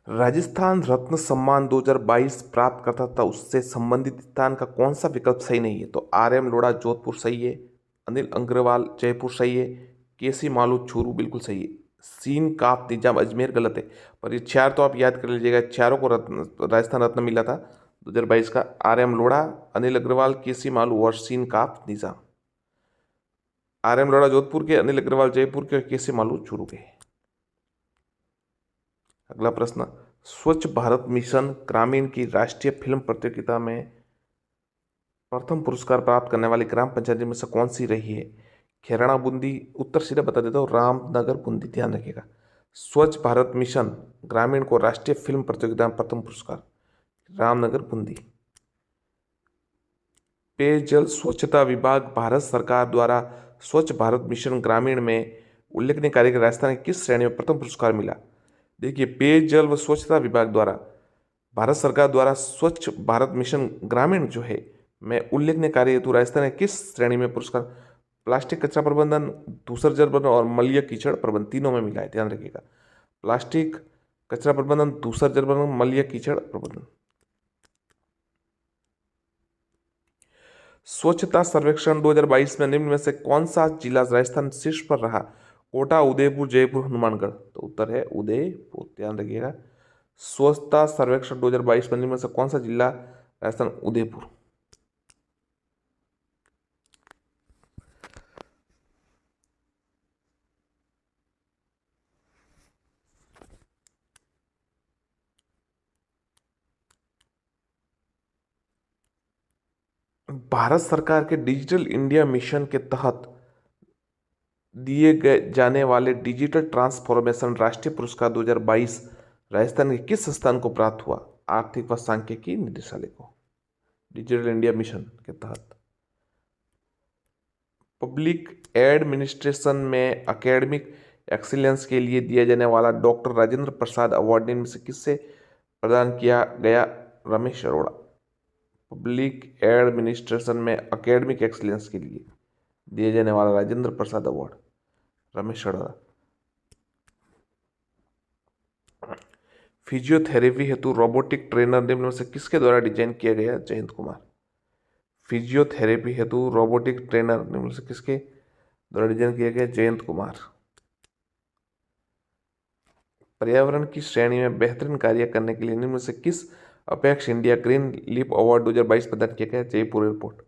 राजस्थान रत्न सम्मान 2022 प्राप्त करता था उससे संबंधित स्थान का कौन सा विकल्प सही नहीं है? तो RM लोढ़ा जोधपुर सही है, अनिल अग्रवाल जयपुर सही है, केसी मालू चूरू बिल्कुल सही है, सीन काफ निजाम अजमेर गलत है। पर ये चार तो आप याद कर लीजिएगा, चारों को राजस्थान रत्न मिला था 2022 का। RM लोढ़ा, अनिल अग्रवाल, केसी मालू और सीन काफ निजाम। RM लोढ़ा जोधपुर के, अनिल अग्रवाल जयपुर के और केसी मालू चूरू के। अगला प्रश्न, स्वच्छ भारत मिशन ग्रामीण की राष्ट्रीय फिल्म प्रतियोगिता में प्रथम पुरस्कार प्राप्त करने वाली ग्राम पंचायत में से कौन सी रही है? खेराणा बूंदी। उत्तर सीधा बता देता हूँ, रामनगर बूंदी, ध्यान रखिएगा। स्वच्छ भारत मिशन ग्रामीण को राष्ट्रीय फिल्म प्रतियोगिता में प्रथम पुरस्कार, रामनगर बूंदी। पेयजल स्वच्छता विभाग भारत सरकार द्वारा स्वच्छ भारत मिशन ग्रामीण में उल्लेखनीय कार्य के राजस्थान की किस श्रेणी में प्रथम पुरस्कार मिला? देखिए, पेयजल व स्वच्छता विभाग द्वारा भारत सरकार द्वारा स्वच्छ भारत मिशन ग्रामीण जो है में उल्लेखनीय कार्य हेतु राजस्थान के किस श्रेणी में पुरस्कार? प्लास्टिक कचरा प्रबंधन, दूसरा जल प्रबंधन और मलय कीचड़ प्रबंधन, तीनों में मिला है, ध्यान रखिएगा। प्लास्टिक कचरा प्रबंधन, दूसरा जल प्रबंधन, मलय कीचड़ प्रबंधन। स्वच्छता सर्वेक्षण 2022 में निम्न में से कौन सा जिला राजस्थान शीर्ष पर रहा? कोटा, उदयपुर, जयपुर, हनुमानगढ़। तो उत्तर है उदयपुर, ध्यान रखिएगा। स्वच्छता सर्वेक्षण 2022 में निम्न में से कौन सा जिला राजस्थान? उदयपुर। भारत सरकार के डिजिटल इंडिया मिशन के तहत दिए गए जाने वाले डिजिटल ट्रांसफॉर्मेशन राष्ट्रीय पुरस्कार 2022 राजस्थान के किस संस्थान को प्राप्त हुआ? आर्थिक व सांख्यिकी निदेशालय को, डिजिटल इंडिया मिशन के तहत। पब्लिक एडमिनिस्ट्रेशन में एकेडमिक एक्सीलेंस के लिए दिया जाने वाला डॉक्टर राजेंद्र प्रसाद अवार्ड इनमें से किससे प्रदान किया गया? रमेश अरोड़ा। पब्लिक एडमिनिस्ट्रेशन में एकेडमिक एक्सीलेंस के लिए दिए जाने वाला राजेंद्र प्रसाद अवार्ड, रमेश अरोड़ा। फिजियोथेरेपी हेतु रोबोटिक ट्रेनर निम्न में से किसके द्वारा डिजाइन किया गया? जयंत कुमार। फिजियोथेरेपी हेतु रोबोटिक ट्रेनर निम्न में से किसके द्वारा डिजाइन किया गया? जयंत कुमार। पर्यावरण की श्रेणी में बेहतरीन कार्य करने के लिए निम्न में से किस apex India green leap award 2022 प्रदान किया गया? जयपुर एयरपोर्ट।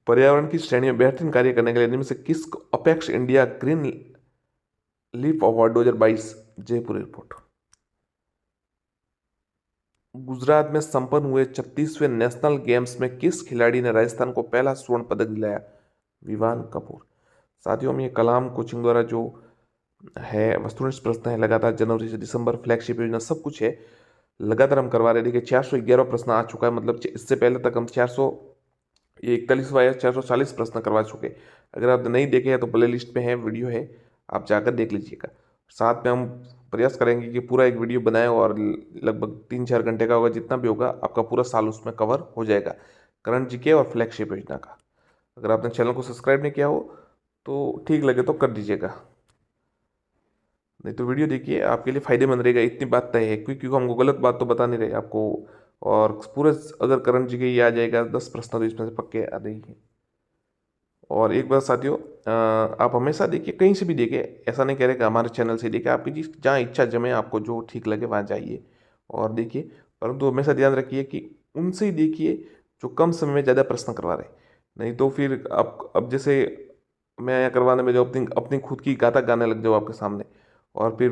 पर्यावरण की श्रेणी में बेहतरीन कार्य करने के लिए निम्न से किस apex India green leap award 2022? Jaipur airport. Gujarat में संपन्न हुए 36वें नेशनल गेम्स में किस खिलाड़ी ने राजस्थान को पहला स्वर्ण पदक दिलाया? विवान कपूर। साथियों, में ये कलाम कोचिंग द्वारा जो है वस्तुनिष्ठ प्रश्न है, लगातार जनवरी से दिसंबर फ्लैगशिप योजना सब कुछ है, लगातार हम करवा रहे। देखिए 411 प्रश्न आ चुका है, मतलब इससे पहले तक हम 441वां या 440 प्रश्न करवा चुके। अगर आपने नहीं देखे हैं तो प्ले लिस्ट में है, वीडियो है, आप जाकर देख लीजिएगा। साथ में हम प्रयास करेंगे कि पूरा एक वीडियो बनाएं और लगभग 3-4 घंटे का होगा, जितना भी होगा आपका पूरा साल उसमें कवर हो जाएगा, करंट जीके और फ्लैगशिप योजना का। अगर आपने चैनल को सब्सक्राइब नहीं किया हो तो ठीक लगे तो कर दीजिएगा, नहीं तो वीडियो देखिए, आपके लिए फायदेमंद रहेगा, इतनी बात तय है। क्योंकि हमको गलत बात तो बता नहीं रहे आपको, और पूरे अगर करंट जीके ये आ जाएगा 10 प्रश्न तो इसमें से पक्के आ रही है। और एक बात साथियों, आप हमेशा देखिए, कहीं से भी देखिए, ऐसा नहीं कह रहे कि हमारे चैनल से देखिए, आपकी जिस जहाँ इच्छा जमे, आपको जो ठीक लगे वहाँ जाइए और देखिए। परंतु हमेशा ध्यान रखिए कि उनसे ही देखिए जो कम समय में ज़्यादा प्रश्न करवा रहे हैं। नहीं तो फिर आप अब जैसे मैं यहाँ करवाने में जो अपनी अपनी खुद की गाता गाने लग जाओ आपके सामने, और फिर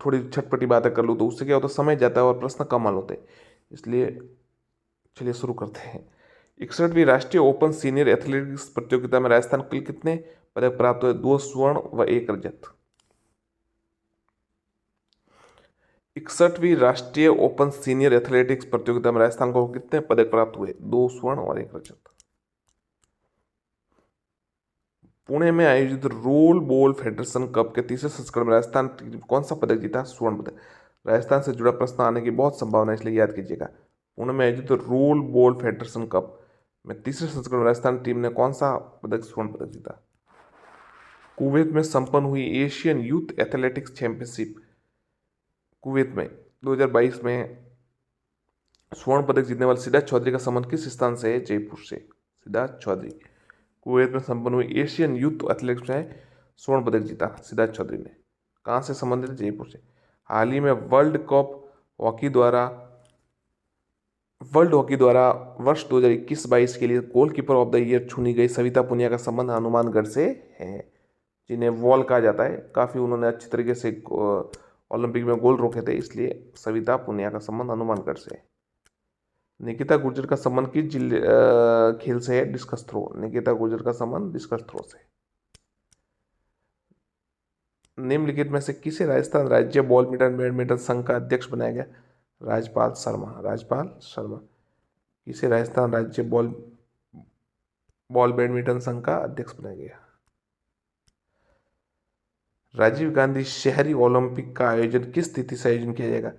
थोड़ी छटपटी बातें कर लूँ, तो उससे क्या होता है, समय जाता है और प्रश्न कम हल होते हैं। इसलिए चलिए शुरू करते हैं। 61वीं राष्ट्रीय ओपन सीनियर एथलेटिक्स प्रतियोगिता में राजस्थान कुल कितने पदक प्राप्त हुए? 2 स्वर्ण व 1 रजत। 61वीं राष्ट्रीय ओपन सीनियर एथलेटिक्स प्रतियोगिता में राजस्थान को कितने पदक प्राप्त हुए? 2 स्वर्ण और 1 रजत। पुणे में आयोजित रोल बॉल फेडरेशन कप के तीसरे संस्करण में राजस्थान कौन सा पदक जीता? स्वर्ण पदक। राजस्थान से जुड़ा प्रश्न आने की बहुत संभावना है, इसलिए याद कीजिएगा। पुणे में आयोजित रोल बॉल फेडरेशन कप में तीसरे संस्करण में राजस्थान टीम ने कौन सा पदक, स्वर्ण पदक जीता? कुवैत में संपन्न हुई Asian youth athletics championship Kuwait में 2022 में स्वर्ण पदक जीतने वाले सिद्धार्थ चौधरी का संबंध किस स्थान से है? जयपुर से। सिद्धार्थ चौधरी कुवैत में संपन्न हुई एशियन यूथ एथलेटिक्स में स्वर्ण पदक जीता सिद्धार्थ चौधरी ने। कहाँ से संबंधित है? जयपुर से। हाल ही में वर्ल्ड हॉकी द्वारा वर्ष 2021-22 के लिए गोलकीपर ऑफ द ईयर चुनी गई सविता पुनिया का संबंध हनुमानगढ़ से है, जिन्हें वॉल कहा जाता है। काफ़ी उन्होंने अच्छी तरीके से ओलंपिक में गोल रोके थे, इसलिए सविता पुनिया का संबंध हनुमानगढ़ से है। निकिता गुर्जर का संबंध किस खेल से है? Discus throw. निकिता गुर्जर का संबंध डिस्कस थ्रो से। निम्नलिखित में से किसे राजस्थान राज्य बैडमिंटन संघ का अध्यक्ष बनाया गया? राजपाल शर्मा। किसे राजस्थान राज्य बॉल बैडमिंटन संघ का अध्यक्ष बनाया गया? राजीव गांधी शहरी ओलंपिक का आयोजन किस तिथि से आयोजन किया जाएगा?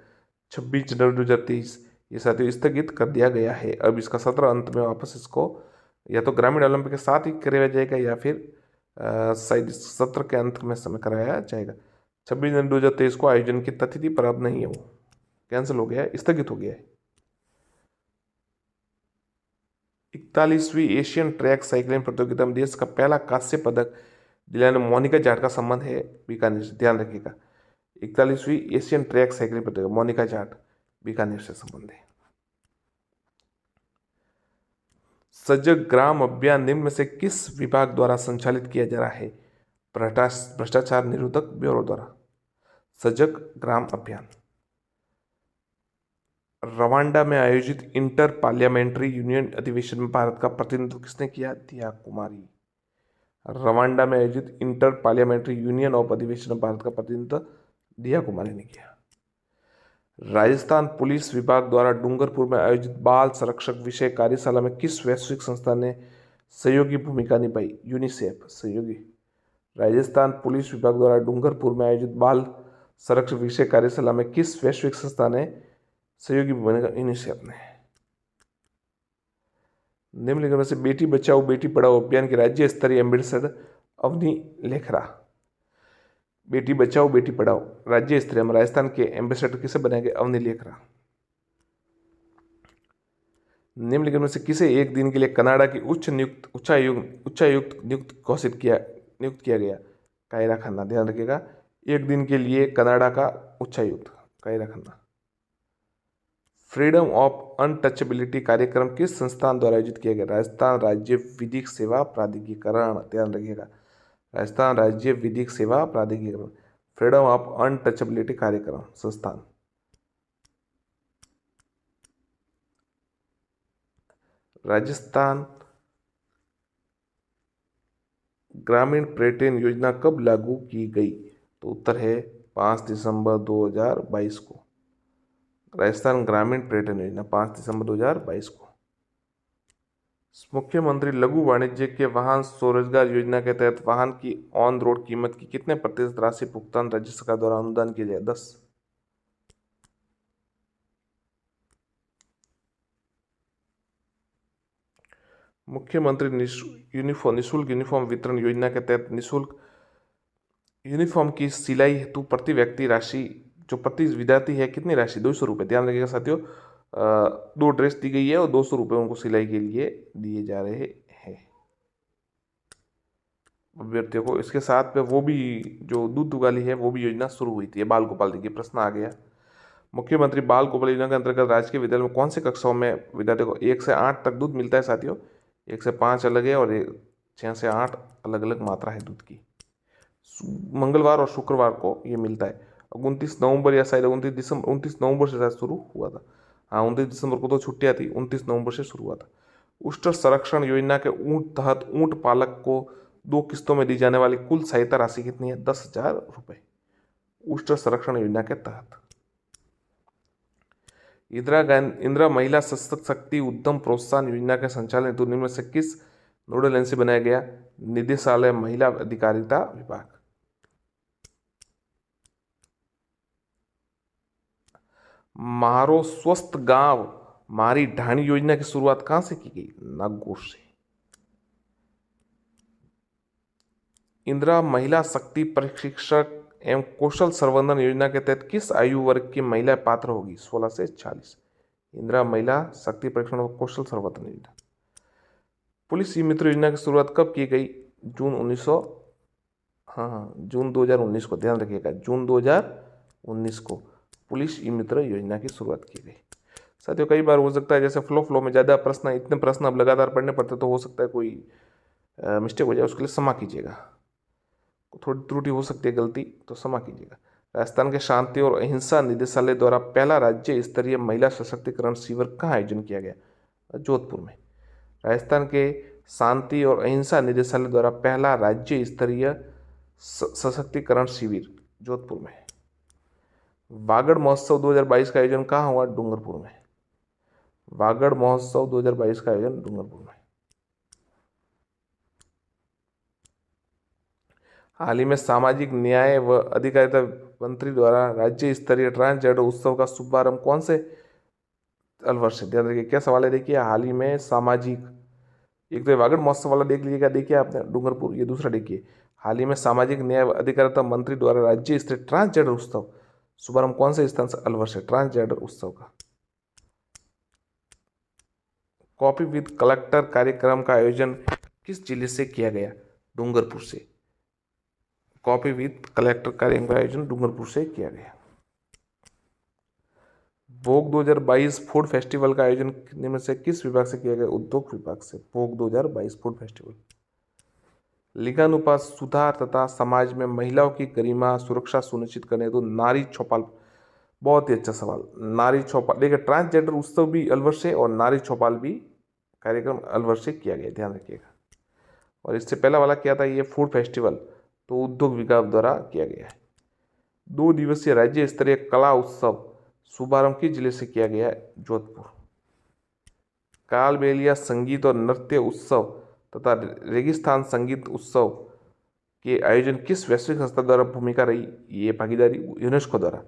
26 जनवरी 2023। ये साथियों स्थगित कर दिया गया है। अब इसका सत्र अंत में वापस इसको या तो ग्रामीण ओलंपिक के साथ ही कराया जाएगा या फिर शायद इस सत्र के अंत में समय कराया जाएगा। 26 जनवरी 2023 को आयोजन की तिथि थी, पर अब नहीं है, वो कैंसिल हो गया है, स्थगित हो गया है। 41वीं एशियन ट्रैक साइकिलिंग प्रतियोगिता में देश का पहला कांस्य पदक दिलाने मोनिका जाट का संबंध है बीकानेर से। ध्यान रखिएगा, 41वीं एशियन ट्रैक साइकिलिंग प्रतियोगिता मोनिका जाट बीकानेर से संबंध है। सजग ग्राम अभियान निम्न में से किस विभाग द्वारा संचालित किया जा रहा है? भ्रष्टाचार निरोधक ब्यूरो द्वारा। सजग ग्राम अभियान। रवांडा में आयोजित इंटर पार्लियामेंट्री यूनियन अधिवेशन में भारत का प्रतिनिधित्व किसने किया? दिया कुमारी। रवांडा में आयोजित इंटर पार्लियामेंट्री यूनियन ऑफ अधिवेशन में भारत का प्रतिनिधित्व दिया कुमारी ने किया। राजस्थान पुलिस विभाग द्वारा डूंगरपुर में आयोजित बाल संरक्षक विषय कार्यशाला में किस वैश्विक संस्था ने सहयोगी भूमिका निभाई? यूनिसेफ। सहयोगी। राजस्थान पुलिस विभाग द्वारा डूंगरपुर में आयोजित बाल संरक्षक विषय कार्यशाला में किस वैश्विक संस्था ने सहयोगी भूमिका? यूनिसेफ ने। निम्नलिखित में से बेटी बचाओ बेटी पढ़ाओ अभियान के राज्य स्तरीय एम्बेसडर अवनी लेखरा। बेटी बचाओ बेटी पढ़ाओ राज्य स्तरीय में राजस्थान के एम्बेसडर किसे बनाए गए? अवनी लेखरा। निम्नलिखित में से किसे एक दिन के लिए कनाडा की उच्चायुक्त नियुक्त किया गया? कायरा खन्ना। ध्यान रखिएगा, एक दिन के लिए कनाडा का उच्चायुक्त Kayra Khanna. Freedom of untouchability कार्यक्रम किस संस्थान द्वारा आयोजित किया गया? राजस्थान राज्य विधिक सेवा प्राधिकरण। ध्यान रखिएगा, राजस्थान राज्य विधिक सेवा प्राधिकरण। फ्रीडम ऑफ अनटचेबिलिटी कार्यक्रम संस्थान। राजस्थान ग्रामीण पर्यटन योजना कब लागू की गई? तो उत्तर है 5 दिसंबर 2022 को। राजस्थान ग्रामीण पर्यटन योजना 5 दिसंबर 2022 को। मुख्यमंत्री लघु वाणिज्य के वाहन स्वरोजगार योजना के तहत वाहन की ऑन रोड कीमत की कितने प्रतिशत राशि भुगतान राज्य सरकार द्वारा अनुदान किया जाए? 10। मुख्यमंत्री निःशुल्क यूनिफॉर्म वितरण योजना के तहत निःशुल्क यूनिफॉर्म की सिलाई हेतु प्रति व्यक्ति राशि जो प्रति विद्यार्थी है कितनी राशि? 200 रुपये। ध्यान रखिएगा साथियों, 2 ड्रेस दी गई है और 200 रुपये उनको सिलाई के लिए दिए जा रहे हैं अभ्यर्थियों को। इसके साथ में वो भी जो दूध वाली है वो भी योजना शुरू हुई थी। बाल गोपाल, देखिए प्रश्न आ गया। मुख्यमंत्री बाल गोपाल योजना के अंतर्गत राजकीय विद्यालय में कौन सी कक्षाओं में विद्यार्थियों को 1 से 8 तक दूध मिलता है? साथियों 1 से 5 अलग है और 6 से 8 अलग अलग मात्रा है दूध की। मंगलवार और शुक्रवार को ये मिलता है। 29 नवंबर या शायद 29 नवंबर से शायद शुरू हुआ था। हाँ, 29 दिसंबर को तो छुट्टियाँ थी, 29 नवंबर से शुरू हुआ था। उष्ट संरक्षण योजना के तहत ऊंट पालक को 2 किस्तों में दी जाने वाली कुल सहायता राशि कितनी है? 10,000 रुपये उष्ट संरक्षण योजना के तहत। इंदिरा महिला सशक्त शक्ति उद्यम प्रोत्साहन योजना के संचालन हेतु निम्न में से किस नोडल एजेंसी बनाया गया? निदेशालय महिला अधिकारिता विभाग। मारो स्वस्थ गांव मारी ढाणी योजना की शुरुआत कहां से की गई? नागौर से। इंदिरा महिला शक्ति प्रशिक्षक एवं कौशल संवर्धन योजना के तहत किस आयु वर्ग की महिला पात्र होगी? 16 से 40। इंदिरा महिला शक्ति प्रशिक्षण और कौशल संवर्धन योजना। पुलिस ई मित्र योजना की शुरुआत कब की गई? जून 2019 को, ध्यान रखिएगा, जून 2019 को पुलिस ई मित्र योजना की शुरुआत की गई। साथियों, कई बार हो सकता है जैसे फ्लो में ज़्यादा प्रश्न, इतने प्रश्न अब लगातार पढ़ने पड़ते तो हो सकता है कोई मिस्टेक हो जाए, उसके लिए क्षमा कीजिएगा। थोड़ी त्रुटि हो सकती है, गलती, तो क्षमा कीजिएगा। राजस्थान के शांति और अहिंसा निदेशालय द्वारा पहला राज्य स्तरीय महिला सशक्तिकरण शिविर कहाँ आयोजन किया गया? जोधपुर में। राजस्थान के शांति और अहिंसा निदेशालय द्वारा पहला राज्य स्तरीय सशक्तिकरण शिविर जोधपुर में। वागड़ महोत्सव 2022 का आयोजन कहाँ हुआ? डूंगरपुर में। वागड़ महोत्सव 2022 का आयोजन डूंगरपुर में। हाल ही में सामाजिक न्याय व अधिकारिता मंत्री द्वारा राज्य स्तरीय ट्रांसजेंडर उत्सव का शुभारंभ कौन से अलवर से? ध्यान रखिए, क्या सवाल है, देखिए, हाल ही में सामाजिक, एक तो वागड़ महोत्सव वाला देख लीजिएगा, देखिए आपने डूंगरपुर, ये दूसरा देखिए, हाल ही में सामाजिक न्याय व अधिकारिता मंत्री द्वारा राज्य स्तरीय ट्रांसजेंडर उत्सव शुभारंभ कौन से स्थान से? अलवर से, ट्रांसजेंडर उत्सव का। कॉपी विद कलेक्टर कार्यक्रम का आयोजन किस जिले से किया गया? डूंगरपुर से। कॉपी विद कलेक्टर कार्यक्रम का आयोजन डूंगरपुर से किया गया। भोग 2022 फूड फेस्टिवल का आयोजन में से किस विभाग से किया गया? उद्योग विभाग से। भोग 2022 फूड फेस्टिवल। लिंगानुपात सुधार तथा समाज में महिलाओं की गरिमा सुरक्षा सुनिश्चित करने हेतु नारी चौपाल, बहुत ही अच्छा सवाल, नारी चौपाल, देखिए ट्रांसजेंडर उत्सव भी अलवर से और नारी चौपाल भी कार्यक्रम अलवर से किया गया, ध्यान रखिएगा। और इससे पहला वाला क्या था, ये फूड फेस्टिवल, तो उद्योग विभाग द्वारा किया गया है। 2 दिवसीय राज्य स्तरीय कला उत्सव शुभारंभ किस जिले से किया गया है? जोधपुर। कालबेलिया संगीत और नृत्य उत्सव तथा रेगिस्तान संगीत उत्सव के आयोजन किस वैश्विक संस्था द्वारा भूमिका रही? ये भागीदारी यूनेस्को द्वारा।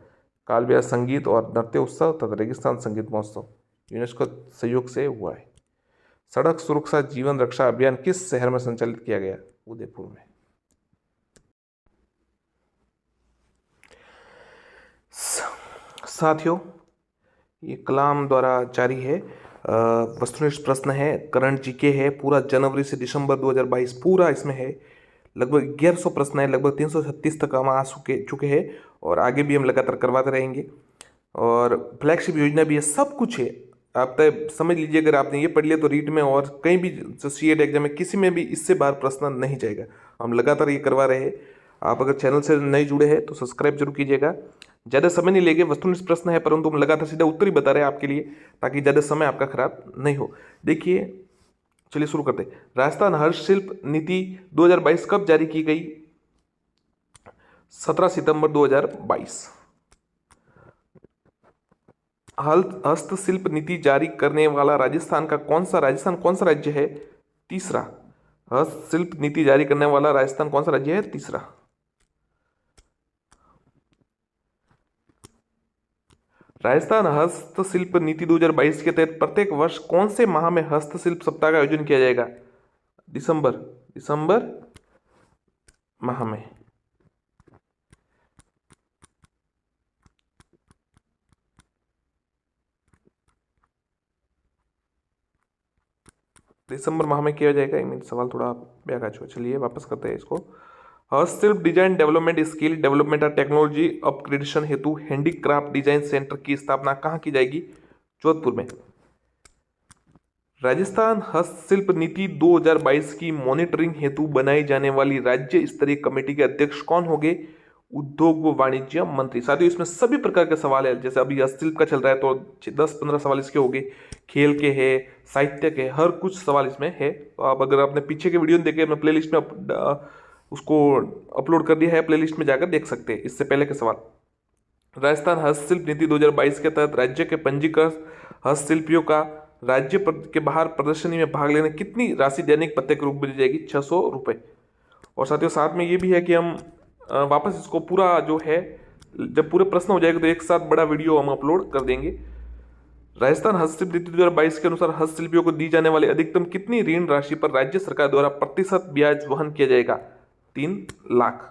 कालबेलिया संगीत और नृत्य उत्सव तथा रेगिस्तान संगीत महोत्सव यूनेस्को सहयोग से हुआ है। सड़क सुरक्षा जीवन रक्षा अभियान किस शहर में संचालित किया गया? उदयपुर में। साथियों, ये कलाम द्वारा जारी है, वस्तुनिष्ठ प्रश्न है, करंट जीके है, पूरा जनवरी से दिसंबर 2022 पूरा इसमें है। लगभग 1100 प्रश्न है, लगभग 336 तक हम आ चुके हैं और आगे भी हम लगातार करवाते रहेंगे। और फ्लैगशिप योजना भी है, सब कुछ है। आप तय समझ लीजिए, अगर आपने ये पढ़ लिया तो रीट में और कहीं भी जो सीएट एग्जाम में किसी में भी इससे बाहर प्रश्न नहीं जाएगा। हम लगातार ये करवा रहे हैं। आप अगर चैनल से नहीं जुड़े हैं तो सब्सक्राइब जरूर कीजिएगा। ज़्यादा समय नहीं लेंगे, वस्तुनिष्ठ प्रश्न है, परंतु हम लगातार सीधा उत्तर ही बता रहे हैं आपके लिए, ताकि ज़्यादा समय आपका खराब नहीं हो। देखिए, चलिए शुरू करते हैं। राजस्थान हस्तशिल्प नीति 2022 कब जारी की गई? 17 सितंबर 2022। हस्तशिल्प नीति जारी करने वाला राजस्थान कौन सा राज्य है? तीसरा। हस्तशिल्प नीति जारी करने वाला राजस्थान कौन सा राज्य है? तीसरा। राजस्थान हस्तशिल्प नीति 2022 के तहत प्रत्येक वर्ष कौन से माह में हस्तशिल्प सप्ताह का आयोजन किया जाएगा? दिसंबर माह में। दिसंबर माह में किया जाएगा। ये सवाल थोड़ा व्याघात हुआ, चलिए वापस करते हैं इसको। हस्तशिल्प डिजाइन डेवलपमेंट, स्किल डेवलपमेंट और टेक्नोलॉजी अपग्रेडेशन हेतु हैंडीक्राफ्ट डिजाइन सेंटर की स्थापना कहाँ की जाएगी? जोधपुर में। राजस्थान हस्तशिल्प नीति 2022 की मॉनिटरिंग हेतु बनाई जाने वाली राज्य स्तरीय कमेटी के अध्यक्ष कौन होंगे? उद्योग व वाणिज्य मंत्री। साथियों, इसमें सभी प्रकार के सवाल है, जैसे अभी हस्तशिल्प का चल रहा है तो 10-15 सवाल इसके हो गए, खेल के है, साहित्य के, हर कुछ सवाल इसमें है। तो आप अगर आपने पीछे के वीडियो देखे, मैं प्ले लिस्ट में उसको अपलोड कर दिया है, प्लेलिस्ट में जाकर देख सकते हैं इससे पहले के सवाल। राजस्थान हस्तशिल्प नीति 2022 के तहत राज्य के पंजीकृत हस्तशिल्पियों का राज्य के बाहर प्रदर्शनी में भाग लेने कितनी राशि दैनिक भत्ते के रूप में दी जाएगी? 600 रुपये। और साथियों, साथ में ये भी है कि हम वापस इसको पूरा जो है, जब पूरे प्रश्न हो जाएगा तो एक साथ बड़ा वीडियो हम अपलोड कर देंगे। राजस्थान हस्तशिल्प नीति 2022 के अनुसार हस्तशिल्पियों को दी जाने वाली अधिकतम कितनी ऋण राशि पर राज्य सरकार द्वारा प्रतिशत ब्याज वहन किया जाएगा? 3 लाख।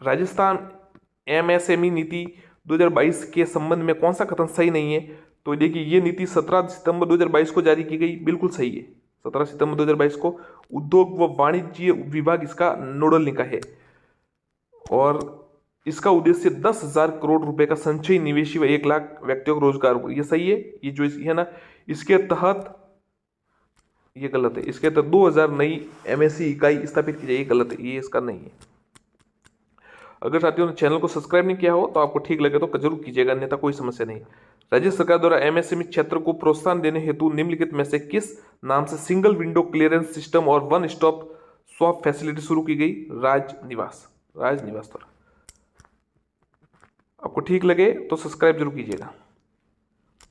राजस्थान एमएसएमई नीति 2022 के संबंध में कौन सा कथन सही नहीं है? तो देखिए, ये नीति 17 सितंबर 2022 को जारी की गई, बिल्कुल सही है। 17 सितंबर 2022 को उद्योग व वाणिज्य विभाग इसका नोडल निकाय है और इसका उद्देश्य 10,000 करोड़ रुपए का संचयी निवेशी व 1 लाख व्यक्तियों को रोजगार। ये सही है। ये जो है ना, इसके तहत, ये गलत है, इसके तहत 2000 नई एमएससी इकाई स्थापित की जाए, ये गलत है, ये इसका नहीं है। अगर साथियों ने चैनल को सब्सक्राइब नहीं किया हो तो आपको ठीक लगे तो जरूर कीजिएगा, अन्यथा कोई समस्या नहीं। राज्य सरकार द्वारा एमएसएमई क्षेत्र को प्रोत्साहन देने हेतु निम्नलिखित में से किस नाम से सिंगल विंडो क्लियरेंस सिस्टम और वन स्टॉप स्वैप फैसिलिटी शुरू की गई? राजनिवास द्वारा। आपको ठीक लगे तो सब्सक्राइब जरूर कीजिएगा।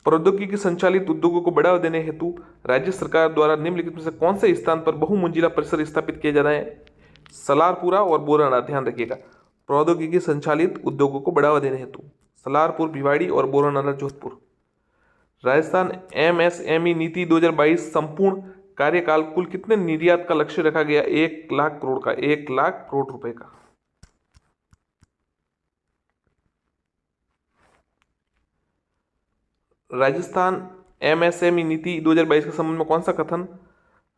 प्रौद्योगिकी संचालित उद्योगों को बढ़ावा देने हेतु राज्य सरकार द्वारा निम्नलिखित में से कौन से स्थान पर बहुमंजिला परिसर स्थापित किया जा रहा है? सलारपुरा और बोराना। ध्यान रखिएगा, प्रौद्योगिकी संचालित उद्योगों को बढ़ावा देने हेतु सलारपुर, भिवाड़ी और बोराना, जोधपुर। राजस्थान एमएसएमई नीति 2022 संपूर्ण कार्यकाल कुल कितने निर्यात का लक्ष्य रखा गया? 1 लाख करोड़ का, 1 लाख करोड़ रुपए का। राजस्थान एमएसएमई नीति 2022 के संबंध में कौन सा कथन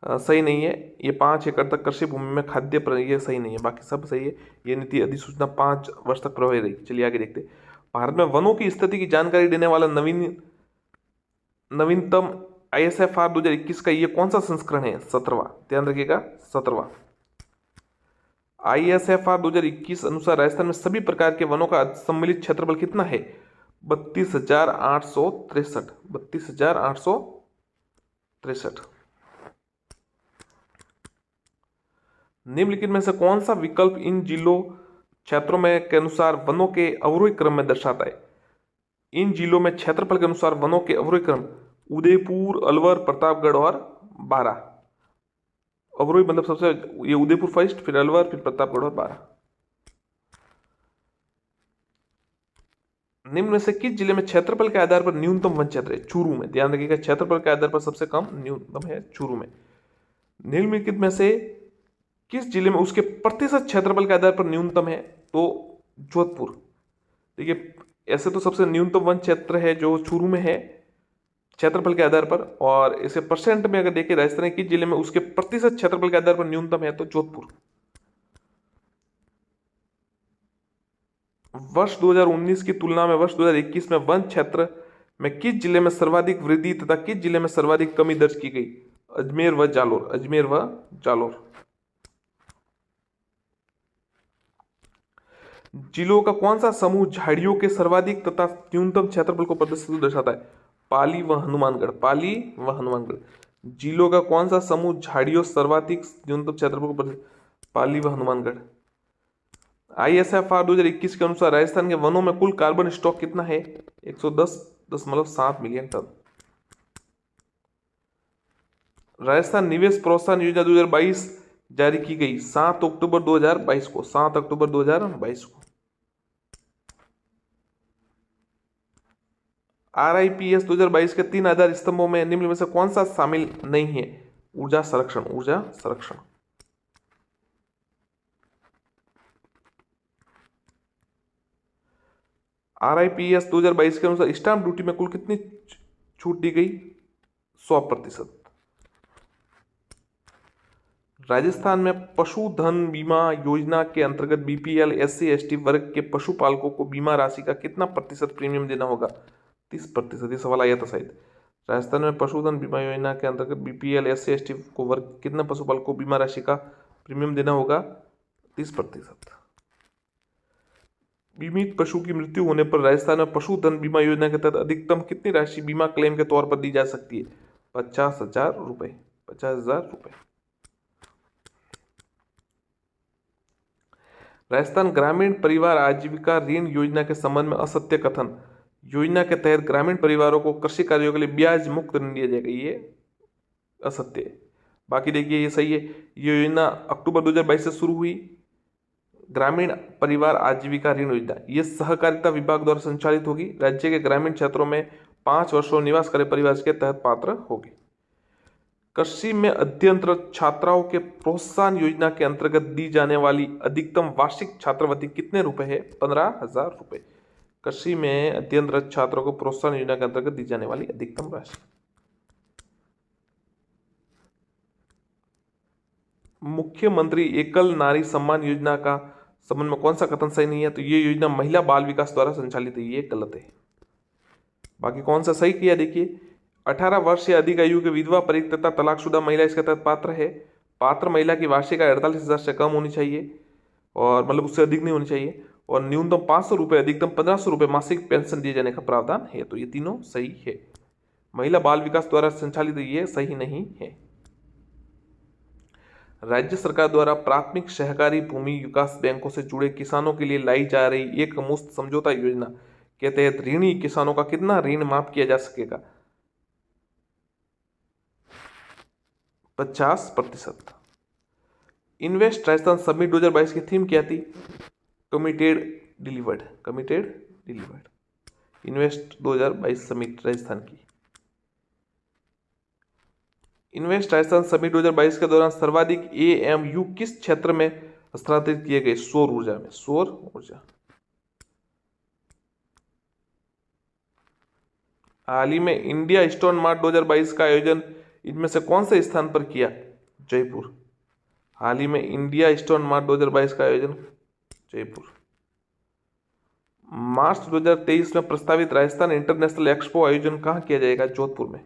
सही नहीं है? ये 5 एकड़ तक कृषि भूमि में खाद्य ये सही नहीं है, बाकी सब सही है। ये नीति अधिसूचना 5 वर्ष तक प्रभावी रही। चलिए आगे देखते हैं। भारत में वनों की स्थिति की जानकारी देने वाला नवीनतम ISFR 2021 का ये कौन सा संस्करण है? 17वां। ध्यान रखिएगा, 17वां। ISFR 2021 अनुसार राजस्थान में सभी प्रकार के वनों का सम्मिलित क्षेत्रफल कितना है? 32,863। 32,863। निम्नलिखित में से कौन सा विकल्प इन जिलों क्षेत्रों में के अनुसार वनों के अवरोही क्रम में दर्शाता है? इन जिलों में क्षेत्रफल के अनुसार वनों के अवरोही क्रम उदयपुर, अलवर, प्रतापगढ़ और बारां। अवरोही मतलब सबसे, ये उदयपुर फर्स्ट, फिर अलवर, फिर प्रतापगढ़ और बारां। निम्न में से किस जिले में क्षेत्रफल के आधार पर न्यूनतम वन क्षेत्र है? चूरू में। ध्यान रखिएगा, क्षेत्रफल के आधार पर सबसे कम न्यूनतम है चूरू में। निम्नलिखित में से किस जिले में उसके प्रतिशत क्षेत्रफल के आधार पर न्यूनतम है? तो जोधपुर। देखिए, ऐसे तो सबसे न्यूनतम वन क्षेत्र है जो चूरू में है क्षेत्रफल के आधार पर, और इसे परसेंट में अगर देखिए राजस्थान किस जिले में उसके प्रतिशत क्षेत्रफल के आधार पर न्यूनतम है? तो जोधपुर। वर्ष 2019 की तुलना में वर्ष 2021 में वन क्षेत्र में किस जिले में सर्वाधिक वृद्धि तथा किस जिले में सर्वाधिक कमी दर्ज की गई? अजमेर व जालोर। अजमेर व जालोर। जिलों का कौन सा समूह झाड़ियों के सर्वाधिक तथा न्यूनतम क्षेत्रफल को प्रदर्शित दर्शाता है? पाली व हनुमानगढ़। पाली व हनुमानगढ़। जिलों का कौन सा समूह झाड़ियों सर्वाधिक न्यूनतम क्षेत्रफल को प्रदर्शित? पाली व हनुमानगढ़। ISFR 2021 के अनुसार राजस्थान के वनों में कुल कार्बन स्टॉक कितना है? 110.7 मिलियन टन। राजस्थान निवेश प्रोत्साहन योजना 2022 जारी की गई 7 अक्टूबर 2022 को। 7 अक्टूबर 2022 को। RIPS 2022 के 3 आधार स्तंभों में निम्न में से कौन सा शामिल नहीं है? ऊर्जा संरक्षण। ऊर्जा संरक्षण। RIPS 2022 के अनुसार स्टाम्प ड्यूटी में कुल कितनी छूट दी गई? 100%। राजस्थान में पशुधन बीमा योजना के अंतर्गत BPL SC ST वर्ग के पशुपालकों को बीमा राशि का कितना प्रतिशत प्रीमियम देना होगा? 30%। ये सवाल आया था शायद। राजस्थान में पशुधन बीमा योजना के अंतर्गत BPL SC ST को वर्ग कितना पशुपालकों को बीमा राशि का प्रीमियम देना होगा? 30%। बीमित पशु की मृत्यु होने पर राजस्थान में पशुधन बीमा योजना के तहत अधिकतम कितनी राशि बीमा क्लेम के तौर पर दी जा सकती है? 50,000 रुपए। 50,000 रुपए। राजस्थान ग्रामीण परिवार आजीविका ऋण योजना के संबंध में असत्य कथन। योजना के तहत ग्रामीण परिवारों को कृषि कार्यों के लिए ब्याज मुक्त ऋण दिया जाएगा, ये असत्य है। बाकी देखिए, ये सही है। ये योजना अक्टूबर 2022 से शुरू हुई। ग्रामीण परिवार आजीविका ऋण योजना ये सहकारिता विभाग द्वारा संचालित होगी। राज्य के ग्रामीण क्षेत्रों में 5 वर्षों निवास करे परिवार के तहत पात्र होगी। कृषि में अध्ययनरत छात्राओं के प्रोत्साहन योजना के अंतर्गत दी जाने वाली अधिकतम वार्षिक छात्रवृत्ति कितने रुपए है? 15,000 रुपए। कृषि में अध्ययनरत छात्रों को प्रोत्साहन योजना के अंतर्गत दी जाने वाली अधिकतम राशि। मुख्यमंत्री एकल नारी सम्मान योजना का संबंध में कौन सा कथन सही नहीं है? तो ये योजना महिला बाल विकास द्वारा संचालित है, ये गलत है। बाकी कौन सा सही किया देखिए, 18 वर्ष या अधिक आयु के विधवा, परित्यक्त तथा तलाकशुदा महिला इसके तहत पात्र है। पात्र महिला की वार्षिक आय 48,000 से कम होनी चाहिए, और मतलब उससे अधिक नहीं होनी चाहिए, और न्यूनतम 500 रुपये, अधिकतम 1500 रुपये मासिक पेंशन दिए जाने का प्रावधान है। तो ये तीनों सही है। महिला बाल विकास द्वारा संचालित ये सही नहीं है। राज्य सरकार द्वारा प्राथमिक सहकारी भूमि विकास बैंकों से जुड़े किसानों के लिए लाई जा रही एक मुश्त समझौता योजना के तहत ऋणी किसानों का कितना ऋण माफ किया जा सकेगा? 50%। इन्वेस्ट राजस्थान समिट 2022 की थीम क्या थी? Committed delivered. Committed delivered. Invest 2022 summit Rajasthan की। इन्वेस्ट राजस्थान समिट 2022 के दौरान सर्वाधिक एएमयू किस क्षेत्र में स्थानांतरित किए गए? सौर ऊर्जा में। सौर ऊर्जा। हाल ही में इंडिया स्टोन मार्ट 2022 का आयोजन इनमें से कौन से स्थान पर किया? जयपुर। हाल ही में इंडिया स्टोन मार्ट 2022 का आयोजन जयपुर। मार्च 2023 में प्रस्तावित राजस्थान इंटरनेशनल एक्सपो आयोजन कहां किया जाएगा? जोधपुर में।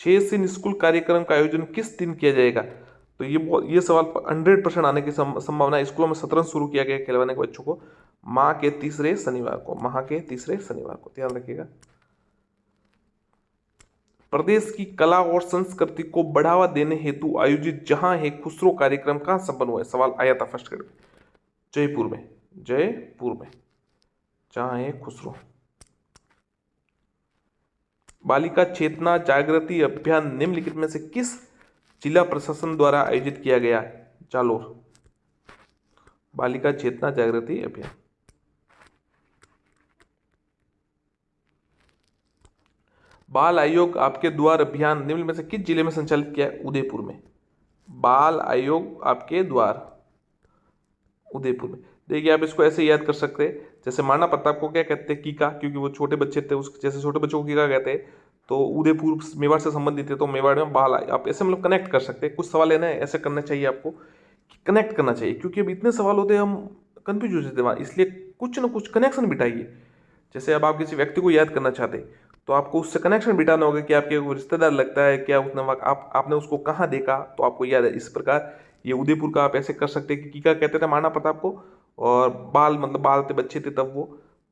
छह दिन स्कूल कार्यक्रम का आयोजन किस दिन किया जाएगा? तो ये सवाल 100% आने की संभावना है। स्कूलों में सत्रन शुरू किया गया खिलवाने के बच्चों को माह के तीसरे शनिवार को। माह के तीसरे शनिवार को, ध्यान रखिएगा। प्रदेश की कला और संस्कृति को बढ़ावा देने हेतु आयोजित जहां है खुसरो कार्यक्रम कहां संपन्न हुआ है? सवाल आया था फर्स्ट ग्रेड में। जयपुर में। जयपुर में जहां है खुसरो। बालिका चेतना जागृति अभियान निम्नलिखित में से किस जिला प्रशासन द्वारा आयोजित किया गया है? जालोर। बालिका चेतना जागृति अभियान। बाल आयोग आपके द्वार अभियान निम्न में से किस जिले में संचालित किया है? उदयपुर में। बाल आयोग आपके द्वार, उदयपुर में। देखिए आप इसको ऐसे याद कर सकते हैं, जैसे महाराणा प्रताप को क्या कहते हैं? कीका, क्योंकि वो छोटे बच्चे थे, उस जैसे छोटे बच्चों को कीका कहते हैं। तो उदयपुर मेवाड़ से संबंधित है, तो मेवाड़ में बाल, आप ऐसे मतलब कनेक्ट कर सकते हैं। कुछ सवाल है ना ऐसे करना चाहिए आपको, कनेक्ट करना चाहिए, क्योंकि अब इतने सवाल होते हैं हम कंफ्यूज हो जाते हैं, इसलिए कुछ ना कुछ कनेक्शन बिठाइए। जैसे अब आप किसी व्यक्ति को याद करना चाहते हैं, तो आपको उससे कनेक्शन बिठाना होगा कि आपके वो रिश्तेदार लगता है क्या, उसने आपने उसको कहाँ देखा, तो आपको याद है। इस प्रकार ये उदयपुर का आप ऐसे कर सकते हैं कि कीका कहते थे महाराणा प्रताप को, और बाल मतलब बाल थे, बच्चे थे तब वो,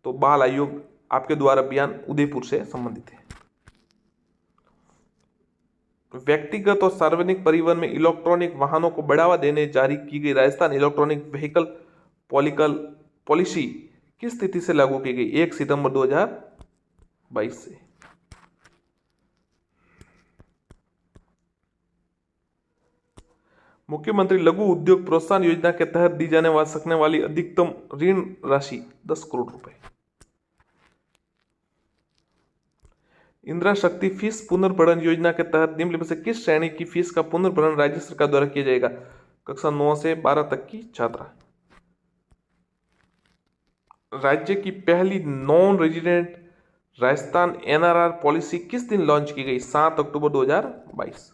तो बाल आयोग आपके द्वार अभियान उदयपुर से संबंधित है। व्यक्तिगत और सार्वजनिक परिवहन में इलेक्ट्रॉनिक वाहनों को बढ़ावा देने जारी की गई राजस्थान इलेक्ट्रॉनिक व्हीकल पॉलिसी किस तिथि से लागू की गई? 1 सितंबर 2022 से। मुख्यमंत्री लघु उद्योग प्रोत्साहन योजना के तहत दी जाने सकने वाली अधिकतम ऋण राशि 10 करोड़ रुपए। इंदिरा शक्ति फीस पुनर्भरण योजना के तहत निम्न में से किस श्रेणी की फीस का पुनर्भरण राज्य सरकार द्वारा किया जाएगा? कक्षा 9 से 12 तक की छात्रा। राज्य की पहली non resident Rajasthan NRR policy किस दिन लॉन्च की गई? 7 अक्टूबर 2022।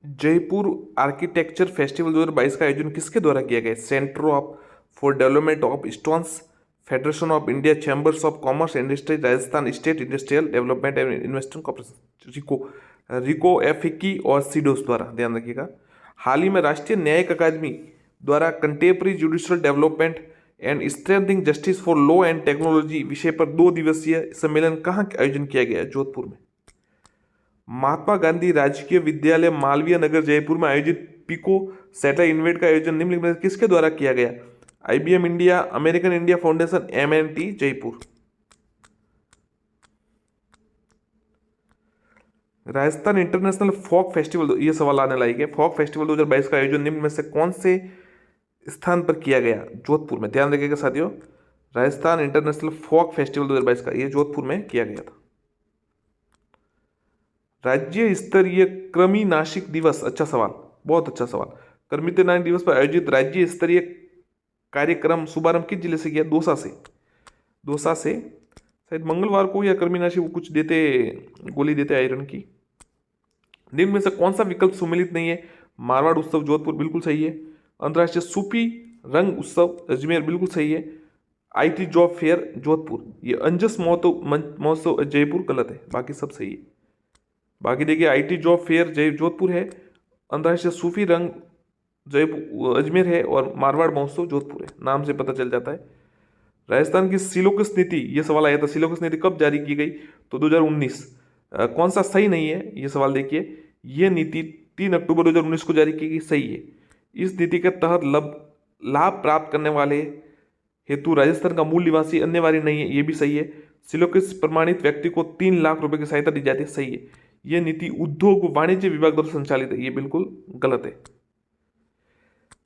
जयपुर आर्किटेक्चर फेस्टिवल 2022 का आयोजन किसके द्वारा किया गया? Centre for development of stones, federation of India, chambers of commerce industry, Rajasthan state industrial development and investment corporation, RIICO एफिकी और सीडोस द्वारा, ध्यान रखिएगा। हाल ही में राष्ट्रीय न्यायिक अकादमी द्वारा contemporary judicial development and strengthening justice for law and technology विषय पर 2 दिवसीय सम्मेलन कहाँ आयोजन किया गया? जोधपुर में। महात्मा गांधी राजकीय विद्यालय मालवीय नगर जयपुर में आयोजित पिको सैटेलाइट इवेंट का आयोजन निम्नलिखित में किसके द्वारा किया गया? IBM India, American India foundation, MNT Jaipur. Rajasthan international folk festival, ये सवाल आने लायक है। फोक फेस्टिवल 2022 का आयोजन निम्न में से कौन से स्थान पर किया गया? जोधपुर में। ध्यान रखिएगा साथियों, राजस्थान इंटरनेशनल फोक फेस्टिवल 2022 का ये जोधपुर में किया गया था। राज्य स्तरीय कृमि नाशक दिवस, अच्छा सवाल, बहुत अच्छा सवाल। कृमिनाशक दिवस पर आयोजित राज्य स्तरीय कार्यक्रम शुभारंभ किस जिले से किया? दौसा से। दौसा से शायद मंगलवार को या कृमिनाशी वो कुछ देते, गोली देते आयरन की। निम्न में से कौन सा विकल्प सुमेलित नहीं है? मारवाड़ उत्सव जोधपुर, बिल्कुल सही है। अंतर्राष्ट्रीय सूफी रंग उत्सव अजमेर, बिल्कुल सही है। आईटी जॉब फेयर जोधपुर, ये अंजस महोत्सव जयपुर, गलत है, बाकी सब सही है। बाकी देखिए, आईटी जॉब फेयर जय जोधपुर है, अंतर्राष्ट्रीय सूफी रंग जयपुर अजमेर है, और मारवाड़ महोत्सव जोधपुर है। नाम से पता चल जाता है। राजस्थान की सिलोकस नीति, ये सवाल आया था, सिलोकस नीति कब जारी की गई? तो 2019। कौन सा सही नहीं है ये सवाल देखिए, ये नीति 3 अक्टूबर 2019 को जारी की गई, सही है। इस नीति के तहत लाभ प्राप्त करने वाले हेतु राजस्थान का मूल निवासी अनिवार्य नहीं है, ये भी सही है। सिलोकस प्रमाणित व्यक्ति को 3 लाख रुपए की सहायता दी जाती है, सही है। यह नीति उद्योग व वाणिज्य विभाग द्वारा संचालित है, ये बिल्कुल गलत है।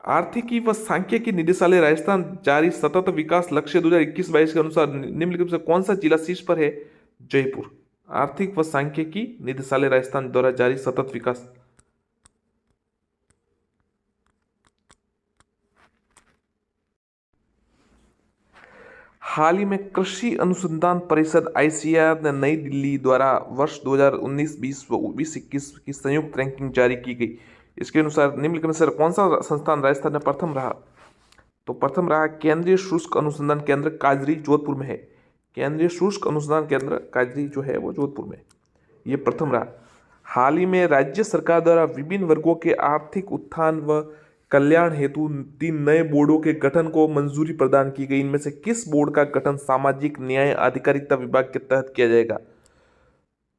आर्थिकी व सांख्यिकी निदेशालय राजस्थान जारी सतत विकास लक्ष्य 2021-22 के अनुसार निम्नलिखित में से कौन सा जिला शीर्ष पर है? जयपुर। आर्थिक व सांख्यिकी निदेशालय राजस्थान द्वारा जारी सतत विकास। हाल ही में कृषि अनुसंधान परिषद आईसीआर ने नई दिल्ली द्वारा वर्ष 2019-20 व 2021 की संयुक्त रैंकिंग जारी की गई। इसके अनुसार निम्नलिखित में से कौन सा संस्थान राजस्थान में प्रथम रहा? तो प्रथम रहा केंद्रीय शुष्क अनुसंधान केंद्र काजरी, जोधपुर में है। केंद्रीय शुष्क अनुसंधान केंद्र काजरी जो है वो जोधपुर में, ये प्रथम रहा। हाल ही में राज्य सरकार द्वारा विभिन्न वर्गों के आर्थिक उत्थान व कल्याण हेतु 3 नए बोर्डों के गठन को मंजूरी प्रदान की गई। इनमें से किस बोर्ड का गठन सामाजिक न्याय आधिकारिता विभाग के तहत किया जाएगा?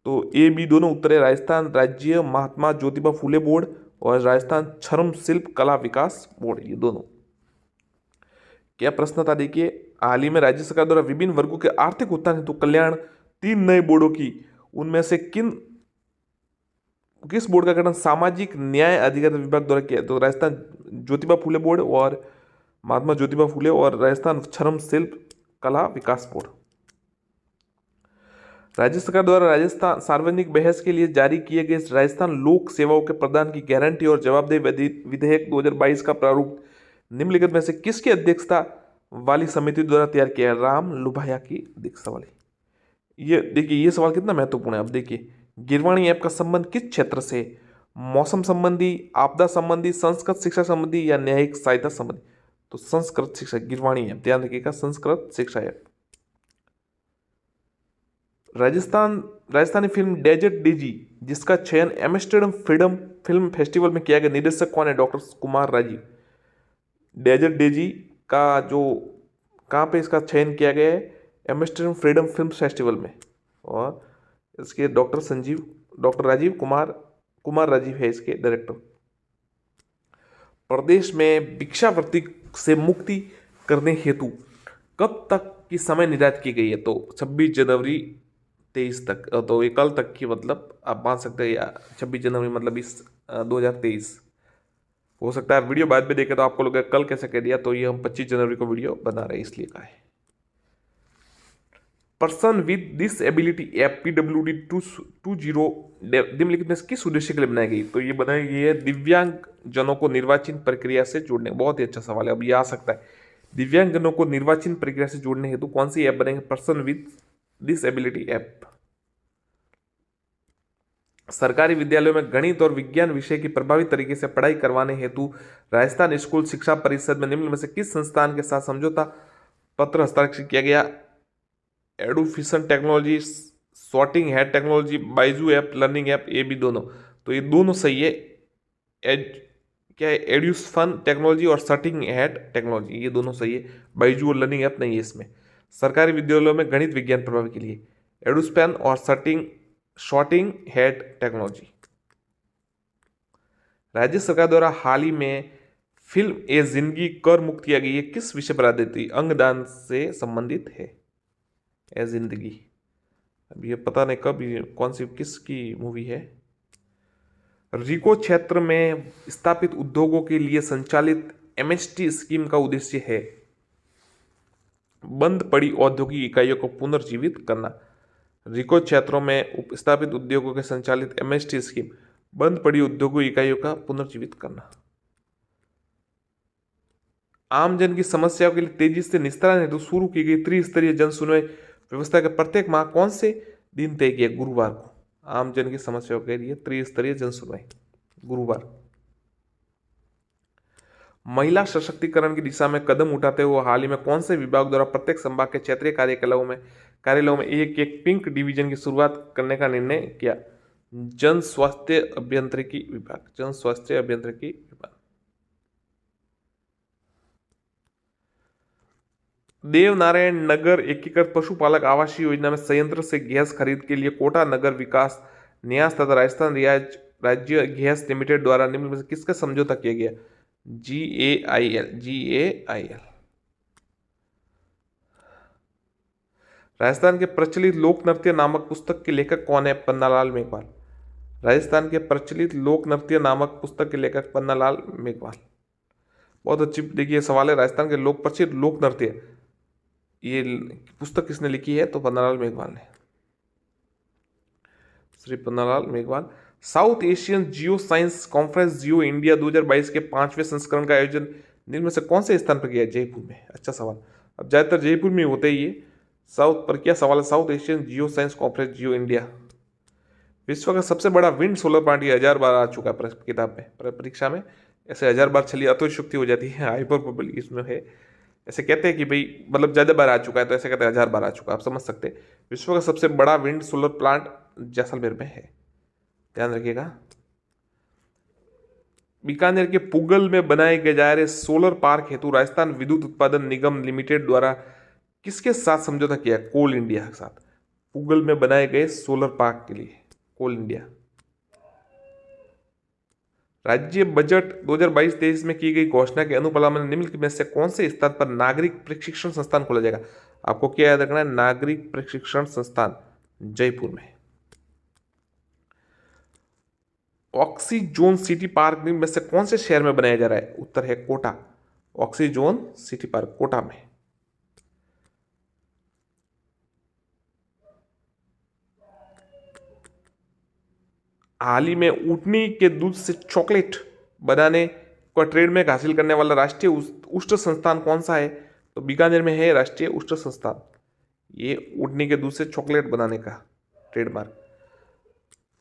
तो ए बी दोनों उत्तर है। राजस्थान राज्य महात्मा ज्योतिबा फूले बोर्ड और राजस्थान चर्म शिल्प कला विकास बोर्ड, ये दोनों। क्या प्रश्न था देखिए, हाल ही में राज्य सरकार द्वारा विभिन्न वर्गों के आर्थिक उत्थान हेतु कल्याण 3 नए बोर्डों की, उनमें से किस बोर्ड का गठन सामाजिक न्याय अधिकारिता विभाग द्वारा किया? तो राजस्थान ज्योतिबा फूले बोर्ड और महात्मा ज्योतिबा फूले और राजस्थान चर्म शिल्प कला विकास बोर्ड। राज्य सरकार द्वारा राजस्थान सार्वजनिक बहस के लिए जारी किए गए राजस्थान लोक सेवाओं के प्रदान की गारंटी और जवाबदेही विधेयक 2022 का प्रारूप निम्नलिखित में से किसकी अध्यक्षता वाली समिति द्वारा तैयार किया? राम लुभाया की अध्यक्षता वाली। ये देखिए, ये सवाल कितना महत्वपूर्ण है। अब देखिए, गिरवाणी ऐप का संबंध किस क्षेत्र से? मौसम संबंधी, आपदा संबंधी, संस्कृत शिक्षा संबंधी या न्यायिक सहायता संबंधी? तो संस्कृत शिक्षा, गिरवाणी ऐप, ध्यान रखिएगा, Sanskrit Shiksha app. Rajasthani film desert daisy, जिसका चयन एम्स्टर्डम फ्रीडम फिल्म फेस्टिवल में किया गया, निर्देशक कौन है? Doctor Kumar Rajeev. Desert daisy का जो कहाँ पे इसका चयन किया गया है? एम्स्टर्डम फ्रीडम फिल्म फेस्टिवल में, और इसके डॉक्टर राजीव कुमार राजीव है इसके डायरेक्टर। प्रदेश में भिक्षावृत्ति से मुक्ति करने हेतु कब तक की समय निर्धारित की गई है? तो 26 जनवरी 23 तक, तो ये कल तक की, मतलब आप मान सकते हैं, या 26 जनवरी मतलब 2023 हो सकता है। वीडियो बाद में देखे तो आपको लोग कल कैसे कह दिया, तो ये हम 25 जनवरी को वीडियो बना रहे हैं, इसलिए कहा है। Person with disability app PWD 20 निम्नलिखित में किस उद्देश्य के लिए बनाई गई? तो ये बनाई गई है दिव्यांग जनों को निर्वाचन प्रक्रिया से जोड़ने। बहुत ही अच्छा सवाल है, अब ये आ सकता है। दिव्यांग जनों को निर्वाचन प्रक्रिया से जोड़ने हेतु कौन सी ऐप बनेगी? Person with disability app. सरकारी विद्यालयों में गणित और विज्ञान विषय की प्रभावी तरीके से पढ़ाई करवाने हेतु राजस्थान स्कूल शिक्षा परिषद में निम्न में से किस संस्थान के साथ समझौता पत्र हस्ताक्षर किया गया? एडुफिशन technology, sorting hat technology, Byju app learning app, ये भी दोनों। तो ये दोनों सही है। क्या है? एड्यूफन टेक्नोलॉजी और सॉर्टिंग हेड टेक्नोलॉजी, ये दोनों सही है। बाइजू और लर्निंग ऐप नहीं है इसमें। सरकारी विद्यालयों में गणित विज्ञान प्रभावी के लिए एडुस्पैन और सॉर्टिंग हेड टेक्नोलॉजी। राज्य सरकार द्वारा हाल ही में फिल्म ए जिंदगी कर मुक्त किया गई है, किस विषय पर आधारित? अंगदान से संबंधित है ए जिंदगी। अब ये पता नहीं कब कौन सी किसकी मूवी है। रिको क्षेत्र में स्थापित उद्योगों के लिए संचालित एमएसटी स्कीम का उद्देश्य है बंद पड़ी औद्योगिक इकाइयों को पुनर्जीवित करना। रिको क्षेत्रों में स्थापित उद्योगों के संचालित एमएसटी स्कीम बंद पड़ी औद्योगिक इकाइयों का पुनर्जीवित करना। आम जन की समस्याओं के लिए तेजी से निस्तारण हेतु शुरू की गई त्रिस्तरीय जन सुनवाई व्यवस्था के प्रत्येक माह कौन से दिन तय किया? गुरुवार को। आम जन की समस्याओं के लिए त्रिस्तरीय जन सुनवाई गुरुवार। महिला सशक्तिकरण की दिशा में कदम उठाते हुए हाल ही में कौन से विभाग द्वारा प्रत्येक संभाग के क्षेत्रीय कार्यालयों में एक एक पिंक डिवीजन की शुरुआत करने का निर्णय किया? जन स्वास्थ्य अभियांत्रिकी विभाग। जन स्वास्थ्य अभियांत्रिकी विभाग। देवनारायण नगर एकीकृत पशुपालक आवासीय योजना में संयंत्र से गैस खरीद के लिए कोटा नगर विकास न्यास तथा राजस्थान राज्य गैस लिमिटेड द्वारा निम्न में से किसका समझौता किया गया? GAIL। राजस्थान के प्रचलित लोक नृत्य नामक पुस्तक के लेखक कौन है? पन्नालाल मेघवाल। राजस्थान के प्रचलित लोक नृत्य नामक पुस्तक के लेखक पन्नालाल मेघवाल। बहुत अच्छी देखिए सवाल है। राजस्थान के प्रचलित लोक नृत्य ये पुस्तक किसने लिखी है? तो पन्नालाल मेघवाल ने। Shri Pannalal Meghwal. South Asian geo science conference geo India 2022 के 5वें संस्करण का आयोजन निम्न में से कौन से स्थान पर किया? जयपुर में। अच्छा सवाल। अब ज्यादातर जयपुर में होते ही ये साउथ पर क्या सवाल है? South Asian geo science conference geo India. विश्व का सबसे बड़ा विंड सोलर प्लांट ये 1000 बार आ चुका है किताब में, परीक्षा में ऐसे 1000 बार चलिए अतिशयोक्ति हो जाती है, हाइपरबोलिक इसमें है। ऐसे कहते हैं कि भाई मतलब ज्यादा बार आ चुका है तो ऐसे कहते हैं 1000 बार आ चुका है, आप समझ सकते हैं। विश्व का सबसे बड़ा विंड सोलर प्लांट जैसलमेर में है, ध्यान रखिएगा। बीकानेर के पुगल में बनाए गए जा रहे सोलर पार्क हेतु राजस्थान विद्युत उत्पादन निगम लिमिटेड द्वारा किसके साथ समझौता किया? कोल इंडिया के साथ। पुगल में बनाए गए सोलर पार्क के लिए कोल इंडिया। राज्य बजट 2022-23 में की गई घोषणा के अनुपालन में निम्न में से कौन से स्थान पर नागरिक प्रशिक्षण संस्थान खोला जाएगा? आपको क्या याद रखना है? नागरिक प्रशिक्षण संस्थान जयपुर में। ऑक्सीजोन सिटी पार्क में से कौन से शहर में बनाया जा रहा है? उत्तर है Kota. Oxyzone city park Kota में। हाल ही में ऊँटनी के दूध से चॉकलेट बनाने का ट्रेडमार्क हासिल करने वाला राष्ट्रीय उष्ट संस्थान कौन सा है? तो बीकानेर में है राष्ट्रीय उष्ट संस्थान, ये ऊँटनी के दूध से चॉकलेट बनाने का ट्रेडमार्क।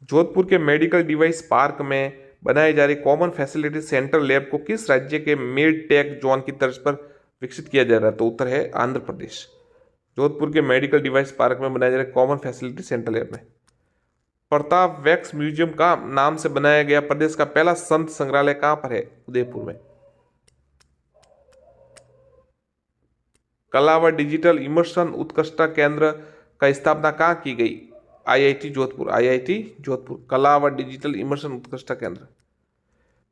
जोधपुर के मेडिकल डिवाइस पार्क में बनाए जा रहे कॉमन फैसिलिटी सेंटर लैब को किस राज्य के मेड टेक जोन की तर्ज पर विकसित किया जा रहा है? तो उत्तर है आंध्र प्रदेश। जोधपुर के मेडिकल डिवाइस पार्क में बनाए जा रहे कॉमन फैसिलिटी सेंटर लैब में। प्रताप वैक्स म्यूजियम का नाम से बनाया गया प्रदेश का पहला संत संग्रहालय कहां पर है? उदयपुर में। कला व डिजिटल इमर्शन उत्कृष्टता केंद्र का स्थापना कहां की गई? IIT जोधपुर। IIT जोधपुर कला व डिजिटल इमर्शन उत्कृष्टता केंद्र।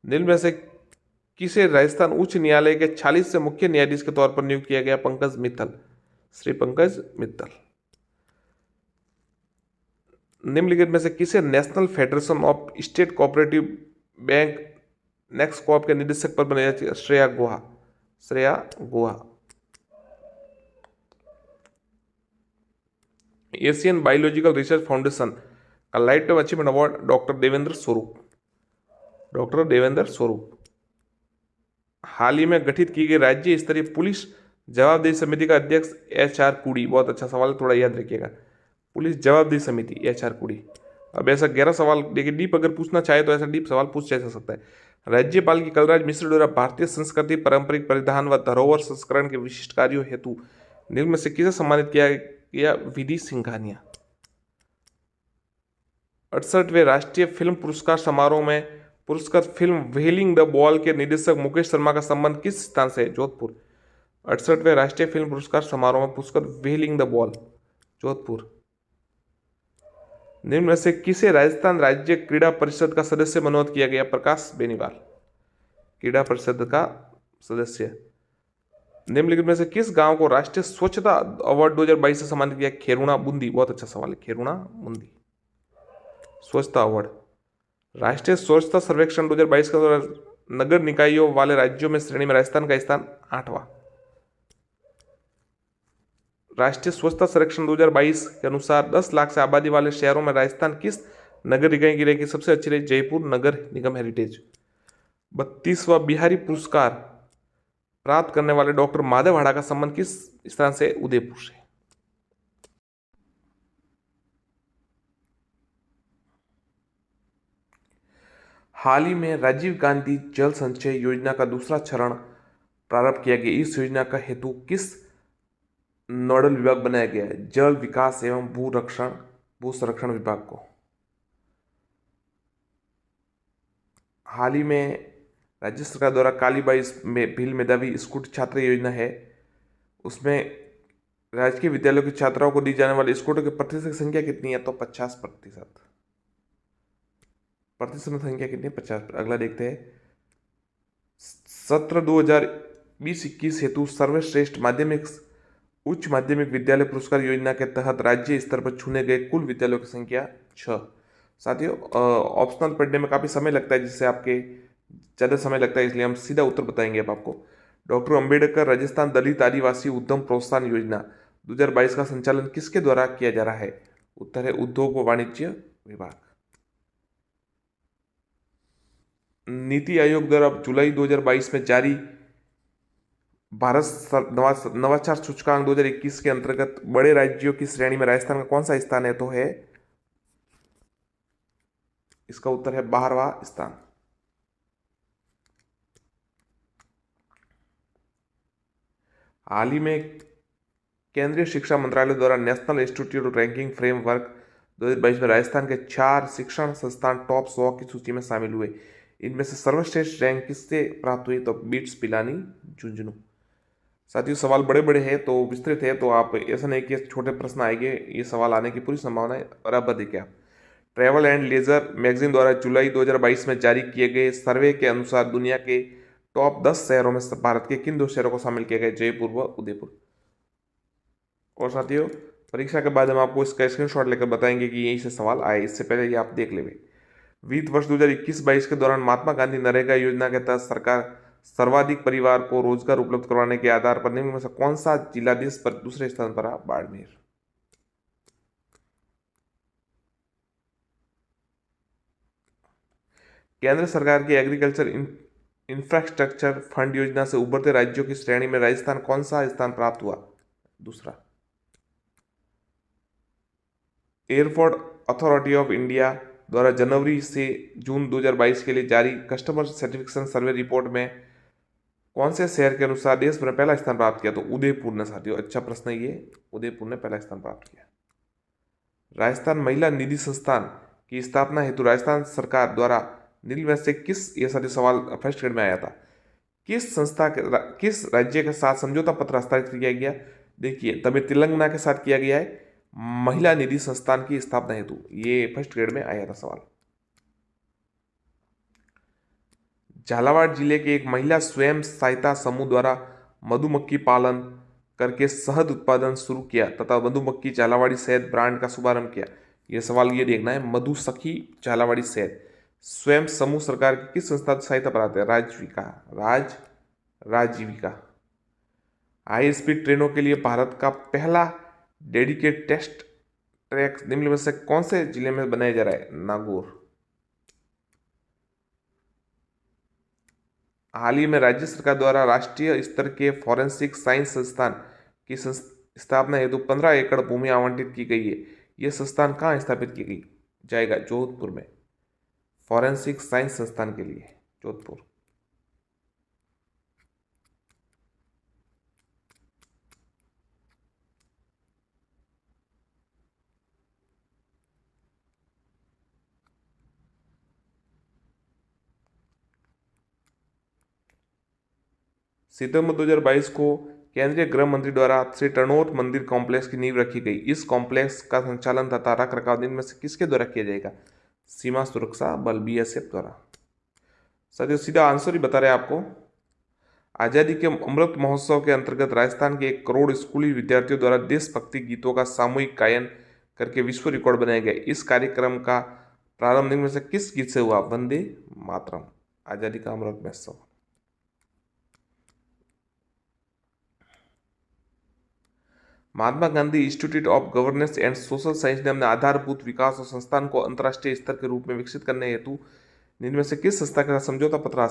निम्न में से किसे राजस्थान उच्च न्यायालय के 46 से मुख्य न्यायाधीश के तौर पर नियुक्त किया गया? पंकज मित्तल। श्री पंकज मित्तल। निम्नलिखित में से किसे national federation of state cooperative bank नेक्सकॉप के निदेशक पर बनाया जाए? Shreya Guha. Shreya Guha. Asian biological research foundation का life time achievement award doctor Devendra Swarup. Doctor Devendra स्वरूप। हाल ही में गठित की गई राज्य स्तरीय पुलिस जवाबदेही समिति का अध्यक्ष HR कुड़ी। बहुत अच्छा सवाल, थोड़ा याद रखिएगा। पुलिस जवाबदेही समिति HR कुड़ी। अब ऐसा 11 सवाल देखिए, डीप अगर पूछना चाहे तो ऐसा डीप सवाल पूछ जा सकता है। राज्यपाल की कलराज मिश्र द्वारा भारतीय संस्कृति पारंपरिक परिधान व धरोहर संस्करण के विशिष्ट कार्यों हेतु निम्न में से किसे सम्मानित किया गया? विधि सिंघानिया। 68वें राष्ट्रीय फिल्म पुरस्कार समारोह में पुरस्कृत फिल्म व्हेलिंग द बॉल के निर्देशक मुकेश शर्मा का संबंध किस स्थान से है? जोधपुर। 68वें राष्ट्रीय फिल्म पुरस्कार समारोह में पुरस्कृत व्हेलिंग द बॉल जोधपुर। निम्न में से किसे राजस्थान राज्य क्रीड़ा परिषद का सदस्य मनोनीत किया गया? प्रकाश बेनीवाल। क्रीड़ा परिषद का सदस्य। निम्नलिखित में से किस गांव को राष्ट्रीय स्वच्छता अवार्ड 2022 से सम्मानित किया? खेरुणा बूंदी। बहुत अच्छा सवाल है, खेरुणा बूंदी। स्वच्छता अवार्ड। राष्ट्रीय स्वच्छता सर्वेक्षण 2022 के दौरान नगर निकायों वाले राज्यों में श्रेणी में राजस्थान का स्थान 8वां। राष्ट्रीय स्वच्छता सर्वेक्षण 2022 के अनुसार 10 लाख से आबादी वाले शहरों में राजस्थान किस नगर निकाय की रैंकिंग सबसे अच्छी रही? जयपुर नगर निगम हेरिटेज। 32वां बिहारी पुरस्कार प्राप्त करने वाले डॉक्टर माधव हाड़ा का संबंध किस स्थान से? उदयपुर से। हाल ही में राजीव गांधी जल संचय योजना का दूसरा चरण प्रारंभ किया गया। इस योजना का हेतु किस नोडल विभाग बनाया गया है? जल विकास एवं भू संरक्षण विभाग को। हाल ही में राज्य सरकार द्वारा कालीबाई भील मेधावी स्कूटी छात्र योजना है, उसमें राजकीय विद्यालयों की छात्राओं को दी जाने वाली स्कूटों की प्रतिशत की संख्या कितनी है? तो 50%। प्रतिशत संख्या कितनी? 50। अगला देखते हैं। सत्र 2020-21 हेतु सर्वश्रेष्ठ माध्यमिक उच्च माध्यमिक विद्यालय पुरस्कार योजना के तहत राज्य स्तर पर चुने गए कुल विद्यालयों की संख्या 6। साथियों, ऑप्शनल पढ़ने में काफ़ी समय लगता है, जिससे आपके ज़्यादा समय लगता है, इसलिए हम सीधा उत्तर बताएंगे अब आपको। डॉक्टर अंबेडकर राजस्थान दलित आदिवासी उद्यम प्रोत्साहन योजना 2022 का संचालन किसके द्वारा किया जा रहा है? उत्तर है उद्योग व वाणिज्य विभाग। नीति आयोग द्वारा जुलाई 2022 में जारी भारत नवाचार सूचकांक 2021 के अंतर्गत बड़े राज्यों की श्रेणी में राजस्थान का कौन सा स्थान है? तो है, इसका उत्तर है 12वां स्थान। हाल ही में केंद्रीय शिक्षा मंत्रालय द्वारा नेशनल इंस्टीट्यूट रैंकिंग फ्रेमवर्क 2022 में राजस्थान के 4 शिक्षण संस्थान टॉप 100 की सूची में शामिल हुए। इनमें से सर्वश्रेष्ठ रैंक किससे प्राप्त हुई? तो बिट्स पिलानी झुंझुनू। साथियों, सवाल बड़े बड़े हैं तो विस्तृत है, तो आप ऐसा नहीं कि छोटे प्रश्न आएंगे, ये सवाल आने की पूरी संभावना है। बराबर देखिए आप। ट्रैवल एंड लेजर मैगजीन द्वारा जुलाई 2022 में जारी किए गए सर्वे के अनुसार दुनिया के टॉप 10 शहरों में भारत के किन 2 शहरों को शामिल किया गया? जयपुर व उदयपुर। और साथियों, परीक्षा के बाद हम आपको इसका स्क्रीनशॉट लेकर बताएंगे कि यहीं से सवाल आए, इससे पहले ये आप देख लेंगे। वित्त वर्ष 2021-22 के दौरान महात्मा गांधी नरेगा योजना के तहत सरकार सर्वाधिक परिवार को रोजगार उपलब्ध करवाने के आधार पर निम्न में से कौन सा जिला देश पर दूसरे स्थान पर रहा? बाड़मेर। केंद्र सरकार की एग्रीकल्चर इंफ्रास्ट्रक्चर फंड योजना से उभरते राज्यों की श्रेणी में राजस्थान कौन सा स्थान प्राप्त हुआ? दूसरा। एयरपोर्ट अथॉरिटी ऑफ इंडिया द्वारा जनवरी से जून 2022 के लिए जारी कस्टमर सर्टिफिकेशन सर्वे रिपोर्ट में कौन से शहर के अनुसार देश में पहला स्थान प्राप्त किया? तो उदयपुर ने। साथियों, अच्छा प्रश्न है ये, उदयपुर ने पहला स्थान प्राप्त किया। राजस्थान महिला निधि संस्थान की स्थापना हेतु राजस्थान सरकार द्वारा निम्न में से किस, ये साथियों सवाल फर्स्ट ग्रेड में आया था, किस राज्य के साथ समझौता पत्र हस्ताक्षर किया गया? देखिए, तभी तेलंगाना के साथ किया गया है महिला निधि संस्थान की स्थापना हेतु। ये फर्स्ट ग्रेड में आया था सवाल। झालावाड़ जिले के एक महिला स्वयं सहायता समूह द्वारा मधुमक्खी पालन करके शहद उत्पादन शुरू किया तथा मधुमक्खी झालावाड़ी शहद ब्रांड का शुभारंभ किया। यह सवाल ये देखना है, मधुसखी झालावाड़ी शहद स्वयं समूह सरकार की किस संस्था की सहायता पर आते हैं? राजीविका। हाई स्पीड ट्रेनों के लिए भारत का पहला डेडिकेटेड टेस्ट ट्रैक निम्न में से कौन से जिले में बनाया जा रहा है? नागौर। हाल ही में राज्य सरकार द्वारा राष्ट्रीय स्तर के फॉरेंसिक साइंस संस्थान की स्थापना हेतु 15 एकड़ भूमि आवंटित की गई है। यह संस्थान कहाँ स्थापित की गई जाएगा? जोधपुर में। फॉरेंसिक साइंस संस्थान के लिए जोधपुर। सितंबर 2022 को केंद्रीय गृह मंत्री द्वारा श्री टनोत मंदिर कॉम्प्लेक्स की नींव रखी गई। इस कॉम्प्लेक्स का संचालन तथा रख रखाव इनमें से किसके द्वारा किया जाएगा? सीमा सुरक्षा बल BSF द्वारा। साथियों, सीधा आंसर ही बता रहे हैं आपको। आज़ादी के अमृत महोत्सव के अंतर्गत राजस्थान के 1 करोड़ स्कूली विद्यार्थियों द्वारा देशभक्ति गीतों का सामूहिक गायन करके विश्व रिकॉर्ड बनाया गया। इस कार्यक्रम का प्रारंभ निम्न में से किस गीत से हुआ? वंदे मातरम, आज़ादी Ka Amrit Mahotsav. Mahatma Gandhi institute of governance and social science ने अपने आधारभूत विकास और संस्थान को अंतर्राष्ट्रीय स्तर के रूप में विकसित करने हेतु निम्न में से किस संस्था के साथ समझौता पत्र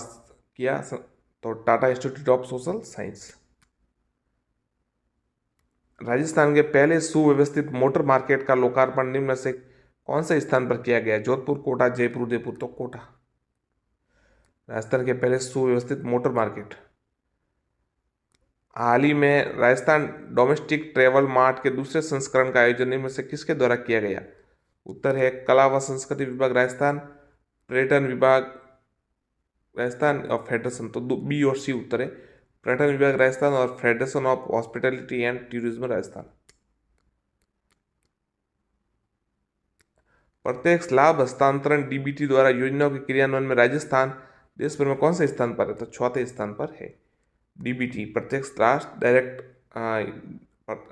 किया? तो Tata institute of social science. Rajasthan के पहले सुव्यवस्थित मोटर मार्केट का लोकार्पण निम्न में से कौन से स्थान पर किया गया? जोधपुर, कोटा, जयपुर, उदयपुर। तो कोटा। राजस्थान के पहले सुव्यवस्थित मोटर मार्केट। हाल ही में राजस्थान डोमेस्टिक ट्रेवल मार्ट के दूसरे संस्करण का आयोजन निम्न में से किसके द्वारा किया गया? उत्तर है कला व संस्कृति विभाग राजस्थान, पर्यटन विभाग राजस्थान और फेडरेशन। तो बी और सी उत्तर है, पर्यटन विभाग राजस्थान और federation of hospitality and tourism Rajasthan. प्रत्यक्ष लाभ हस्तांतरण डीबीटी द्वारा योजनाओं के क्रियान्वयन में राजस्थान देश भर में कौन से स्थान पर है? तो चौथे स्थान पर है। डीबीटी प्रत्यक्ष लाभ डायरेक्ट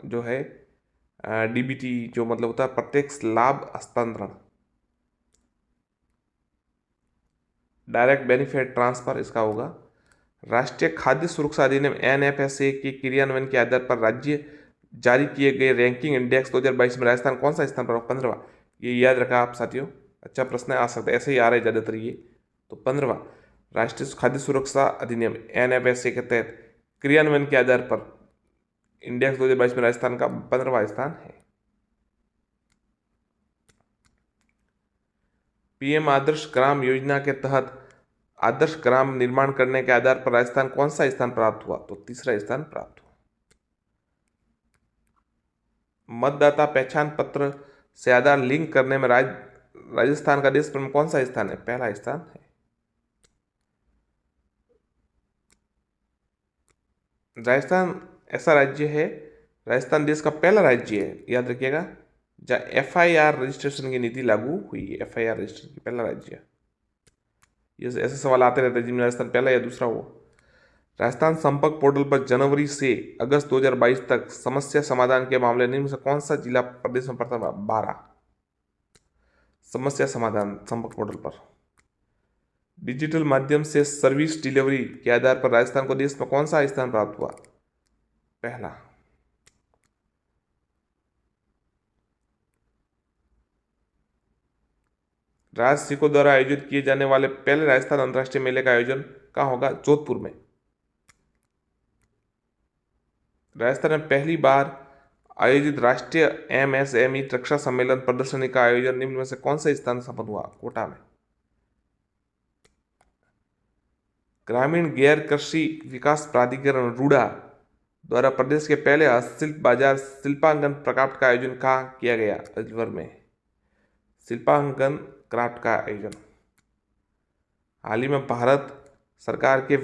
जो है डीबीटी जो मतलब होता है प्रत्यक्ष लाभ हस्तांतरण, डायरेक्ट बेनिफिट ट्रांसफर इसका होगा। राष्ट्रीय खाद्य सुरक्षा अधिनियम एनएफएसए के क्रियान्वयन के आधार पर राज्य जारी किए गए रैंकिंग इंडेक्स 2022 में राजस्थान कौन सा स्थान पर? 15वां। ये याद रखा आप साथियों, अच्छा प्रश्न आ सकता है, ऐसे ही आ रहा है ज़्यादातर ये। तो 15वां राष्ट्रीय खाद्य सुरक्षा अधिनियम एनएफएसए के तहत क्रियान्वयन के आधार पर इंडेक्स 2022 में राजस्थान का 15वां स्थान है। पीएम आदर्श ग्राम योजना के तहत आदर्श ग्राम निर्माण करने के आधार पर राजस्थान कौन सा स्थान प्राप्त हुआ? तो तीसरा स्थान प्राप्त हुआ। मतदाता पहचान पत्र से आधार लिंक करने में राजस्थान का देश में कौन सा स्थान है? पहला स्थान है। राजस्थान ऐसा राज्य है, राजस्थान देश का पहला राज्य है, याद रखिएगा, जहाँ एफआईआर रजिस्ट्रेशन की नीति लागू हुई है। एफआईआर रजिस्ट्रेशन की पहला राज्य। ये ऐसे सवाल आते रहते हैं जिनमें राजस्थान पहला या दूसरा हो। राजस्थान संपर्क पोर्टल पर जनवरी से अगस्त 2022 तक समस्या समाधान के मामले निम्न से कौन सा जिला प्रदेश में प्रथम? 12 समस्या समाधान संपर्क पोर्टल पर। डिजिटल माध्यम से सर्विस डिलीवरी के आधार पर राजस्थान को देश में कौन सा स्थान प्राप्त हुआ? पहला। राज सिको द्वारा आयोजित किए जाने वाले पहले राजस्थान अंतर्राष्ट्रीय मेले का आयोजन कहाँ होगा? जोधपुर में। राजस्थान में पहली बार आयोजित राष्ट्रीय एमएसएमई रक्षा सम्मेलन प्रदर्शनी का आयोजन निम्न में से कौन से स्थान संपन्न हुआ? कोटा में। ग्रामीण गैर कृषि विकास प्राधिकरण रूडा द्वारा प्रदेश के पहले हस्तशिल्प बाजार शिल्पांकन क्राफ्ट का आयोजन कहाँ किया गया? अलवर में। शिल्पांकन क्राफ्ट का आयोजन। हाल ही में भारत सरकार के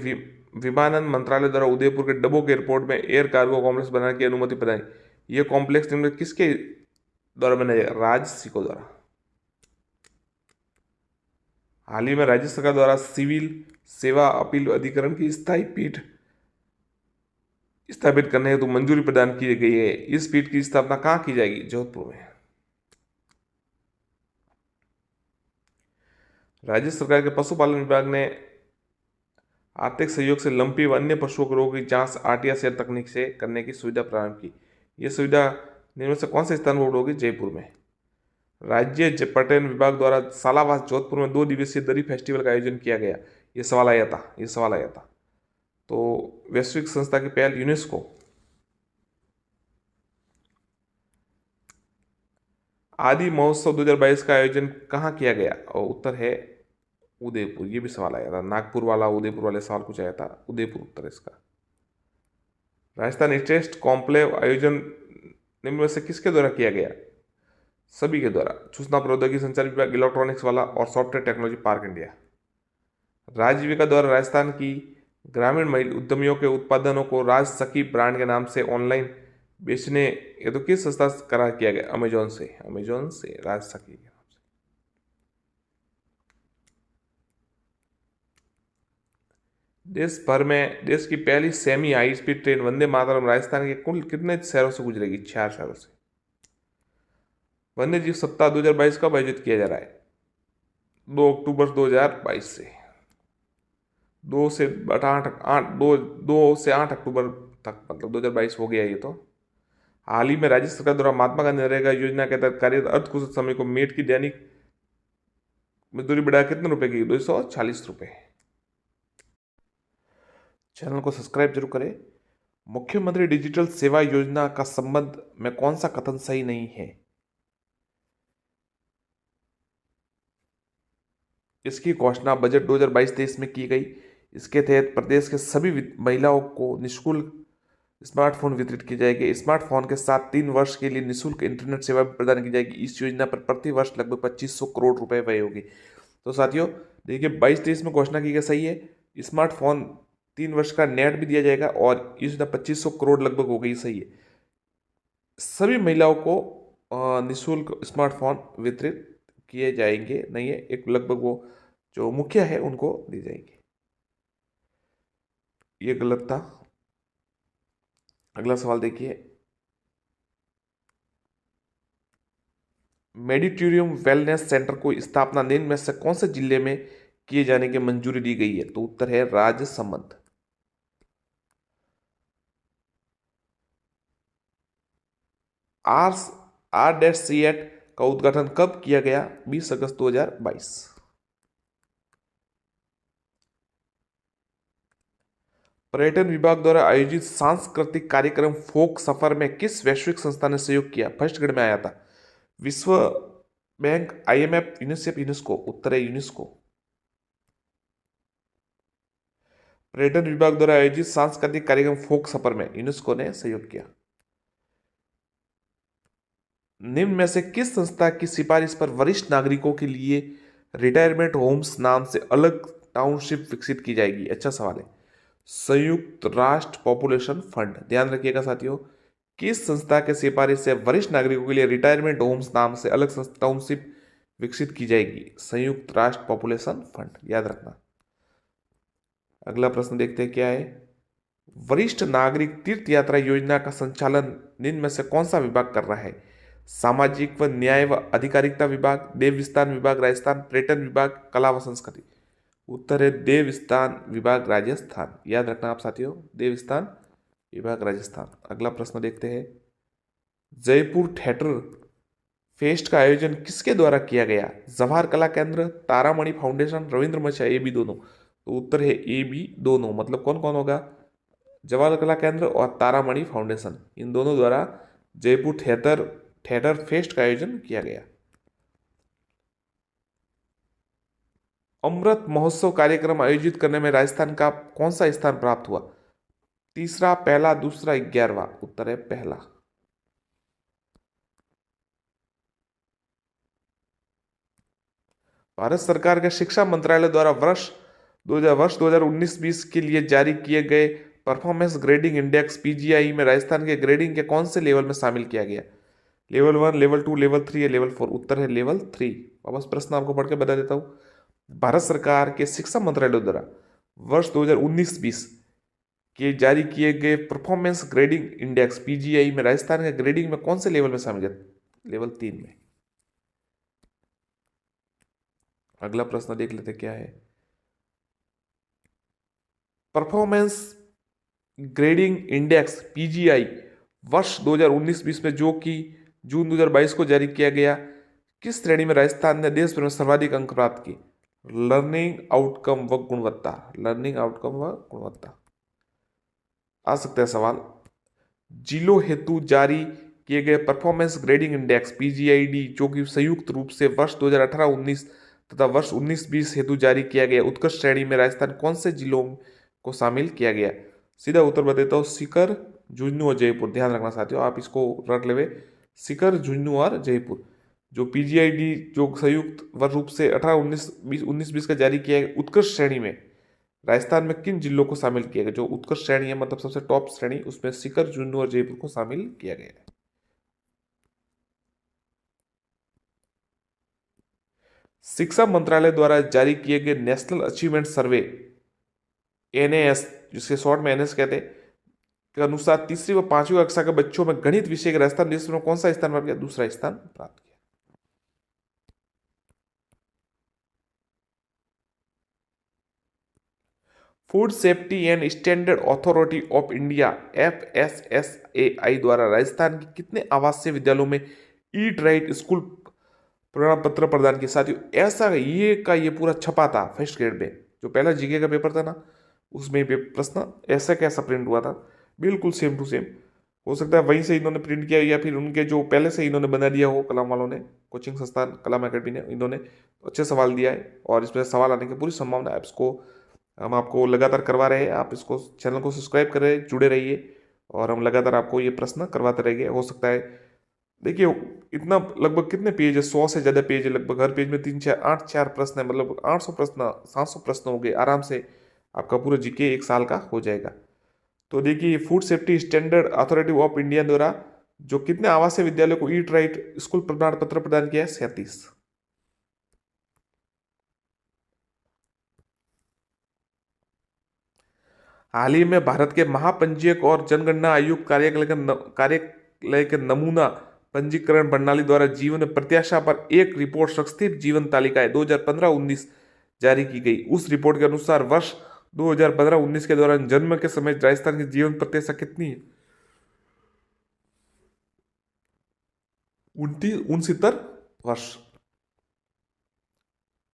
विमानन मंत्रालय द्वारा उदयपुर के डबोक एयरपोर्ट में एयर कार्गो कॉम्प्लेक्स बनाने की अनुमति प्रदान। ये कॉम्प्लेक्स निम्न किसके द्वारा बनाया जाएगा? राज सिको द्वारा। हाल ही में राज्य सरकार द्वारा सिविल सेवा अपील अधिकरण की स्थायी पीठ स्थापित करने हेतु मंजूरी प्रदान की गई है। इस पीठ की स्थापना कहाँ की जाएगी? जोधपुर में। राज्य सरकार के पशुपालन विभाग ने आर्थिक सहयोग से लंपी व अन्य पशुओं के रोगों की जांच आरटीआर तकनीक से करने की सुविधा प्रारंभ की। यह सुविधा निम्न से कौन से स्थान पर होगी? जयपुर में। राज्य पर्यटन विभाग द्वारा सालावास जोधपुर में 2 दिवसीय दरी फेस्टिवल का आयोजन किया गया। ये सवाल आया था। तो वैश्विक संस्था की पहल यूनेस्को। आदि महोत्सव 2022 का आयोजन कहाँ किया गया? और उत्तर है उदयपुर। ये भी सवाल आया था, नागपुर वाला उदयपुर वाले सवाल कुछ आया था, उदयपुर उत्तर इसका। राजस्थान टेस्ट कॉम्प्लेव आयोजन निम्न में से किसके द्वारा किया गया? सभी के द्वारा। सूचना प्रौद्योगिकी संचार विभाग, इलेक्ट्रॉनिक्स वाला और सॉफ्टवेयर टेक्नोलॉजी पार्क इंडिया। राजजीविका द्वारा राजस्थान की ग्रामीण महिला उद्यमियों के उत्पादनों को राज सखी ब्रांड के नाम से ऑनलाइन बेचने ये तो किस संस्था से करार किया गया? अमेजोन से राज सखी के नाम से। देश भर में देश की पहली semi high speed train Vande Mataram Rajasthan के कुल कितने शहरों से गुजरेगी? 4 शहरों से। वन्य जीव सप्ताह 2022 कब आयोजित किया जा रहा है? 2 अक्टूबर 2022 से 2 से 8 तक, मतलब 2022 हो गया ये तो। हाल ही में राज्य सरकार द्वारा महात्मा गांधी नरेगा योजना के तहत कार्यरत अर्धकुशल श्रमिक को मेट की दैनिक मजदूरी बढ़ा कितने रुपए की? 246 रुपए। चैनल को सब्सक्राइब जरूर करें। मुख्यमंत्री डिजिटल सेवा योजना का संबंध में कौन सा कथन सही नहीं है? इसकी घोषणा बजट 2022-23 में की गई। इसके तहत प्रदेश के सभी महिलाओं को निःशुल्क स्मार्टफोन वितरित की जाएगी। स्मार्टफोन के साथ 3 वर्ष के लिए निःशुल्क इंटरनेट सेवा भी प्रदान की जाएगी। इस योजना पर प्रति वर्ष लगभग 2500 करोड़ रुपए व्यय होगी। तो साथियों देखिए 22-23 में घोषणा की गई, सही है। स्मार्टफोन 3 वर्ष का नेट भी दिया जाएगा और इस योजना 2500 करोड़ लगभग हो गई, सही है। सभी महिलाओं को निःशुल्क स्मार्टफोन वितरित किए जाएंगे, नहीं है, एक लगभग वो जो मुखिया है उनको दी जाएंगे। ये गलत था। अगला सवाल देखिए, मेडिटेरियम वेलनेस सेंटर को स्थापना निम्न में से कौन से जिले में किए जाने की मंजूरी दी गई है? तो उत्तर है Rajsamand. R R C eight का उद्घाटन कब किया गया? 20 अगस्त 2022। पर्यटन विभाग द्वारा आयोजित सांस्कृतिक कार्यक्रम फोक सफर में किस वैश्विक संस्था ने सहयोग किया? फर्स्ट ग्रेड में आया था। विश्व बैंक, IMF, यूनिसेफ, यूनेस्को। उत्तर है यूनेस्को। पर्यटन विभाग द्वारा आयोजित सांस्कृतिक कार्यक्रम फोक सफर में यूनेस्को ने सहयोग किया। निम्न में से किस संस्था की सिफारिश पर वरिष्ठ नागरिकों के लिए रिटायरमेंट होम्स नाम से अलग टाउनशिप विकसित की जाएगी? अच्छा सवाल है। संयुक्त राष्ट्र पॉपुलेशन फंड। ध्यान रखिएगा साथियों, किस संस्था के सिफारिश से वरिष्ठ नागरिकों के लिए रिटायरमेंट होम्स नाम से अलग टाउनशिप विकसित की जाएगी? संयुक्त राष्ट्र पॉपुलेशन फंड, याद रखना। अगला प्रश्न देखते हैं क्या है। वरिष्ठ नागरिक तीर्थ यात्रा योजना का संचालन निम्न में से कौन सा विभाग कर रहा है? सामाजिक व न्याय व अधिकारिता विभाग, देव विस्तार विभाग राजस्थान, पर्यटन विभाग, कला व संस्कृति। उत्तर है देवस्थान विभाग राजस्थान। याद रखना आप साथियों, देवस्थान विभाग राजस्थान। अगला प्रश्न देखते हैं, जयपुर थिएटर फेस्ट का आयोजन किसके द्वारा किया गया? जवाहर कला केंद्र, तारामणि फाउंडेशन, रविंद्र मंच, ए बी दोनों। तो उत्तर है ए बी दोनों। मतलब कौन कौन होगा? जवाहर कला केंद्र और तारामणि फाउंडेशन, इन दोनों द्वारा जयपुर थिएटर फेस्ट का आयोजन किया गया। अमृत महोत्सव कार्यक्रम आयोजित करने में राजस्थान का कौन सा स्थान प्राप्त हुआ? तीसरा, पहला, दूसरा, 11वां। उत्तर है पहला। भारत सरकार के शिक्षा मंत्रालय द्वारा वर्ष 2019-20 के लिए जारी किए गए परफॉर्मेंस ग्रेडिंग इंडेक्स PGI में राजस्थान के ग्रेडिंग के कौन से लेवल में शामिल किया गया? लेवल 1, लेवल 2, लेवल 3 या लेवल 4? उत्तर है लेवल 3। वापस प्रश्न आपको पढ़ के बता देता हूं। भारत सरकार के शिक्षा मंत्रालय द्वारा वर्ष 2019-20 के जारी किए गए परफॉर्मेंस ग्रेडिंग इंडेक्स PGI में राजस्थान के ग्रेडिंग में कौन से लेवल में शामिल है? लेवल 3 में। अगला प्रश्न देख लेते क्या है। परफॉर्मेंस ग्रेडिंग इंडेक्स PGI वर्ष 2019-20 में जो कि जून 2022 को जारी किया गया, किस श्रेणी में राजस्थान ने देश भर में सर्वाधिक अंक प्राप्त किए? लर्निंग आउटकम व गुणवत्ता। लर्निंग आउटकम व गुणवत्ता। आ सकता है सवाल। जिलों हेतु जारी किए गए परफॉर्मेंस ग्रेडिंग इंडेक्स PGID जो कि संयुक्त रूप से वर्ष 2018-19 तथा वर्ष 19-20 हेतु जारी किया गया, उत्कृष्ट श्रेणी में राजस्थान कौन से जिलों को शामिल किया गया? सीधा उत्तर बता हूँ, सीकर, झुंझुनू और जयपुर। ध्यान रखना साथियों, आप इसको रट लेवे, सीकर, झुंझुनू और जयपुर। जो PGID जो संयुक्त वर्ष रूप से 18-19-20 का जारी किया गया, उत्कृष्ट श्रेणी में राजस्थान में किन जिलों को शामिल किया गया? जो उत्कृष्ट श्रेणी है, मतलब सबसे टॉप श्रेणी, उसमें सीकर, झुंझुनू और जयपुर को शामिल किया गया है। शिक्षा मंत्रालय द्वारा जारी किए गए नेशनल अचीवमेंट सर्वे NAS, जिसके शॉर्ट में NS कहते हैं, के अनुसार तीसरी व पांचवी कक्षा के बच्चों में गणित विषय के राजस्थान देश में कौन सा स्थान प्राप्त किया? दूसरा स्थान प्राप्त किया। Food safety and standard authority of India FSSAI द्वारा राजस्थान के कितने आवासीय विद्यालयों में ईट राइट स्कूल प्रमाण पत्र प्रदान किया? साथियों, ऐसा ये पूरा छपा था फर्स्ट ग्रेड में, जो पहला जीके का पेपर था ना, उसमें प्रश्न ऐसा कैसा प्रिंट हुआ था, बिल्कुल सेम टू सेम। हो सकता है वहीं से इन्होंने प्रिंट किया, या फिर उनके जो पहले से इन्होंने बना दिया हो कलाम वालों ने, कोचिंग संस्थान कलाम अकेडमी ने, इन्होंने अच्छे सवाल दिया है और इसमें सवाल आने की पूरी संभावना है। इसको हम आपको लगातार करवा रहे हैं, आप इसको चैनल को सब्सक्राइब करें, जुड़े रहिए और हम लगातार आपको ये प्रश्न करवाते रहेंगे। हो सकता है, देखिए इतना लगभग कितने पेज है, 100 से ज़्यादा पेज है लगभग, हर पेज में 4 प्रश्न है, मतलब 800 प्रश्न, 700 प्रश्न हो गए, आराम से आपका पूरा जीके एक साल का हो जाएगा। तो देखिए, food safety standard authority of India द्वारा जो कितने आवासीय विद्यालयों को ईट राइट स्कूल प्रमाण पत्र प्रदान किया है? 37। हाल ही में भारत के महापंजीयक और जनगणना आयुक्त कार्यालय के नमूना पंजीकरण प्रणाली द्वारा जीवन प्रत्याशा पर एक रिपोर्ट संक्षिप्त जीवन तालिका 2015-19 जारी की गई। उस रिपोर्ट के अनुसार वर्ष 2015-19 के दौरान जन्म के समय राजस्थान की जीवन प्रत्याशा कितनी है? 69 वर्ष।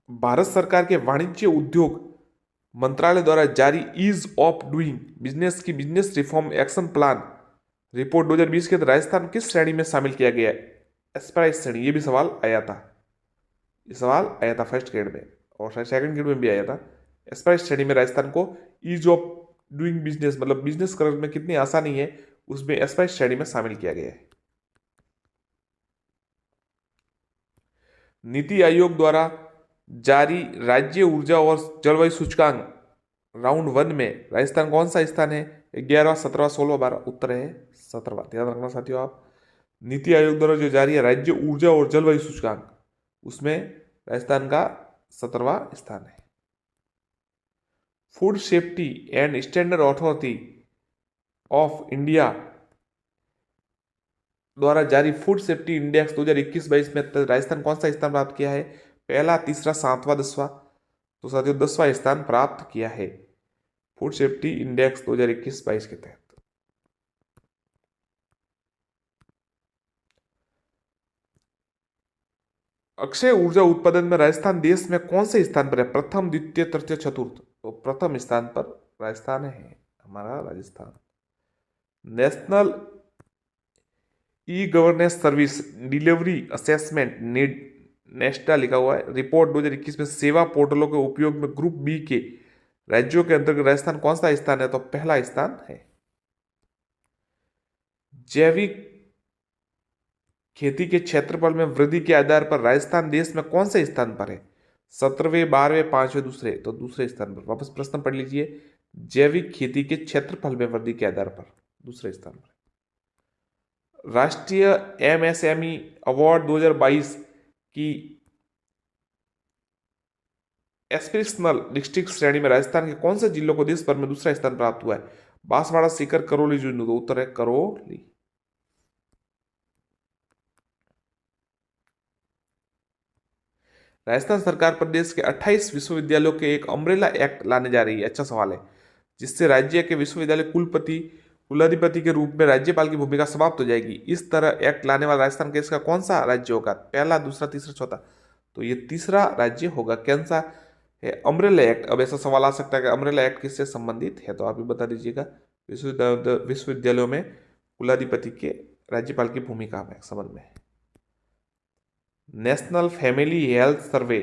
भारत सरकार के वाणिज्य उद्योग मंत्रालय द्वारा जारी ईज ऑफ डूइंग बिजनेस की business reform action plan report 2020 के तहत राजस्थान किस श्रेणी में शामिल किया गया है? एस्पाइस श्रेणी। ये भी सवाल आया था, ये सवाल आया था फर्स्ट ग्रेड में और शायद सेकंड ग्रेड में भी आया था। एस्पाइस श्रेणी में राजस्थान को ईज ऑफ डूइंग बिजनेस, मतलब बिजनेस करने में कितनी आसानी है, उसमें एस्पाइस श्रेणी में शामिल किया गया है। नीति आयोग द्वारा जारी राज्य ऊर्जा और जलवायु सूचकांक राउंड 1 में राजस्थान कौन सा स्थान है? 11वां, 17वां, 16वां, 12? उत्तर है 17वां। ध्यान रखना साथियों आप, नीति आयोग द्वारा जो जारी है राज्य ऊर्जा और जलवायु सूचकांक, उसमें राजस्थान का 17वां स्थान है। Food safety and standard authority of India द्वारा जारी फूड सेफ्टी इंडेक्स 2021-22 में राजस्थान कौन सा स्थान प्राप्त किया है? पहला, तीसरा, 7वां, 10वां? तो साथियों 10वां स्थान प्राप्त किया है फूड सेफ्टी इंडेक्स 2021-22 के तहत। अक्षय ऊर्जा उत्पादन में राजस्थान देश में कौन से स्थान पर है? प्रथम, द्वितीय, तृतीय, चतुर्थ? तो प्रथम स्थान पर राजस्थान है, हमारा Rajasthan. National e governance service delivery assessment NeSDA लिखा हुआ है, रिपोर्ट 2021 में सेवा पोर्टलों के उपयोग में ग्रुप बी के राज्यों के अंतर्गत राजस्थान कौन सा स्थान है? तो पहला स्थान है। जैविक खेती के क्षेत्रफल में वृद्धि के आधार पर राजस्थान देश में कौन से स्थान पर है? 17वें, 12वें, 5वें, दूसरे? तो दूसरे स्थान पर। वापस प्रश्न पढ़ लीजिए, जैविक खेती के क्षेत्रफल में वृद्धि के आधार पर दूसरे स्थान पर। राष्ट्रीय MSME अवार्ड 2022 की एस्पिरेशनल डिस्ट्रिक्ट श्रेणी में राजस्थान के कौन से जिलों को देश भर में दूसरा स्थान प्राप्त हुआ है? बांसवाड़ा, सीकर, करौली, झुंझुनू? तो उत्तर है करौली। राजस्थान सरकार प्रदेश के 28 विश्वविद्यालयों के एक अम्ब्रेला एक्ट लाने जा रही है। अच्छा सवाल है, जिससे राज्य के विश्वविद्यालय कुलाधिपति के रूप में राज्यपाल की भूमिका समाप्त हो जाएगी। इस तरह एक्ट लाने वाला राजस्थान देश का कौन सा राज्य होगा? पहला, दूसरा, तीसरा, चौथा? तो ये तीसरा राज्य होगा। कौन सा है? Umbrella act. अब ऐसा सवाल आ सकता है कि अम्ब्रेला एक्ट किससे संबंधित है, तो आप भी बता दीजिएगा। विश्वविद्यालयों में कुलाधिपति के राज्यपाल की भूमिका में संबंध में। नेशनल फैमिली हेल्थ सर्वे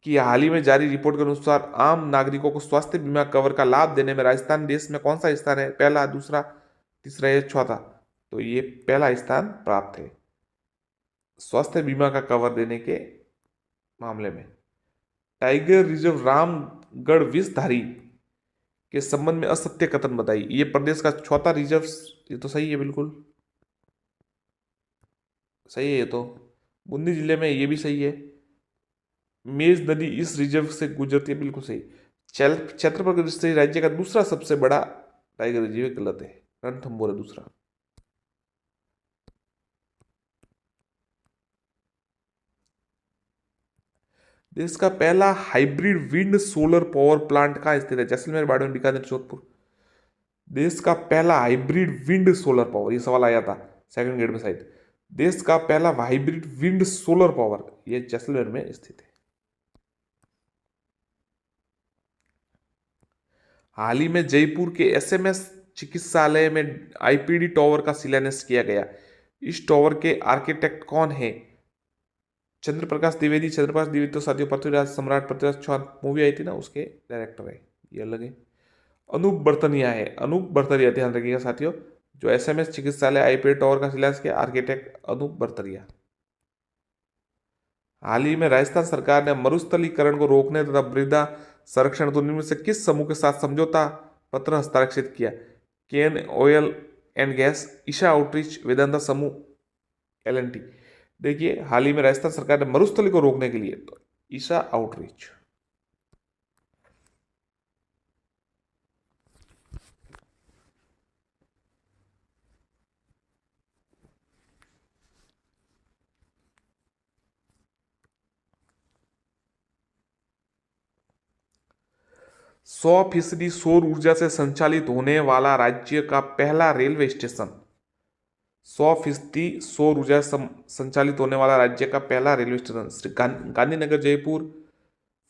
की हाल ही में जारी रिपोर्ट के अनुसार आम नागरिकों को स्वास्थ्य बीमा कवर का लाभ देने में राजस्थान देश में कौन सा स्थान है? पहला, दूसरा, तीसरा या चौथा? तो ये पहला स्थान प्राप्त है स्वास्थ्य बीमा का कवर देने के मामले में। टाइगर रिजर्व रामगढ़ विषधारी के संबंध में असत्य कथन बताइए। ये प्रदेश का चौथा रिजर्व, ये तो सही है, बिल्कुल सही है। ये तो बूंदी जिले में, ये भी सही है। मेज नदी इस रिजर्व से गुजरती है, बिल्कुल सही। क्षेत्रफल की दृष्टि से राज्य का दूसरा सबसे बड़ा टाइगर रिजर्व गलत है, रणथंभौर है दूसरा। देश का पहला hybrid wind solar power plant कहाँ स्थित है? जैसलमेर, बाड़मेर, बीकानेर, जोधपुर। देश का पहला हाइब्रिड विंड सोलर पावर, ये सवाल आया था सेकंड ग्रेड में शायद। देश का पहला हाइब्रिड विंड सोलर पावर, ये जैसलमेर में स्थित है। हाल ही में जयपुर के एसएमएस चिकित्सालय में आईपीडी टावर का शिलान्यास किया गया। इस टावर के आर्किटेक्ट कौन है? चंद्रप्रकाश द्विवेदी। चंद्रप्रकाश द्विवेदी तो साथियों पृथ्वीराज सम्राट पृथ्वीराज चौहान मूवी आई थी ना, उसके डायरेक्टर है, ये अलग है। अनूप बर्तनिया है, अनूप बर्तनिया, ध्यान रखिएगा साथियों। जो एसएमएस चिकित्सालय आईपीडी टावर का शिलान्यास किया, आर्किटेक्ट अनूप बर्तनिया। हाल ही में राजस्थान सरकार ने मरुस्थलीकरण को रोकने तथा मृदा संरक्षण तो निम्न से किस समूह के साथ समझौता पत्र हस्ताक्षरित किया? Cairn oil and gas, Isha outreach, Vedanta समूह, एलएनटी। देखिए हाल ही में राजस्थान सरकार ने मरुस्थली को रोकने के लिए तो ईशा आउटरीच। सौ फीसदी सौर ऊर्जा से संचालित होने वाला राज्य का पहला रेलवे स्टेशन। 100% सौर ऊर्जा संचालित होने वाला राज्य का पहला रेलवे स्टेशन गांधीनगर जयपुर,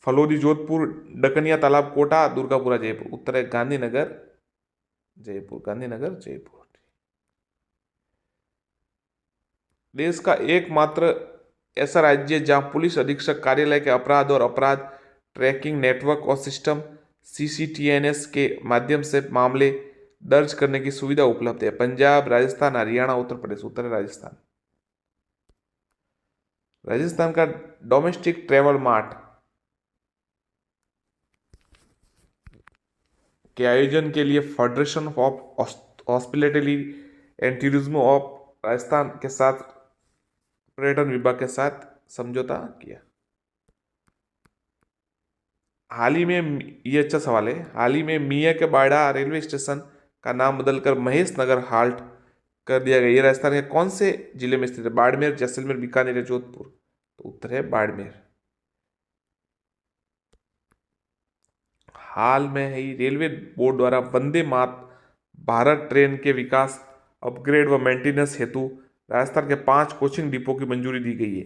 फलौदी जोधपुर, डकनिया तालाब कोटा, दुर्गापुरा जयपुर। उत्तर है गांधीनगर जयपुर, गांधीनगर जयपुर। देश का एकमात्र ऐसा राज्य जहां पुलिस अधीक्षक कार्यालय के अपराध और अपराध ट्रैकिंग नेटवर्क और सिस्टम सीसीटीएनएस के माध्यम से मामले दर्ज करने की सुविधा उपलब्ध है। पंजाब, राजस्थान, हरियाणा, उत्तर प्रदेश। उत्तर राजस्थान। राजस्थान का डोमेस्टिक ट्रेवल मार्ट के आयोजन के लिए federation of hospitality and tourism of Rajasthan के साथ पर्यटन विभाग के साथ समझौता किया। हाल ही में, ये अच्छा सवाल है, हाल ही में मियाँ के बाड़ा रेलवे स्टेशन का नाम बदलकर महेश नगर हाल्ट कर दिया गया। ये राजस्थान के कौन से जिले में स्थित है? बाड़मेर, जैसलमेर, बीकानेर, जोधपुर। तो उत्तर है बाड़मेर। हाल में ही रेलवे बोर्ड द्वारा वंदे भारत ट्रेन के विकास, अपग्रेड व मेंटेनेंस हेतु राजस्थान के 5 कोचिंग डिपो की मंजूरी दी गई है।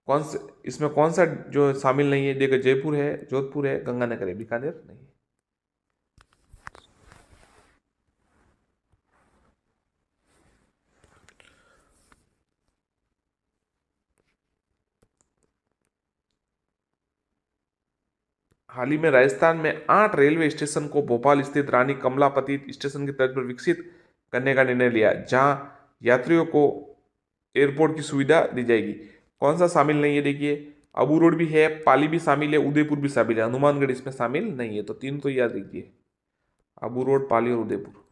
कौन से, इसमें कौन सा जो शामिल नहीं है? देखो जयपुर है, जोधपुर है, गंगानगर है, बीकानेर नहीं। हाल ही में राजस्थान में 8 रेलवे स्टेशन को भोपाल स्थित रानी कमलापति स्टेशन की तर्ज पर विकसित करने का निर्णय लिया, जहां यात्रियों को एयरपोर्ट की सुविधा दी जाएगी। कौन सा शामिल नहीं है? देखिए अबू रोड भी है, पाली भी शामिल है, उदयपुर भी शामिल है, हनुमानगढ़ इसमें शामिल नहीं है। तो 3 तो याद रखिए, अबू रोड, पाली और उदयपुर।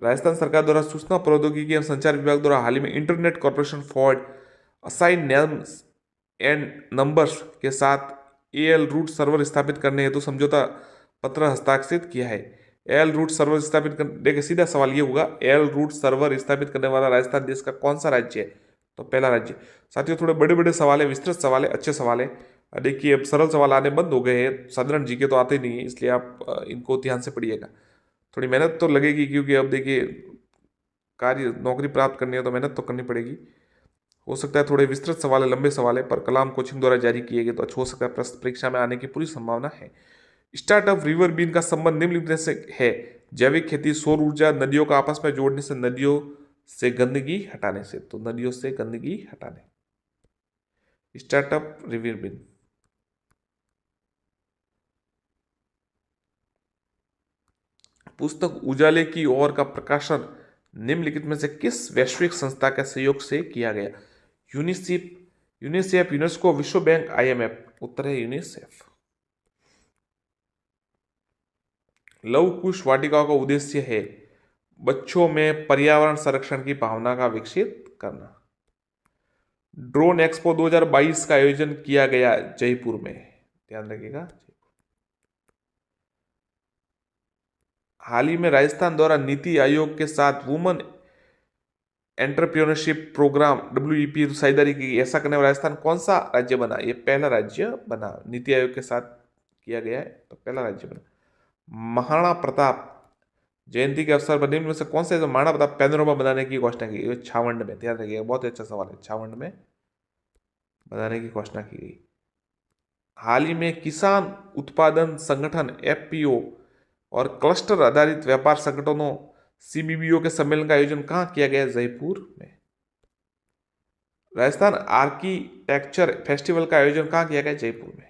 राजस्थान सरकार द्वारा सूचना प्रौद्योगिकी एवं संचार विभाग द्वारा हाल ही में internet corporation for assign names and numbers के साथ एएल रूट सर्वर स्थापित करने हेतु समझौता पत्र हस्ताक्षरित किया है। एएल रूट सर्वर स्थापित कर, देखिए सीधा सवाल ये होगा, एएल रूट सर्वर स्थापित करने वाला राजस्थान देश का कौन सा राज्य है? तो पहला राज्य। साथियों थोड़े बड़े बड़े सवाल है, विस्तृत सवाल है, अच्छे सवाल है। देखिए अब सरल सवाल आने बंद हो गए हैं, साधारण जीके तो आते नहीं है, इसलिए आप इनको ध्यान से पढ़िएगा। थोड़ी मेहनत तो लगेगी, क्योंकि अब देखिए कार्य नौकरी प्राप्त करनी है तो मेहनत तो करनी पड़ेगी। हो सकता है थोड़े विस्तृत सवाल है, लंबे सवाल है, पर कलाम कोचिंग द्वारा जारी किए गए तो अच्छा हो सकता है, प्रश्न परीक्षा में आने की पूरी संभावना है। स्टार्टअप रिवर बीन का संबंध निम्नलिखित से है? जैविक खेती, सौर ऊर्जा, नदियों का आपस में जोड़ने से, नदियों से गंदगी हटाने से। तो नदियों से गंदगी हटाने, स्टार्टअप रिवर बीन। पुस्तक उजाले की ओर का प्रकाशन निम्नलिखित में से किस वैश्विक संस्था के सहयोग से किया गया? यूनिसेफ, यूनिसेफ, यूनेस्को, विश्व बैंक, आईएमएफ। उत्तर है यूनिसेफ। लव कुश वाटिकाओं का उद्देश्य है बच्चों में पर्यावरण संरक्षण की भावना का विकसित करना। ड्रोन एक्सपो 2022 का आयोजन किया गया जयपुर में। ध्यान रखिएगा। हाल ही में राजस्थान द्वारा नीति आयोग के साथ वुमन एंटरप्रेन्योरशिप प्रोग्राम WEP साझेदारी की, ऐसा करने वाला राजस्थान कौन सा राज्य बना? ये पहला राज्य बना, नीति आयोग के साथ किया गया है तो पहला राज्य बना। महाराणा प्रताप जयंती के अवसर पर निम्न में से कौन से महाराणा प्रताप पैनोरमा बनाने की घोषणा की? छावंड में, ध्यान रखिएगा, बहुत अच्छा सवाल है, छावंड में बनाने की घोषणा की गई। हाल ही में किसान उत्पादन संगठन FPO और क्लस्टर आधारित व्यापार संगठनों CBBO के सम्मेलन का आयोजन कहां किया गया? जयपुर में। राजस्थान आर्किटेक्चर फेस्टिवल का आयोजन कहां किया गया? जयपुर में।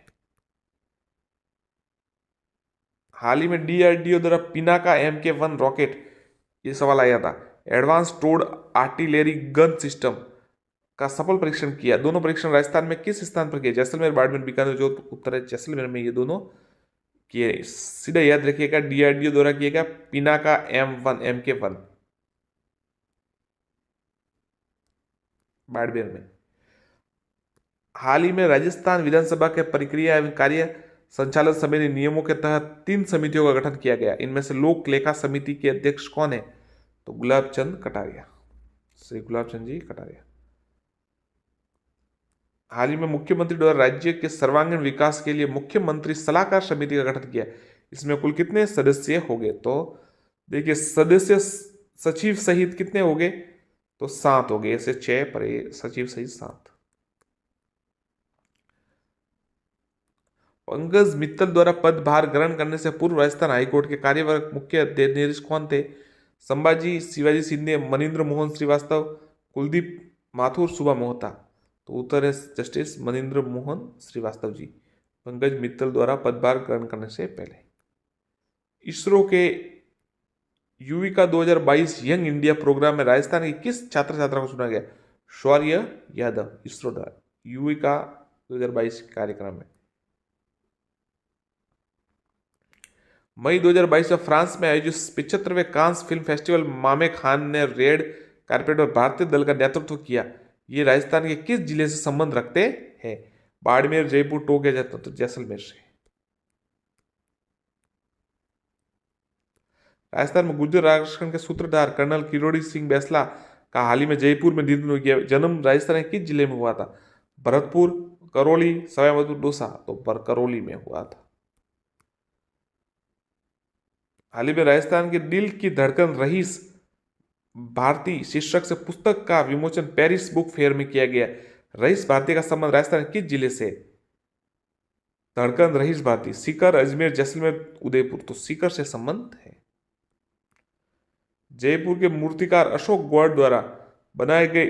हाल ही में DRDO द्वारा पिनाका MK1 रॉकेट, ये सवाल आया था, advance towed artillery gun system का सफल परीक्षण किया। दोनों परीक्षण राजस्थान में किस स्थान पर किए? जैसलमेर, बाड़मेर, बीकानेर, जो उत्तर है जैसलमेर में, ये दोनों किए। सीधा याद रखिएगा, DRDO द्वारा किया गया पिनाका MK1 बाड़मेर में। हाल ही में राजस्थान विधानसभा के प्रक्रिया एवं कार्य संचालन समिति नियमों के तहत 3 समितियों का गठन किया गया। इनमें से लोक लेखा समिति के अध्यक्ष कौन है? तो गुलाब चंद कटारिया, श्री गुलाब चंद जी कटारिया। हाल ही में मुख्यमंत्री द्वारा राज्य के सर्वांगीण विकास के लिए मुख्यमंत्री सलाहकार समिति का गठन किया। इसमें कुल कितने सदस्य हो गए? तो देखिए, सदस्य सचिव सहित कितने हो गए? तो 7 हो गए, ऐसे 6 पर सचिव सहित 7। पंकज मित्तल द्वारा पदभार ग्रहण करने से पूर्व राजस्थान हाईकोर्ट के कार्यवाहक मुख्य न्यायाधीश कौन थे? संभाजी शिवाजी सिंधे, मनिंद्र मोहन श्रीवास्तव, कुलदीप माथुर, सुबा मोहता। तो उत्तर है जस्टिस मनिंद्र मोहन श्रीवास्तव जी, पंकज मित्तल द्वारा पदभार ग्रहण करने से पहले। इसरो के युविका 2022 यंग इंडिया प्रोग्राम में राजस्थान की किस छात्र छात्रा को चुना गया? शौर्य यादव, इसरो द्वारा युविका 2022 कार्यक्रम में। मई 2022 में फ्रांस में आयोजित 75वें कांस फिल्म फेस्टिवल मामे खान ने रेड कारपेट पर भारतीय दल का नेतृत्व किया। ये राजस्थान के किस जिले से संबंध रखते हैं? बाड़मेर, जयपुर, टोंक या तो जैसलमेर से। राजस्थान में गुर्जर आरक्षण के सूत्रधार कर्नल किरोड़ी सिंह बैंसला का हाल ही में जयपुर में निधन हो गया। जन्म राजस्थान के किस जिले में हुआ था? भरतपुर, करौली, सवाईमाधोपुर, दौसा। तो करौली में हुआ था। हाल ही में राजस्थान के दिल की धड़कन रहीस भारती शीर्षक से पुस्तक का विमोचन पेरिस बुक फेयर में किया गया। रहीस भारती का संबंध राजस्थान किस जिले से? धड़कन रहीस भारती सीकर, अजमेर, जैसलमेर, उदयपुर। तो सीकर से संबंध है। जयपुर के मूर्तिकार अशोक गौड़ द्वारा बनाए गए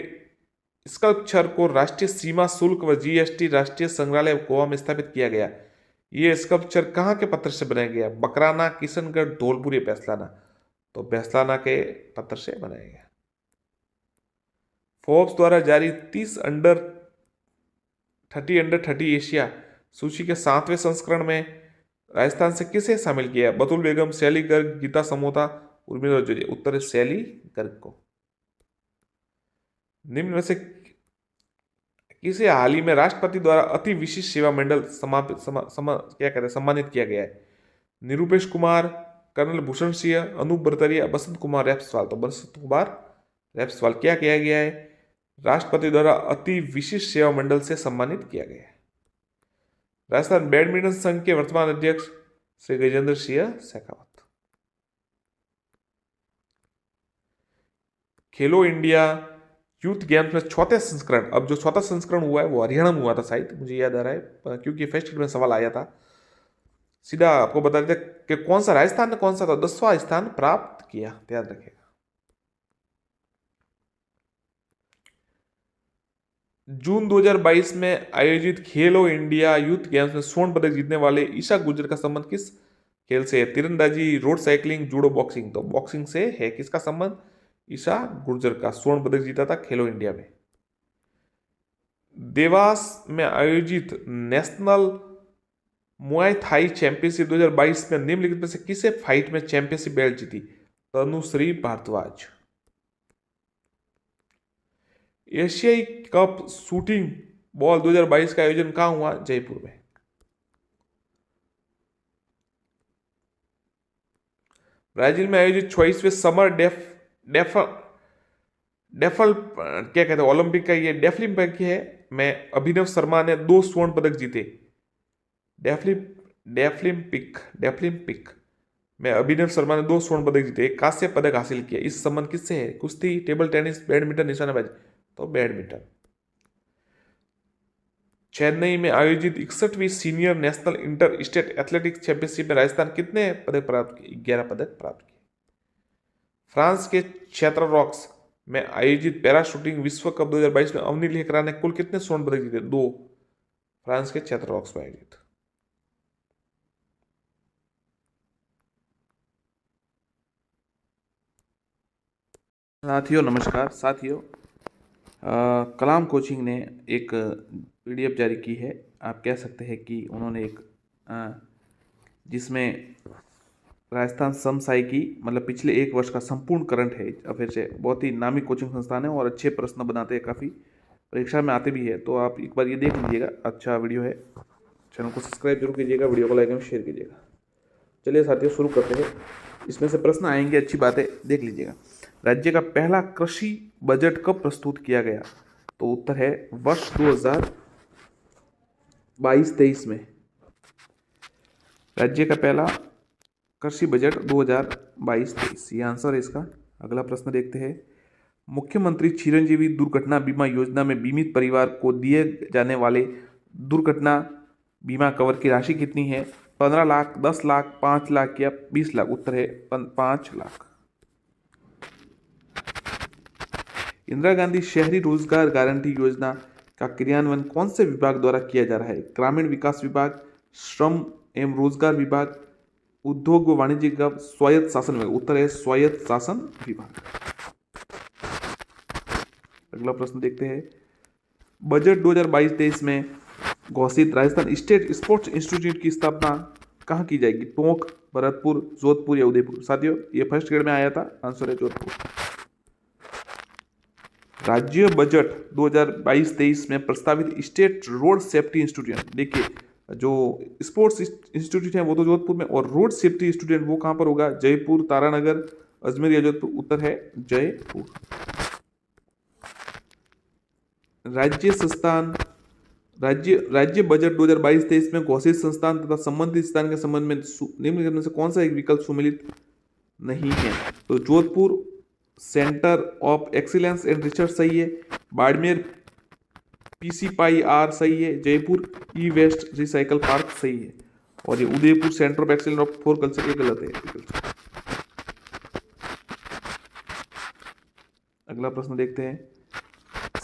स्कल्पचर को राष्ट्रीय सीमा शुल्क व GST राष्ट्रीय संग्रहालय गोवा में स्थापित किया गया। ये स्कल्पचर कहाँ के पत्थर से बनाया गया? बकराना, किशनगढ़, धौलपुर या बैसलाना। तो बैसलाना के पत्थर से बनाया गया। फोर्ब्स द्वारा जारी 30 अंडर 30 एशिया सूची के 7वें संस्करण में राजस्थान से किसे शामिल किया? बतुल बेगम, शैली गर्ग, गीता समोता, उर्मिला जोजी। उत्तर है शैली गर्ग को। निम्न में से किसे हाल ही में राष्ट्रपति द्वारा अति विशिष्ट सेवा मेडल सम्मानित किया गया है? निरूपेश कुमार, कर्नल भूषण सिंह, अनूप बरतरिया, बसंत कुमार रैप्सवाल। तो बसंत कुमार रैप्सवाल क्या किया गया है? राष्ट्रपति द्वारा अति विशिष्ट सेवा मंडल से सम्मानित किया गया है। राजस्थान बैडमिंटन संघ के वर्तमान अध्यक्ष श्री गजेंद्र सिंह शेखावत। खेलो इंडिया यूथ गेम्स में चौथे संस्करण, अब जो चौथा संस्करण हुआ है वो हरियाणा में हुआ था शायद, मुझे याद आ रहा है, क्योंकि फेस्टिवल में सवाल आया था। सीधा आपको बता देते कि कौन सा राजस्थान ने कौन सा था 10वां स्थान प्राप्त किया, ध्यान रखिएगा। जून 2022 में आयोजित खेलो इंडिया यूथ गेम्स में स्वर्ण पदक जीतने वाले ईशा गुर्जर का संबंध किस खेल से है? तीरंदाजी, रोड साइकिलिंग, जूडो, बॉक्सिंग। तो बॉक्सिंग से है। किसका संबंध? ईशा गुर्जर का। स्वर्ण पदक जीता था खेलो इंडिया में। देवास में आयोजित नेशनल मुआय थाई चैंपियनशिप 2022 में निम्नलिखित में से किसे फाइट में चैंपियनशिप बेल्ट जीती? तनुश्री भारद्वाज। एशियाई कप शूटिंग बॉल 2022 का आयोजन कहां हुआ? जयपुर में। ब्राजील में आयोजित 24वें समर डेफ डेफल क्या कहते हैं ओलंपिक का ये डेफलिम्पिक है में अभिनव शर्मा ने 2 स्वर्ण पदक जीते। डेफलिम डेफलिम्पिक में अभिनव शर्मा ने 2 स्वर्ण पदक जीते, एक कांस्य पदक हासिल किया। इस संबंध किससे है? कुश्ती, टेबल टेनिस, बैडमिंटन, निशानेबाजी। तो बैडमिंटन। चेन्नई में आयोजित 61वीं senior national inter state athletics championship में राजस्थान कितने पदक प्राप्त किए? 11 पदक प्राप्त किए। फ्रांस के चैत्ररॉक्स में आयोजित पैरा शूटिंग विश्व कप 2022 में अवनी लेखरा ने कुल कितने स्वर्ण पदक जीते? 2। फ्रांस के चैत्ररॉक्स में आयोजित। साथियों नमस्कार। साथियों कलाम कोचिंग ने एक पीडीएफ जारी की है। आप कह सकते हैं कि उन्होंने एक जिसमें राजस्थान समसाई की मतलब पिछले 1 वर्ष का संपूर्ण करंट है अफेयर से। बहुत ही नामी कोचिंग संस्थान है और अच्छे प्रश्न बनाते हैं, काफ़ी परीक्षा में आते भी है। तो आप एक बार ये देख लीजिएगा, अच्छा वीडियो है। चैनल को सब्सक्राइब जरूर कीजिएगा, वीडियो को लाइक एवं शेयर कीजिएगा। चलिए साथियों शुरू करते हैं। इसमें से प्रश्न आएंगे, अच्छी बातें देख लीजिएगा। राज्य का पहला कृषि बजट कब प्रस्तुत किया गया? तो उत्तर है वर्ष 2022-23 में राज्य का पहला कृषि बजट 2022-23, ये आंसर है इसका। अगला प्रश्न देखते हैं। मुख्यमंत्री चिरंजीवी दुर्घटना बीमा योजना में बीमित परिवार को दिए जाने वाले दुर्घटना बीमा कवर की राशि कितनी है? 15 लाख, 10 लाख, 5 लाख या 20 लाख? उत्तर है 5 लाख। इंदिरा गांधी शहरी रोजगार गारंटी योजना का क्रियान्वयन कौन से विभाग द्वारा किया जा रहा है? ग्रामीण विकास विभाग, श्रम एवं रोजगार विभाग, उद्योग व वाणिज्य विभाग, स्वायत्त शासन विभाग? उत्तर है स्वायत्त शासन विभाग। अगला प्रश्न देखते हैं। बजट 2022-23 में घोषित राजस्थान स्टेट स्पोर्ट्स इंस्टीट्यूट की स्थापना कहाँ की जाएगी? टोंक, भरतपुर, जोधपुर या उदयपुर? साथियों ये फर्स्ट ग्रेड में आया था, आंसर है जोधपुर। राज्य बजट 2022-23 में प्रस्तावित स्टेट रोड सेफ्टी इंस्टीट्यूट, देखिए जो स्पोर्ट्स इंस्टीट्यूट है वो तो जोधपुर में, और रोड सेफ्टी इंस्टीट्यूट वो कहां पर होगा? जयपुर, तारानगर, अजमेर या जोधपुर? उत्तर है जयपुर। राज्य बजट 2022-23 में घोषित संस्थान तथा संबंधित स्थान के संबंध में निम्नलिखित में से कौन सा एक विकल्प सुमेलित नहीं है? तो Jodhpur centre of excellence and research सही है, बाड़मेर PCPI-R सही है, जयपुर ई वेस्ट रिसाइकल पार्क सही है, और ये Udaipur centre of excellence for culture ये गलत है। अगला प्रश्न देखते हैं।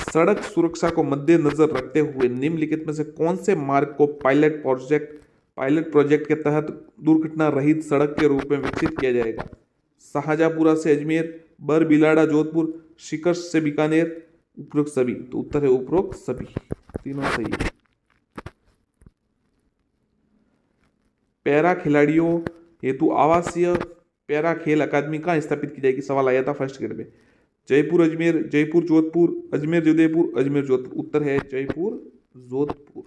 सड़क सुरक्षा को मद्देनजर रखते हुए निम्नलिखित में से कौन से मार्ग को पायलट प्रोजेक्ट के तहत दुर्घटना रहित सड़क के रूप में विकसित किया जाएगा? शाहजहांपुरा से अजमेर, बरबीलाड़ा जोधपुर, शिकर से बीकानेर, उपरोक्त सभी? तो उत्तर है उपरोक्त सभी, तीनों सही है। पैरा खिलाड़ियों हेतु आवासीय पैरा खेल अकादमी कहाँ स्थापित की जाएगी? सवाल आया था फर्स्ट ग्रेड में। जयपुर अजमेर, जयपुर जोधपुर, अजमेर उदयपुर, अजमेर जोधपुर? उत्तर है जयपुर जोधपुर।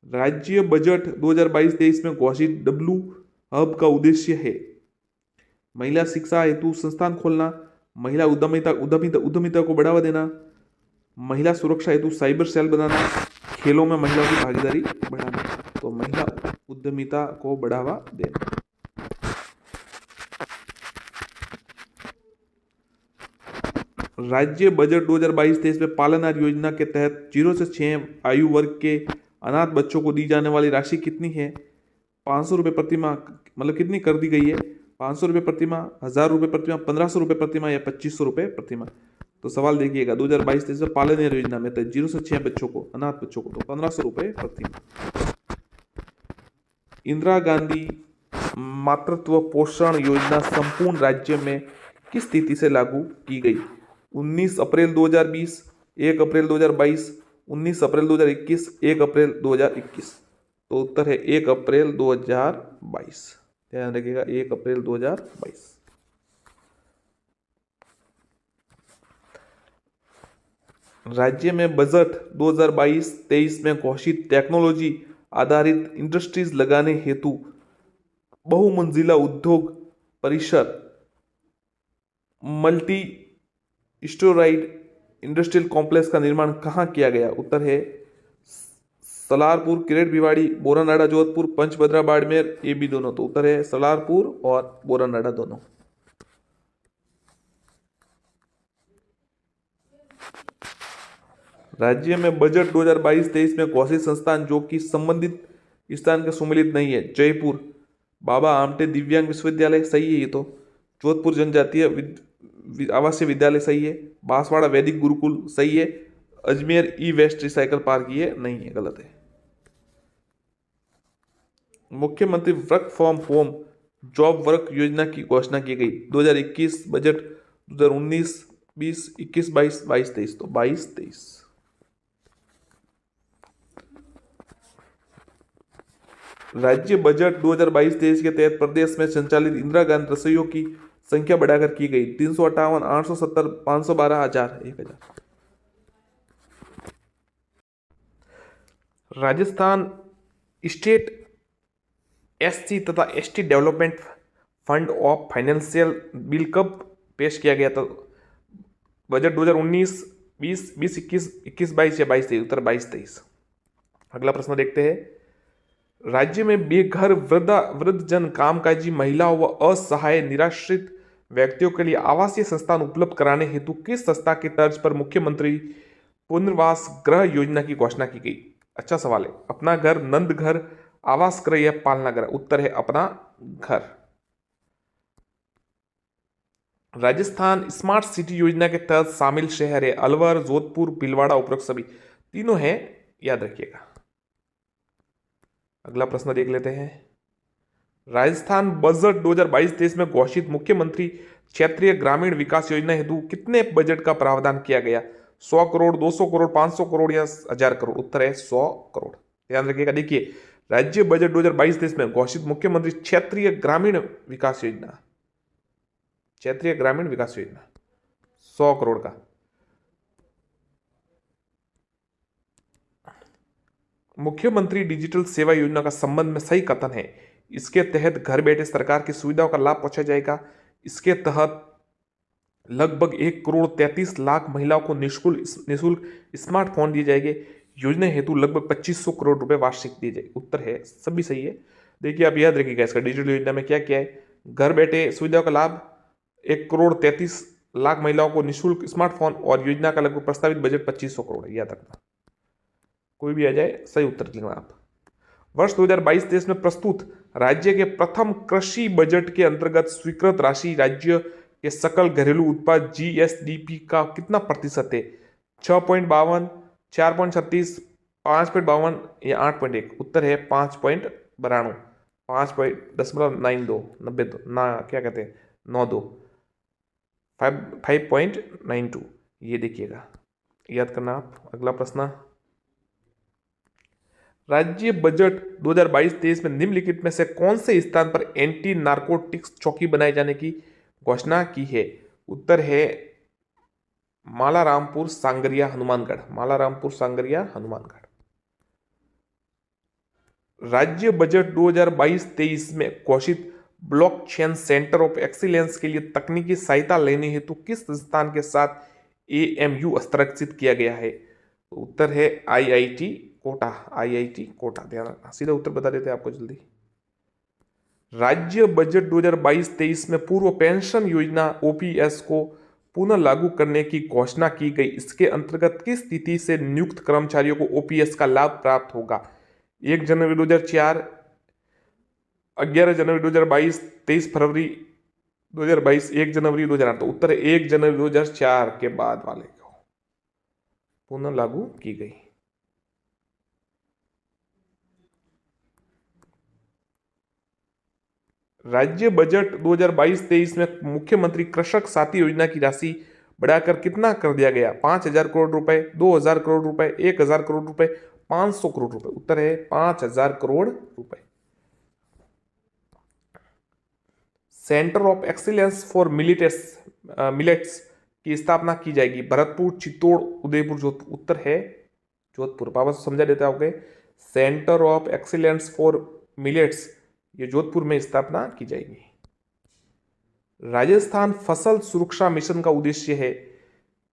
राज्य बजट 2022-23 में घोषित डब्ल्यू हब का उद्देश्य है महिला शिक्षा हेतु संस्थान खोलना, महिला उद्यमिता को बढ़ावा देना, महिला सुरक्षा हेतु साइबर सेल बनाना, खेलों में महिलाओं की भागीदारी बढ़ाना। तो महिला उद्यमिता को बढ़ावा देना। राज्य बजट 2022-23 में पालनहार योजना के तहत 0 से 6 आयु वर्ग के अनाथ बच्चों को दी जाने वाली राशि कितनी है? 500 रुपये प्रतिमाह, मतलब कितनी कर दी गई है? 500 रुपये प्रतिमाह, 1000 रुपये प्रतिमाह, 1500 रुपये प्रतिमाह या 2500 रुपये प्रतिमाह? तो सवाल देखिएगा 2022-23 में पालनहार योजना में 0 से 6 बच्चों को, अनाथ बच्चों को, तो 1500 रुपये प्रतिमाह। इंदिरा गांधी मातृत्व पोषण योजना संपूर्ण राज्य में किस तिथि से लागू की गई? 19 अप्रैल 2020, 1 अप्रैल 2022, 19 अप्रैल 2021, 1 अप्रैल 2021? तो उत्तर है 1 अप्रैल 2022। ध्यान रखिएगा 1 अप्रैल 2022। राज्य में बजट 2022-23 में घोषित टेक्नोलॉजी आधारित इंडस्ट्रीज लगाने हेतु बहुमंजिला उद्योग परिसर मल्टी स्टोराइड इंडस्ट्रियल कॉम्प्लेक्स का निर्माण कहाँ किया गया? उत्तर है सलारपुर, किरेट भिवाड़ी, बोरानाडा जोधपुर, पंचभद्रा बाड़मेर, ये भी दोनों। तो उत्तर है सलारपुर और बोरानाडा दोनों। राज्य में बजट 2022-23 में घोषित संस्थान जो कि संबंधित स्थान के सम्मिलित नहीं है। जयपुर बाबा आमटे दिव्यांग विश्वविद्यालय सही है ये तो। जोधपुर जनजातीय आवासीय विद्यालय सही है। बांसवाड़ा वैदिक गुरुकुल सही है। अजमेर ई वेस्ट रिसाइकल पार्क ये नहीं है, गलत है। मुख्यमंत्री work from home job work योजना की घोषणा की गई। 2021 बजट 2019-20, 21-22, 22-23। तो 22-23। राज्य बजट 2022-23 के तहत प्रदेश में संचालित इंदिरा गांधी रसोइयों की संख्या बढ़ाकर की गई। 358, 870, 512, 1000, 1000। राजस्थान स्टेट एससी तथा ST development fund of financial bill कब पेश किया गया था? बजट 2019-20, 20-21, 21-22 या 22-23? उत्तर 22-23। अगला प्रश्न देखते हैं। राज्य में बेघर वृद्धजन, कामकाजी महिलाओं व असहाय निराश्रित व्यक्तियों के लिए आवासीय संस्थान उपलब्ध कराने हेतु किस संस्था की तर्ज पर मुख्यमंत्री पुनर्वास गृह योजना की घोषणा की गई? अच्छा सवाल है। अपना घर, नंद घर, आवास गृह या पालना गृह? उत्तर है अपना घर। राजस्थान स्मार्ट सिटी योजना के तहत शामिल शहर है अलवर, जोधपुर, भीलवाड़ा, उपरोक्त सभी तीनों हैं, याद रखिएगा। अगला प्रश्न देख लेते हैं। राजस्थान बजट 2022-23 में घोषित मुख्यमंत्री क्षेत्रीय ग्रामीण विकास योजना हेतु कितने बजट का प्रावधान किया गया? 100 करोड़, 200 करोड़, 500 करोड़ या 1000 करोड़? उत्तर है 100 करोड़। ध्यान रखिएगा। देखिए, राज्य बजट 2022-23 में घोषित मुख्यमंत्री क्षेत्रीय ग्रामीण विकास योजना, क्षेत्रीय ग्रामीण विकास योजना 100 करोड़ का। मुख्यमंत्री डिजिटल सेवा योजना का संबंध में सही कथन है। इसके तहत घर बैठे सरकार की सुविधाओं का लाभ पहुंचाया जाएगा। इसके तहत लगभग 1,33,00,000 महिलाओं को निःशुल्क स्मार्टफोन दिए जाएंगे। योजना हेतु लगभग 2500 करोड़ रुपए वार्षिक दिए जाएंगे। उत्तर है सभी सही है। देखिए, आप याद रखिएगा इसका डिजिटल योजना में क्या क्या है। घर बैठे सुविधाओं का लाभ, 1,33,00,000 महिलाओं को निःशुल्क स्मार्टफोन, और योजना का लगभग प्रस्तावित बजट 2500 करोड़ है, याद रखना। कोई भी आ जाए सही उत्तर लिखना आप। वर्ष 2022-23 में प्रस्तुत राज्य के प्रथम कृषि बजट के अंतर्गत स्वीकृत राशि राज्य के सकल घरेलू उत्पाद जीएसडीपी का कितना प्रतिशत है? 6.52, 4.36, 5.52 या 8.1? उत्तर है 5.92, 5.92, 92 ना क्या कहते हैं 92, 5.92। ये देखिएगा, याद करना आप। अगला प्रश्न। राज्य बजट 2022-23 में निम्नलिखित में से कौन से स्थान पर एंटी नारकोटिक्स चौकी बनाए जाने की घोषणा की है? उत्तर है मालारामपुर, सांगरिया, हनुमानगढ़। मालारामपुर, सांगरिया, हनुमानगढ़। राज्य बजट 2022-23 में घोषित ब्लॉकचेन सेंटर ऑफ एक्सीलेंस के लिए तकनीकी सहायता लेने हेतु किस संस्थान के साथ एएमयू हस्ताक्षरित किया गया है? उत्तर है आईआईटी कोटा। आईआईटी कोटा, ध्यान रखना। सीधा उत्तर बता देते हैं आपको जल्दी। राज्य बजट 2022-23 में पूर्व पेंशन योजना ओपीएस को पुनः लागू करने की घोषणा की गई। इसके अंतर्गत किस तिथि से नियुक्त कर्मचारियों को ओपीएस का लाभ प्राप्त होगा? 1 जनवरी 2004, 11 जनवरी 2022, 23 फरवरी 2022, 1 जनवरी 2008? तो उत्तर है 1 जनवरी 2004 के बाद वाले को पुनः लागू की गई। राज्य बजट 2022-23 में मुख्यमंत्री कृषक साथी योजना की राशि बढ़ाकर कितना कर दिया गया? 5,000 करोड़ रुपए, 2,000 करोड़ रुपए, 1,000 करोड़ रुपए, 500 करोड़ रुपए? उत्तर है 5,000 करोड़ रुपए। Centre of excellence for millets की स्थापना की जाएगी। भरतपुर, चित्तौड़, उदयपुर, जोधपुर? उत्तर है जोधपुर। वापस समझा देते हैं आपके। Centre of excellence for millets ये जोधपुर में स्थापना की जाएगी। राजस्थान फसल सुरक्षा मिशन का उद्देश्य है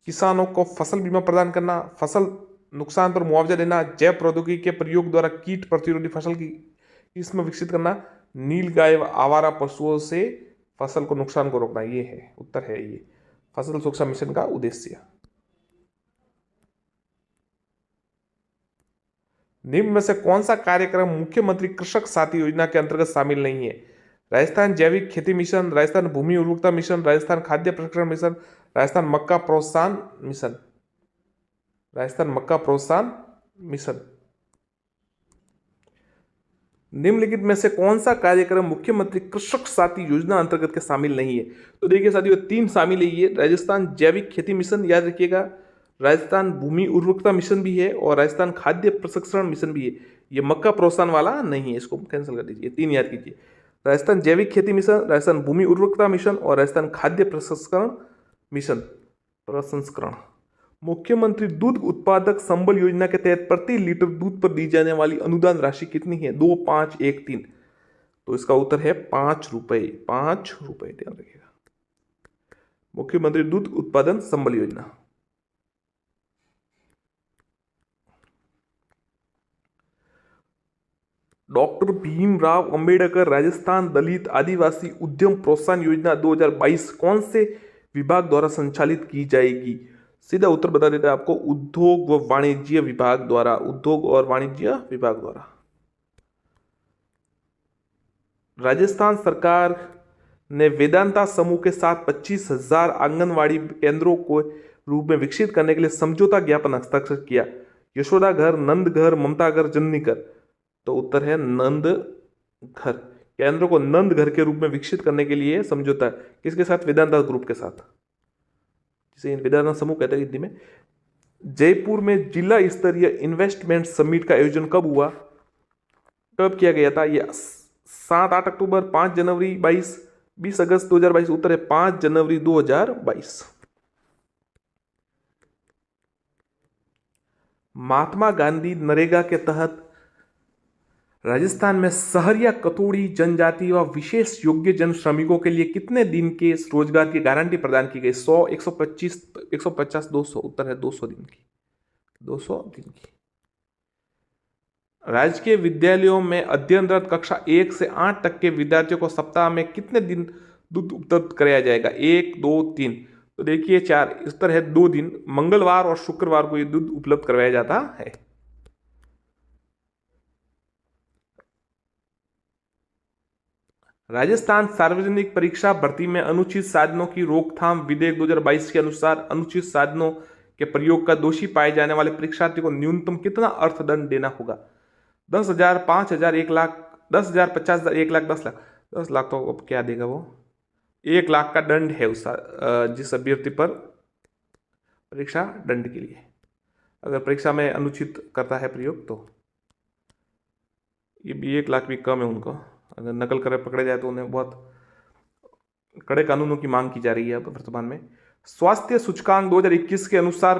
किसानों को फसल बीमा प्रदान करना, फसल नुकसान पर मुआवजा देना, जैव प्रौद्योगिकी के प्रयोग द्वारा कीट प्रतिरोधी फसल की किस्म विकसित करना, नीलगाय व आवारा पशुओं से फसल को नुकसान को रोकना। ये है उत्तर है ये फसल सुरक्षा मिशन का उद्देश्य। निम्न में से कौन सा कार्यक्रम मुख्यमंत्री कृषक साथी योजना के अंतर्गत शामिल नहीं है? राजस्थान जैविक खेती मिशन, राजस्थान भूमि उर्वरता मिशन, राजस्थान खाद्य प्रसंस्करण मिशन, राजस्थान मक्का प्रोत्साहन मिशन। राजस्थान मक्का प्रोत्साहन मिशन। निम्नलिखित में से कौन सा कार्यक्रम मुख्यमंत्री कृषक साथी योजना अंतर्गत के शामिल नहीं है? तो देखिए साथियों, तीन शामिल है ये। राजस्थान जैविक खेती मिशन याद रखिएगा, राजस्थान भूमि उर्वरकता मिशन भी है और राजस्थान खाद्य प्रसंस्करण मिशन भी है। ये मक्का प्रोत्साहन वाला नहीं है, इसको कैंसिल कर दीजिए। तीन याद कीजिए, राजस्थान जैविक खेती मिशन, राजस्थान भूमि उर्वरकता मिशन और राजस्थान खाद्य प्रसंस्करण मिशन। प्रसंस्करण। मुख्यमंत्री दूध उत्पादक संबल योजना के तहत प्रति लीटर दूध पर दी जाने वाली अनुदान राशि कितनी है? 2, 5, 1, 3। तो इसका उत्तर है 5 रुपए। 5 रुपए ध्यान रखिएगा। मुख्यमंत्री दूध उत्पादन संबल योजना। डॉक्टर भीमराव अंबेडकर राजस्थान दलित आदिवासी उद्यम प्रोत्साहन योजना 2022 कौन से विभाग द्वारा संचालित की जाएगी? सीधा उत्तर बता देता है आपको, उद्योग व वाणिज्य विभाग द्वारा। उद्योग और वाणिज्य विभाग द्वारा। राजस्थान सरकार ने वेदांता समूह के साथ 25,000 आंगनवाड़ी केंद्रों को रूप में विकसित करने के लिए समझौता ज्ञापन हस्ताक्षर किया। यशोदा घर, नंद घर, ममता घर, जननी घर। तो उत्तर है नंद घर। केंद्रों को नंद घर के रूप में विकसित करने के लिए समझौता किसके साथ? वेदांता ग्रुप के साथ, जिसे वेदांता समूह कहते हैं हिंदी में। जयपुर में जिला स्तरीय इन्वेस्टमेंट समिट का आयोजन कब हुआ? कब किया गया था? यह 7-8 अक्टूबर, 5 जनवरी 22, 20 अगस्त 2022। उत्तर है 5 जनवरी 2022। महात्मा गांधी नरेगा के तहत राजस्थान में सहरिया कतोड़ी जनजाति व विशेष योग्य जन श्रमिकों के लिए कितने दिन के रोजगार की गारंटी प्रदान की गई? 100, 125, 150, 200। उत्तर है 200 दिन की। 200 दिन की। राजकीय विद्यालयों में अध्ययनरत कक्षा 1 से 8 तक के विद्यार्थियों को सप्ताह में कितने दिन दूध उपलब्ध कराया जाएगा? 1, 2, 3। तो देखिए 4। उत्तर है 2 दिन। मंगलवार और शुक्रवार को यह दूध उपलब्ध करवाया जाता है। राजस्थान सार्वजनिक परीक्षा भर्ती में अनुचित साधनों की रोकथाम विधेयक 2022 के अनुसार अनुचित साधनों के प्रयोग का दोषी पाए जाने वाले परीक्षार्थी को न्यूनतम कितना अर्थदंड देना होगा? 10,000, 5,000, 1 लाख, 10,000, 50,000, 1 लाख, 10 लाख। 10 लाख तो अब क्या देगा वो? 1 लाख का दंड है उस जिस अभ्यर्थी पर परीक्षा दंड के लिए, अगर परीक्षा में अनुचित करता है प्रयोग तो। ये भी 1 लाख भी कम है उनको। अगर नकल कर पकड़े जाए तो उन्हें बहुत कड़े कानूनों की मांग की जा रही है अब वर्तमान में। स्वास्थ्य सूचकांक 2021 के अनुसार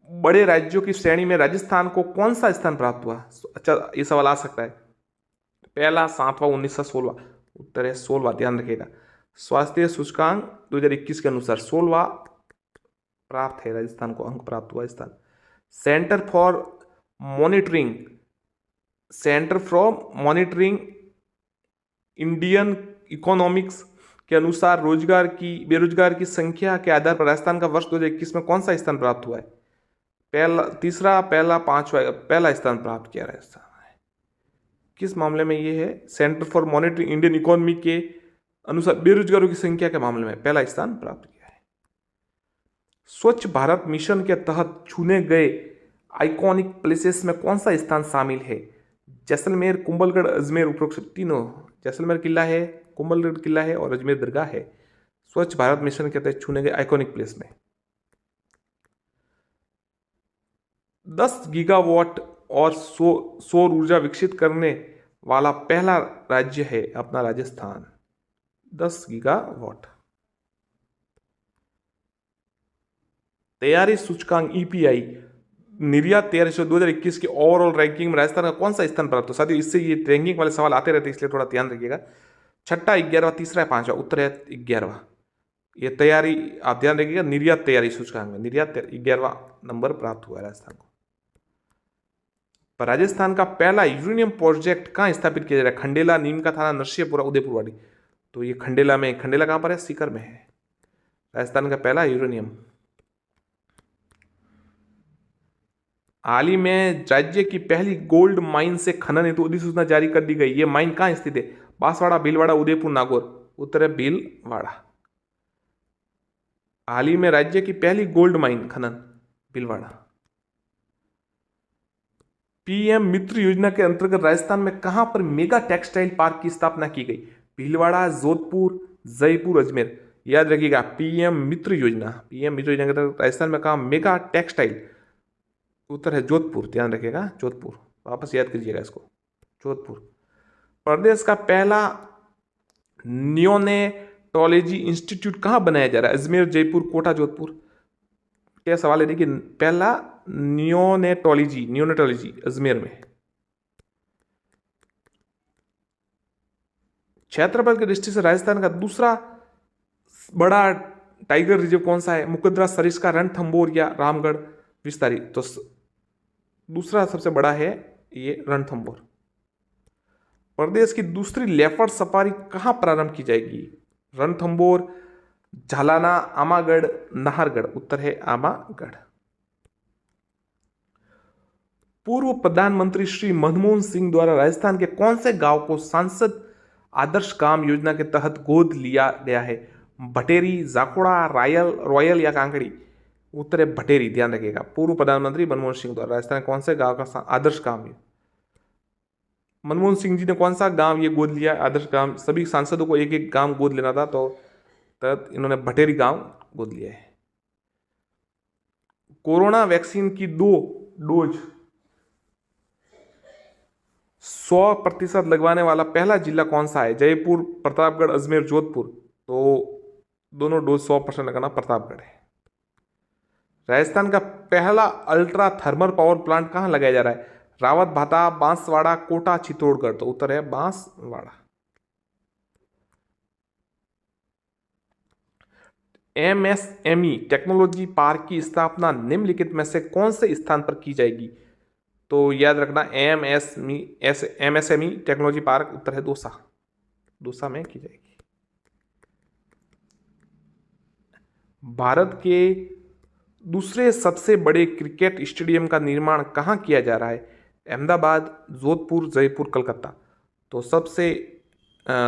बड़े राज्यों की श्रेणी में राजस्थान को कौन सा स्थान प्राप्त हुआ? अच्छा, ये सवाल आ सकता है। पहला, 7वां, 19वां, 16वां। उत्तर है 16वां। ध्यान रखिएगा, स्वास्थ्य सूचकांक 2021 के अनुसार 16वां प्राप्त है राजस्थान को, अंक प्राप्त हुआ स्थान। Centre for monitoring Indian economics के अनुसार बेरोजगार की संख्या के आधार पर राजस्थान का वर्ष 2021 में कौन सा स्थान प्राप्त हुआ है? तीसरा, पहला, 5वां। पहला स्थान प्राप्त किया राजस्थान है। किस मामले में ये है? Centre for monitoring Indian economy के अनुसार बेरोजगारों की संख्या के मामले में पहला स्थान प्राप्त किया है। स्वच्छ भारत मिशन के तहत चुने गए आइकॉनिक प्लेसेस में कौन सा स्थान शामिल है? जैसलमेर, कुंभलगढ़, अजमेर। उपरोक्त तीनों। जैसलमेर किला है, कुंभलगढ़ किला है और अजमेर दरगाह है स्वच्छ भारत मिशन के तहत चुने गए आइकॉनिक प्लेस में। 10 गीगावाट और सौर ऊर्जा विकसित करने वाला पहला राज्य है अपना राजस्थान। 10 गीगावाट। तैयारी सूचकांक EPI निर्यात तैयारी से 2021 की ओवरऑल रैंकिंग में राजस्थान का कौन सा स्थान प्राप्त हो? साथियों इससे ये रैंकिंग वाले सवाल आते रहते हैं, इसलिए थोड़ा ध्यान रखिएगा। छठा, 11वां, तीसरा, पांचवा? उत्तर है 11वां। ये तैयारी आप ध्यान रखिएगा, निर्यात तैयारी सूचकांक में निर्यात 11वां नंबर प्राप्त हुआ है राजस्थान को। पर राजस्थान का पहला यूरेनियम प्रोजेक्ट कहाँ स्थापित किया जा रहा है? खंडेला, नीम का थाना, नरसिंहपुरा, उदयपुरवाड़ी? तो ये खंडेला में, खंडेला कहां पर है? सीकर में है। राजस्थान का पहला यूरेनियम। हाल ही में राज्य की पहली गोल्ड माइन से खनन हेतु अधिसूचना जारी कर दी गई। ये माइन कहां स्थित है? बांसवाड़ा, भीलवाड़ा, उदयपुर, नागौर? उत्तर है भीलवाड़ा। हाल ही में राज्य की पहली गोल्ड माइन खनन भीलवाड़ा। पीएम मित्र योजना के अंतर्गत राजस्थान में कहां पर मेगा टेक्सटाइल पार्क की स्थापना की गई? भीलवाड़ा, जोधपुर, जयपुर, अजमेर? याद रखिएगा, पीएम मित्र योजना, पीएम मित्र योजना के अंतर्गत राजस्थान में कहा मेगा टेक्सटाइल? उत्तर है जोधपुर। ध्यान रखिएगा, जोधपुर। वापस याद कीजिएगा इसको, जोधपुर। प्रदेश का पहला नियोनेटोलॉजी इंस्टीट्यूट कहां बनाया जा रहा है? अजमेर, जयपुर, कोटा, जोधपुर? क्या सवाल है? देखिए, पहला नियोनेटोलॉजी अजमेर में। क्षेत्रफल की दृष्टि से राजस्थान का दूसरा बड़ा टाइगर रिजर्व कौन सा है? मुकदरा, सरिस्का, रणथंभौर या रामगढ़ विस्तारी? तो दूसरा सबसे बड़ा है ये रणथंभौर। प्रदेश की दूसरी लेपर्ड सफारी कहां प्रारंभ की जाएगी? रणथंभौर, झालाना, आमागढ़, नाहरगढ़? उत्तर है आमागढ़। पूर्व प्रधानमंत्री श्री मनमोहन सिंह द्वारा राजस्थान के कौन से गांव को सांसद आदर्श काम योजना के तहत गोद लिया गया है? भटेरी, जाखोड़ा, रॉयल या कांकड़ी? उत्तर है भटेरी। ध्यान रखिएगा, पूर्व प्रधानमंत्री मनमोहन सिंह द्वारा राजस्थान कौन से गांव का आदर्श काम है? मनमोहन सिंह जी ने कौन सा गांव ये गोद लिया आदर्श गांव? सभी सांसदों को एक एक गांव गोद लेना था, तो तब इन्होंने भटेरी गांव गोद लिया है। कोरोना वैक्सीन की 2 डोज 100% लगवाने वाला पहला जिला कौन सा है? जयपुर, प्रतापगढ़, अजमेर, जोधपुर? तो दोनों डोज 100% लगाना प्रतापगढ़ है। राजस्थान का पहला अल्ट्रा थर्मल पावर प्लांट कहां लगाया जा रहा है? रावत भाटा, बांसवाड़ा, कोटा, चित्तौड़गढ़? तो उत्तर है बांसवाड़ा। एमएसएमई टेक्नोलॉजी पार्क की स्थापना निम्नलिखित में से कौन से स्थान पर की जाएगी? तो याद रखना, एमएसएमई टेक्नोलॉजी पार्क उत्तर है दौसा, दौसा में की जाएगी। भारत के दूसरे सबसे बड़े क्रिकेट स्टेडियम का निर्माण कहां किया जा रहा है? अहमदाबाद, जोधपुर, जयपुर, कलकत्ता? तो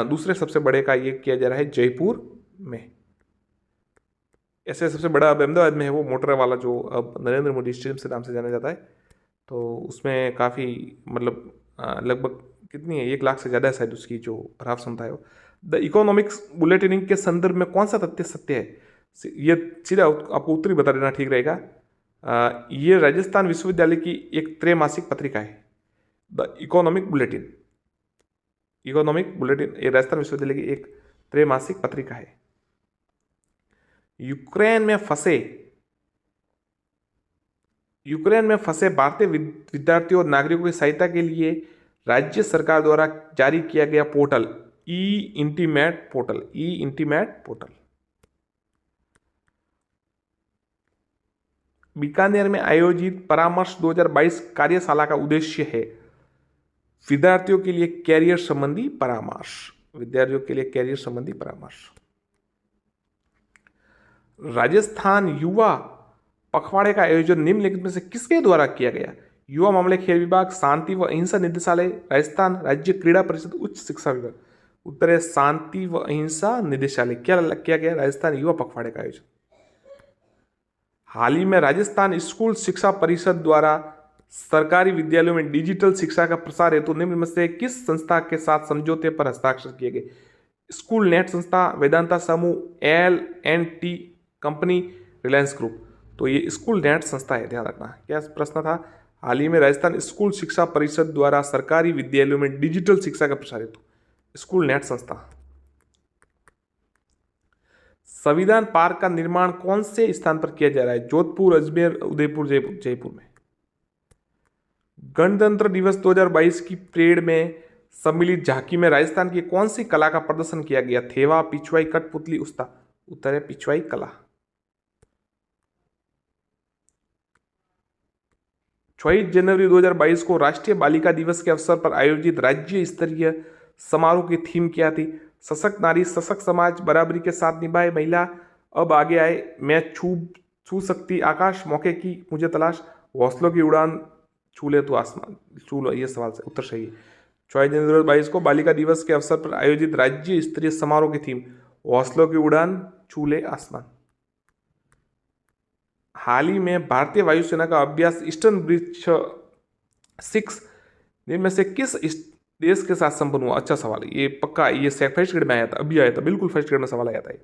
दूसरे सबसे बड़े का ये किया जा रहा है जयपुर में। ऐसे सबसे बड़ा अब अहमदाबाद में है, वो मोटर वाला जो अब नरेंद्र मोदी स्टेडियम से नाम से जाना जाता है। तो उसमें काफ़ी मतलब लगभग कितनी है, 1 लाख से ज़्यादा है शायद उसकी जो राफ क्षमता है वो। द इकोनॉमिक्स बुलेटिनिंग के संदर्भ में कौन सा तथ्य सत्य है? ये सीधा आपको उत्तर ही बता देना ठीक रहेगा। ये राजस्थान विश्वविद्यालय की एक त्रैमासिक पत्रिका है, the economic bulletin. Economic bulletin ये राजस्थान विश्वविद्यालय की एक त्रैमासिक पत्रिका है। यूक्रेन में फंसे भारतीय विद्यार्थियों और नागरिकों की सहायता के लिए राज्य सरकार द्वारा जारी किया गया portal e intimate portal. Bikaner में आयोजित परामर्श 2022 कार्यशाला का उद्देश्य है विद्यार्थियों के लिए कैरियर संबंधी परामर्श। राजस्थान युवा पखवाड़े का आयोजन निम्नलिखित में से किसके द्वारा किया गया? युवा मामले, खेल विभाग, शांति व अहिंसा निदेशालय, राजस्थान राज्य क्रीड़ा परिषद, उच्च शिक्षा विभाग? उत्तर है शांति व अहिंसा निदेशालय। क्या किया गया? राजस्थान युवा पखवाड़े का आयोजन। हाल ही में राजस्थान स्कूल शिक्षा परिषद द्वारा सरकारी विद्यालयों में डिजिटल शिक्षा का प्रसार हेतु निम्न में से किस संस्था के साथ समझौते पर हस्ताक्षर किए गए? स्कूल नेट संस्था, वेदांता समूह, L&T कंपनी, रिलायंस ग्रुप? तो ये स्कूल नेट संस्था है, ध्यान रखना। क्या प्रश्न था? हाल ही में राजस्थान स्कूल शिक्षा परिषद द्वारा सरकारी विद्यालयों में डिजिटल शिक्षा का प्रसार हेतु स्कूल नेट संस्था। संविधान पार्क का निर्माण कौन से स्थान पर किया जा रहा है? जोधपुर, अजमेर, उदयपुर, जयपुर में? गणतंत्र दिवस 2022 की परेड में सम्मिलित झांकी में राजस्थान की कौन सी कला का प्रदर्शन किया गया? थेवा, पिछवाई, कठपुतली, उस्ता। उत्तर है पिछवाई कला। 26 जनवरी 2022 को राष्ट्रीय बालिका दिवस के अवसर पर आयोजित राज्य स्तरीय समारोह की थीम क्या थी? सशक्त नारी, सशक्त समाज, बराबरी के साथ निभाए महिला, अब आगे आए, मैं छू सकती आकाश, मौके की मुझे तलाश, हौसलों की उड़ान, छू ले तो आसमान। छू लो, ये सवाल से उत्तर सही है। 24 जनवरी 2022 को बालिका दिवस के अवसर पर आयोजित राज्य स्तरीय समारोह की थीम हौसलों की उड़ान, छू ले आसमान। हाल ही में भारतीय वायुसेना का अभ्यास ईस्टर्न ब्रिज 6 में से किस देश के साथ संपन्न हुआ? अच्छा सवाल है ये, पक्का ये फर्स्ट ग्रेड में आया था, अभी आया था, बिल्कुल फर्स्ट ग्रेड में सवाल आया था ये।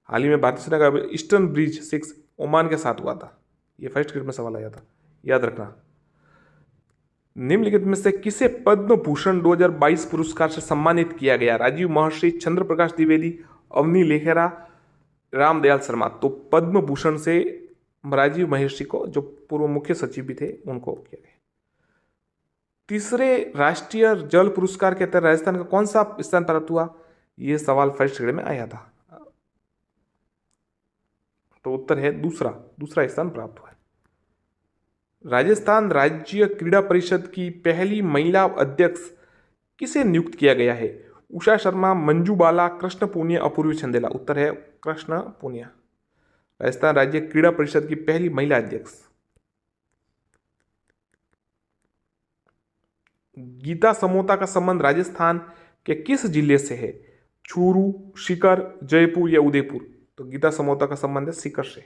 हाल ही में भारतीय सेना का ईस्टर्न ब्रिज 6 ओमान के साथ हुआ था, ये फर्स्ट ग्रेड में सवाल आया था, याद रखना। निम्नलिखित में से किसे पद्म भूषण 2022 पुरस्कार से सम्मानित किया गया? राजीव महर्षि, चंद्र प्रकाश द्विवेदी, अवनी लेखेरा, रामदयाल शर्मा। तो पद्म भूषण से राजीव महर्षि को, जो पूर्व मुख्य सचिव भी थे, उनको किया गया। तीसरे राष्ट्रीय जल पुरस्कार के तहत राजस्थान का कौन सा स्थान प्राप्त हुआ? यह सवाल फर्स्ट ग्रेड में आया था, तो उत्तर है दूसरा स्थान प्राप्त हुआ। राजस्थान राज्य क्रीड़ा परिषद की पहली महिला अध्यक्ष किसे नियुक्त किया गया है? उषा शर्मा, मंजू बाला, कृष्ण पूनिया, अपूर्वी चंदेला। उत्तर है कृष्ण पूनिया। राजस्थान राज्य क्रीड़ा परिषद की पहली महिला अध्यक्ष। गीता समोता का संबंध राजस्थान के किस जिले से है? चूरू, सीकर, जयपुर या उदयपुर। तो गीता समोता का संबंध है सीकर से।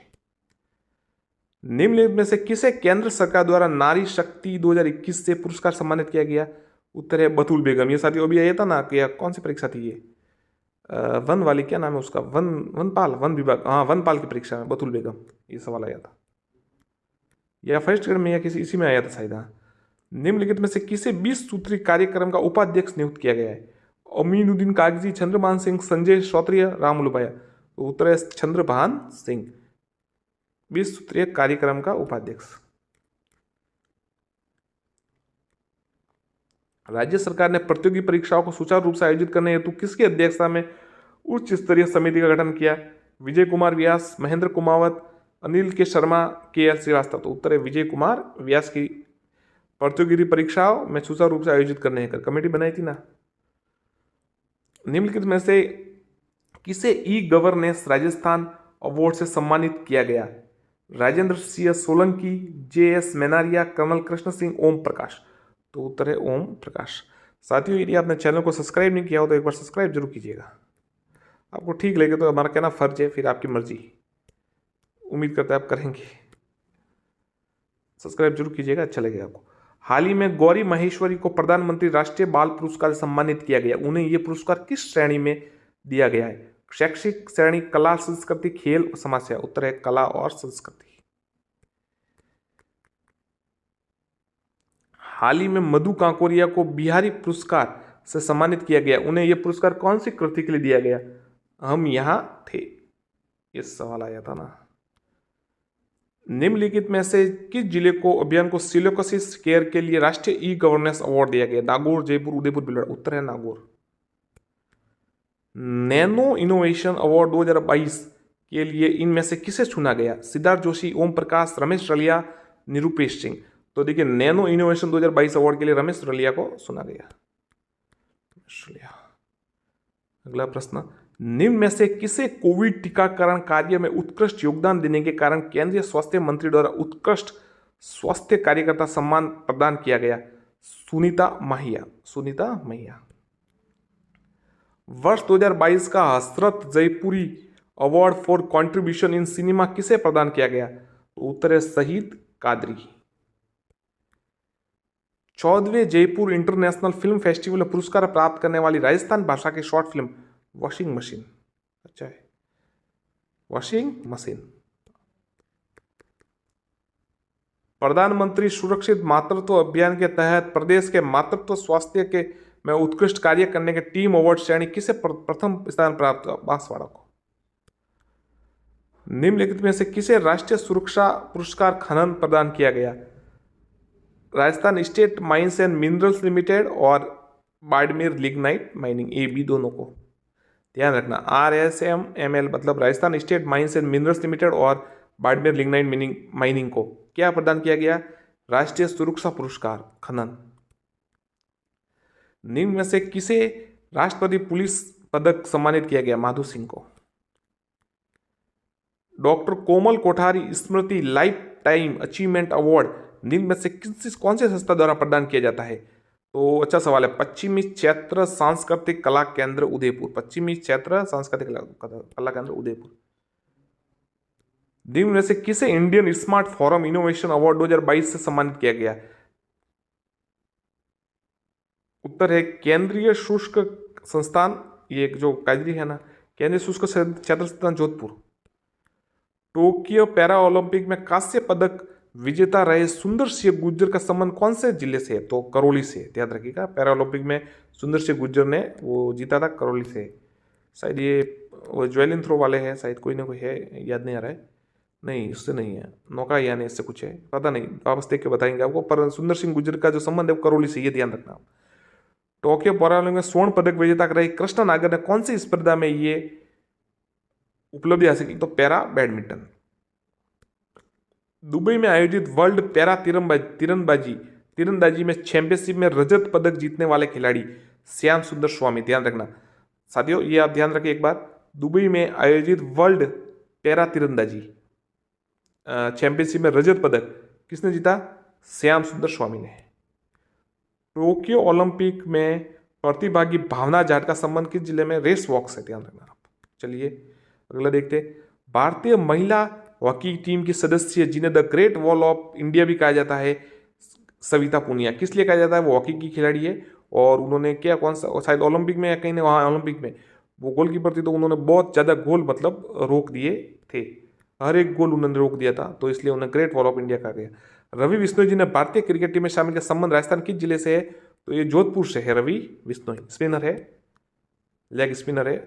निम्नलिखित में से किसे केंद्र सरकार द्वारा नारी शक्ति 2021 से पुरस्कार सम्मानित किया गया? उत्तर है बतूल बेगम। ये साथियों अभी आया था ना कि कौन सी परीक्षा थी ये, वन वाली, क्या नाम है उसका, वन विभाग, हाँ वनपाल की परीक्षा में बतूल बेगम, ये सवाल आया था, या फर्स्ट ग्रेड में या किसी इसी में आया था शायद। हाँ। निम्नलिखित में से किसे 20 सूत्री कार्यक्रम का उपाध्यक्ष नियुक्त किया गया है? अमीनुद्दीन कागजी, चंद्रभान सिंह, संजय श्रोत्रिय, राम लुबाया। तो उत्तर है चंद्रभान सिंह, 20 सूत्रीय कार्यक्रम का उपाध्यक्ष। राज्य सरकार ने प्रतियोगी परीक्षाओं को सुचारू रूप से आयोजित करने हेतु किसकी अध्यक्षता में उच्च स्तरीय समिति का गठन किया? विजय कुमार व्यास, महेंद्र कुमावत, अनिल के शर्मा, KL श्रीवास्तव। तो उत्तर है विजय कुमार व्यास की प्रतियोगी परीक्षाओं में सुचारू रूप से आयोजित करने हेतु कमेटी बनाई थी ना। निम्नलिखित में से किसे ई गवर्नेंस राजस्थान अवार्ड से सम्मानित किया गया? Rajendra Singh Solanki, JS मैनारिया, colonel Krishna Singh, Om Prakash. तो उत्तर है ओम प्रकाश। साथियों यदि आपने चैनल को सब्सक्राइब नहीं किया हो तो एक बार सब्सक्राइब जरूर कीजिएगा। आपको ठीक लगे तो हमारा कहना फर्ज है, फिर आपकी मर्जी, उम्मीद करते हैं आप करेंगे। सब्सक्राइब जरूर कीजिएगा, अच्छा लगेगा आपको। हाल ही में गौरी महेश्वरी को प्रधानमंत्री राष्ट्रीय बाल पुरस्कार से सम्मानित किया गया। उन्हें यह पुरस्कार किस श्रेणी में दिया गया है? शैक्षिक श्रेणी, कला, संस्कृति, खेल और समाज सेवा। उत्तर है कला और संस्कृति। हाल ही में मधु कांकोरिया को बिहारी पुरस्कार से सम्मानित किया गया। उन्हें यह पुरस्कार कौन सी कृति के लिए दिया गया? हम यहां थे, ये सवाल आया था ना। निम्नलिखित में से किस जिले को अभियान को सिलोकोसिस केयर के लिए राष्ट्रीय ई गवर्नेंस अवार्ड दिया गया? नागौर, जयपुर, उदयपुर, भीलवाड़ा। उत्तर है नागौर। नैनो इनोवेशन अवार्ड 2022 के लिए इनमें से किसे चुना गया? सिद्धार्थ जोशी, ओम प्रकाश, रमेश रलिया, निरूपेश सिंह। तो देखिए नैनो इनोवेशन 2022 अवार्ड के लिए रमेश रलिया को चुना गया। अगला प्रश्न, निम्न में से किसे कोविड टीकाकरण कार्य में उत्कृष्ट योगदान देने के कारण केंद्रीय स्वास्थ्य मंत्री द्वारा उत्कृष्ट स्वास्थ्य कार्यकर्ता सम्मान प्रदान किया गया? सुनीता महिया। वर्ष 2022 का Hasrat Jaipuri award for contribution in cinema किसे प्रदान किया गया? तो उत्तर है शहीद कादरी। 14वें जयपुर इंटरनेशनल फिल्म फेस्टिवल में पुरस्कार प्राप्त करने वाली राजस्थान भाषा की शॉर्ट फिल्म वॉशिंग मशीन। अच्छा है, वॉशिंग मशीन। प्रधानमंत्री सुरक्षित मातृत्व अभियान के तहत प्रदेश के मातृत्व स्वास्थ्य के में उत्कृष्ट कार्य करने के टीम अवार्ड श्रेणी किसे प्रथम स्थान प्राप्त हुआ? बांसवाड़ा को। निम्नलिखित में से किसे राष्ट्रीय सुरक्षा पुरस्कार खनन प्रदान किया गया? Rajasthan state mines and minerals limited और Barmer lignite mining, A B दोनों को ध्यान रखना। RSMML मतलब Rajasthan state mines and minerals limited और बाड़मेर लिग्नाइट माइनिंग को क्या प्रदान किया गया? राष्ट्रीय सुरक्षा पुरस्कार खनन। निम्न में से किसे राष्ट्रपति पुलिस पदक सम्मानित किया गया? माधो सिंह को। डॉक्टर कोमल कोठारी स्मृति लाइफ टाइम अचीवमेंट अवार्ड निम्न में से कौन से संस्था द्वारा प्रदान किया जाता है? तो अच्छा सवाल है, पश्चिमी क्षेत्र सांस्कृतिक कला केंद्र उदयपुर, पश्चिमी क्षेत्र सांस्कृतिक कला केंद्र उदयपुर। निम्न में से किसे Indian smart forum innovation award 2022 से सम्मानित किया गया? उत्तर है केंद्रीय शुष्क संस्थान, ये जो काजरी है ना, केंद्रीय शुष्क क्षेत्र संस्थान जोधपुर। टोक्यो पैरा ओलंपिक में कांस्य पदक विजेता रहे सुंदर सिंह गुर्जर का संबंध कौन से जिले से है? तो करौली से, याद रखिएगा। पैरा ओलंपिक में सुंदर सिंह गुर्जर ने वो जीता था करौली से। शायद ये वो ज्वेलिन थ्रो वाले हैं, शायद कोई ना कोई है, याद नहीं आ रहा है। नहीं, उससे नहीं है, नौकायान इससे कुछ है, पता नहीं, वापस देख के बताएंगे आपको। पर सुंदर सिंह गुर्जर का जो संबंध है वो करौली से, ये ध्यान रखना आप। टोक्यो पैरालंपिक में स्वर्ण पदक विजेता रहे कृष्णा नागर ने कौन सी स्पर्धा में ये उपलब्धि हासिल की? तो पैरा बैडमिंटन। दुबई में आयोजित वर्ल्ड पैरा तीरंदाजी में चैंपियनशिप में रजत पदक जीतने वाले खिलाड़ी श्याम सुंदर स्वामी, ध्यान रखना साथियों, ये आप ध्यान रखिए एक बार। दुबई में आयोजित वर्ल्ड पैरा तीरंदाजी चैंपियनशिप में रजत पदक किसने जीता? श्याम सुंदर स्वामी ने। टोक्यो ओलंपिक में प्रतिभागी भावना जाट का संबंध किस जिले में? रेस वॉक से, ध्यान रखना आप। चलिए अगला देखते। भारतीय महिला हॉकी टीम की सदस्य जिन्हें the great wall of India भी कहा जाता है, सविता पुनिया, किस लिए कहा जाता है? वो हॉकी की खिलाड़ी है और उन्होंने क्या कौन सा शायद ओलंपिक में या कहीं वहाँ ओलंपिक में वो गोलकीपर थी, तो उन्होंने बहुत ज़्यादा गोल मतलब रोक दिए थे, हर एक गोल उन्होंने रोक दिया था, तो इसलिए उन्हें ग्रेट वॉल ऑफ इंडिया कहा गया। रवि बिश्नोई जी ने भारतीय क्रिकेट टीम में शामिल का संबंध राजस्थान किस जिले से है? तो ये जोधपुर से है। रवि बिश्नोई स्पिनर है, लेग स्पिनर है।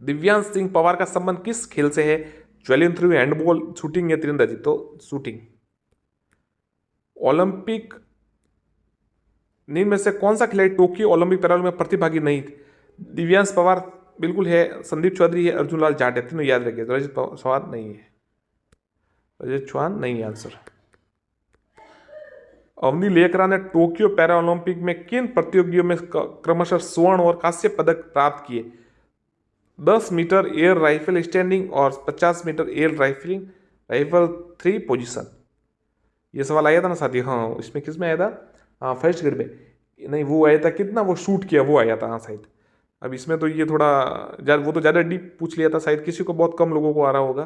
दिव्यांश सिंह पवार का संबंध किस खेल से है? ज्वेलिन थ्रो, हैंडबॉल, शूटिंग या तीरंदाजी? तो शूटिंग। ओलंपिक निम्न में से कौन सा खिलाड़ी टोक्यो ओलंपिक पैरालंपिक में प्रतिभागी नहीं थे? दिव्यांश पवार बिल्कुल है, संदीप चौधरी है, अर्जुन लाल जाट है, तीनों याद रखिए। रजत चौहान नहीं है, रजत चौहान नहीं है आंसर। अवनी लेकरा ने टोक्यो पैरा ओलंपिक में किन प्रतियोगियों में क्रमशः स्वर्ण और कांस्य पदक प्राप्त किए? 10 मीटर एयर राइफल स्टैंडिंग और 50 मीटर एयर राइफल 3 पोजीशन। ये सवाल आया था ना साथी, हाँ इसमें किस में आया था? हाँ फर्स्ट ग्रेड में, नहीं वो आया था कितना वो शूट किया वो आया था, हाँ शायद। अब इसमें तो ये थोड़ा वो तो ज़्यादा डीप पूछ लिया था, शायद किसी को बहुत कम लोगों को आ रहा होगा,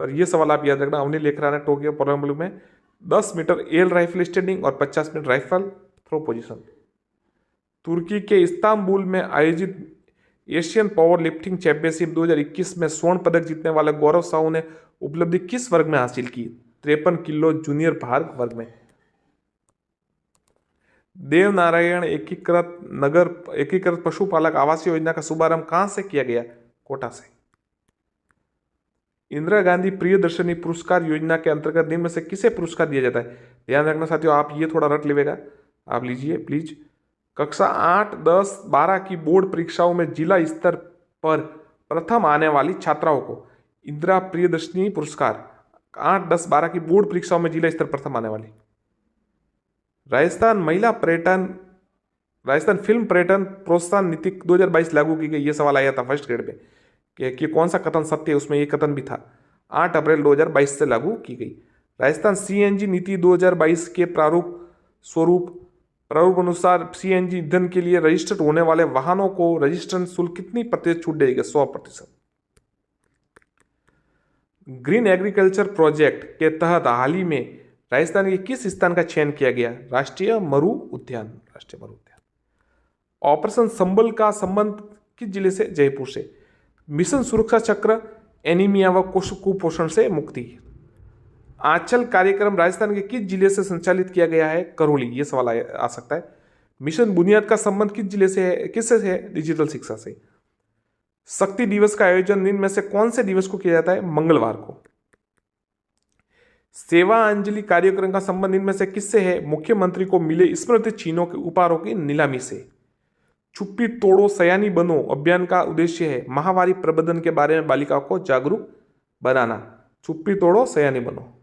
पर ये सवाल आप याद रखना। अवनी लेखरा ने टोक्यो पैरालंपिक में 10 मीटर एयर राइफल स्टैंडिंग और 50 मीटर राइफल थ्रो पोजीशन। तुर्की के इस्तांबुल में आयोजित एशियन पावर लिफ्टिंग चैंपियनशिप 2021 में स्वर्ण पदक जीतने वाले गौरव साहू ने उपलब्धि किस वर्ग में हासिल की? 53 किलो जूनियर भार वर्ग में। देवनारायण एकीकृत पशुपालक आवास योजना का शुभारंभ कहां से किया गया? कोटा से। इंदिरा गांधी प्रियदर्शनी पुरस्कार योजना के अंतर्गत निम्न में से किसे पुरस्कार दिया जाता है? ध्यान रखना साथियों, आप ये थोड़ा रट लेगा, आप लीजिए प्लीज। कक्षा 8, 10, 12 की बोर्ड परीक्षाओं में जिला स्तर पर प्रथम आने वाली छात्राओं को इंदिरा प्रियदर्शनी पुरस्कार, 8, 10, 12 की बोर्ड परीक्षाओं में जिला स्तर प्रथम आने वाली। राजस्थान फिल्म पर्यटन प्रोत्साहन नीति 2022 लागू की गई, ये सवाल आया था फर्स्ट ग्रेड में कि कौन सा कथन सत्य है, उसमें ये कथन भी था। 8 अप्रैल 2022 से लागू की गई। राजस्थान सीएनजी नीति 2022 के प्रारूप अनुसार सीएनजी ईंधन के लिए रजिस्टर्ड होने वाले वाहनों को रजिस्ट्रेशन शुल्क कितनी प्रतिशत छूट देगी? 100%। ग्रीन एग्रीकल्चर प्रोजेक्ट के तहत हाल ही में राजस्थान के किस स्थान का चयन किया गया? राष्ट्रीय मरु उद्यान। ऑपरेशन संबल का संबंध किस जिले से? जयपुर से। मिशन सुरक्षा चक्र एनीमिया व कुपोषण से मुक्ति। आंचल कार्यक्रम राजस्थान के किस जिले से संचालित किया गया है? करौली, ये सवाल आ सकता है। मिशन बुनियाद का संबंध किस जिले से है? किससे है? डिजिटल शिक्षा से। शक्ति दिवस का आयोजन निम्न में से कौन से दिवस को किया जाता है? मंगलवार को। सेवा अंजलि कार्यक्रम का संबंध इनमें से किससे है? मुख्यमंत्री को मिले स्मृति चिन्हों के उपहारों की नीलामी से। चुप्पी तोड़ो सयानी बनो अभियान का उद्देश्य है माहवारी प्रबंधन के बारे में बालिकाओं को जागरूक बनाना। चुप्पी तोड़ो सयानी बनो।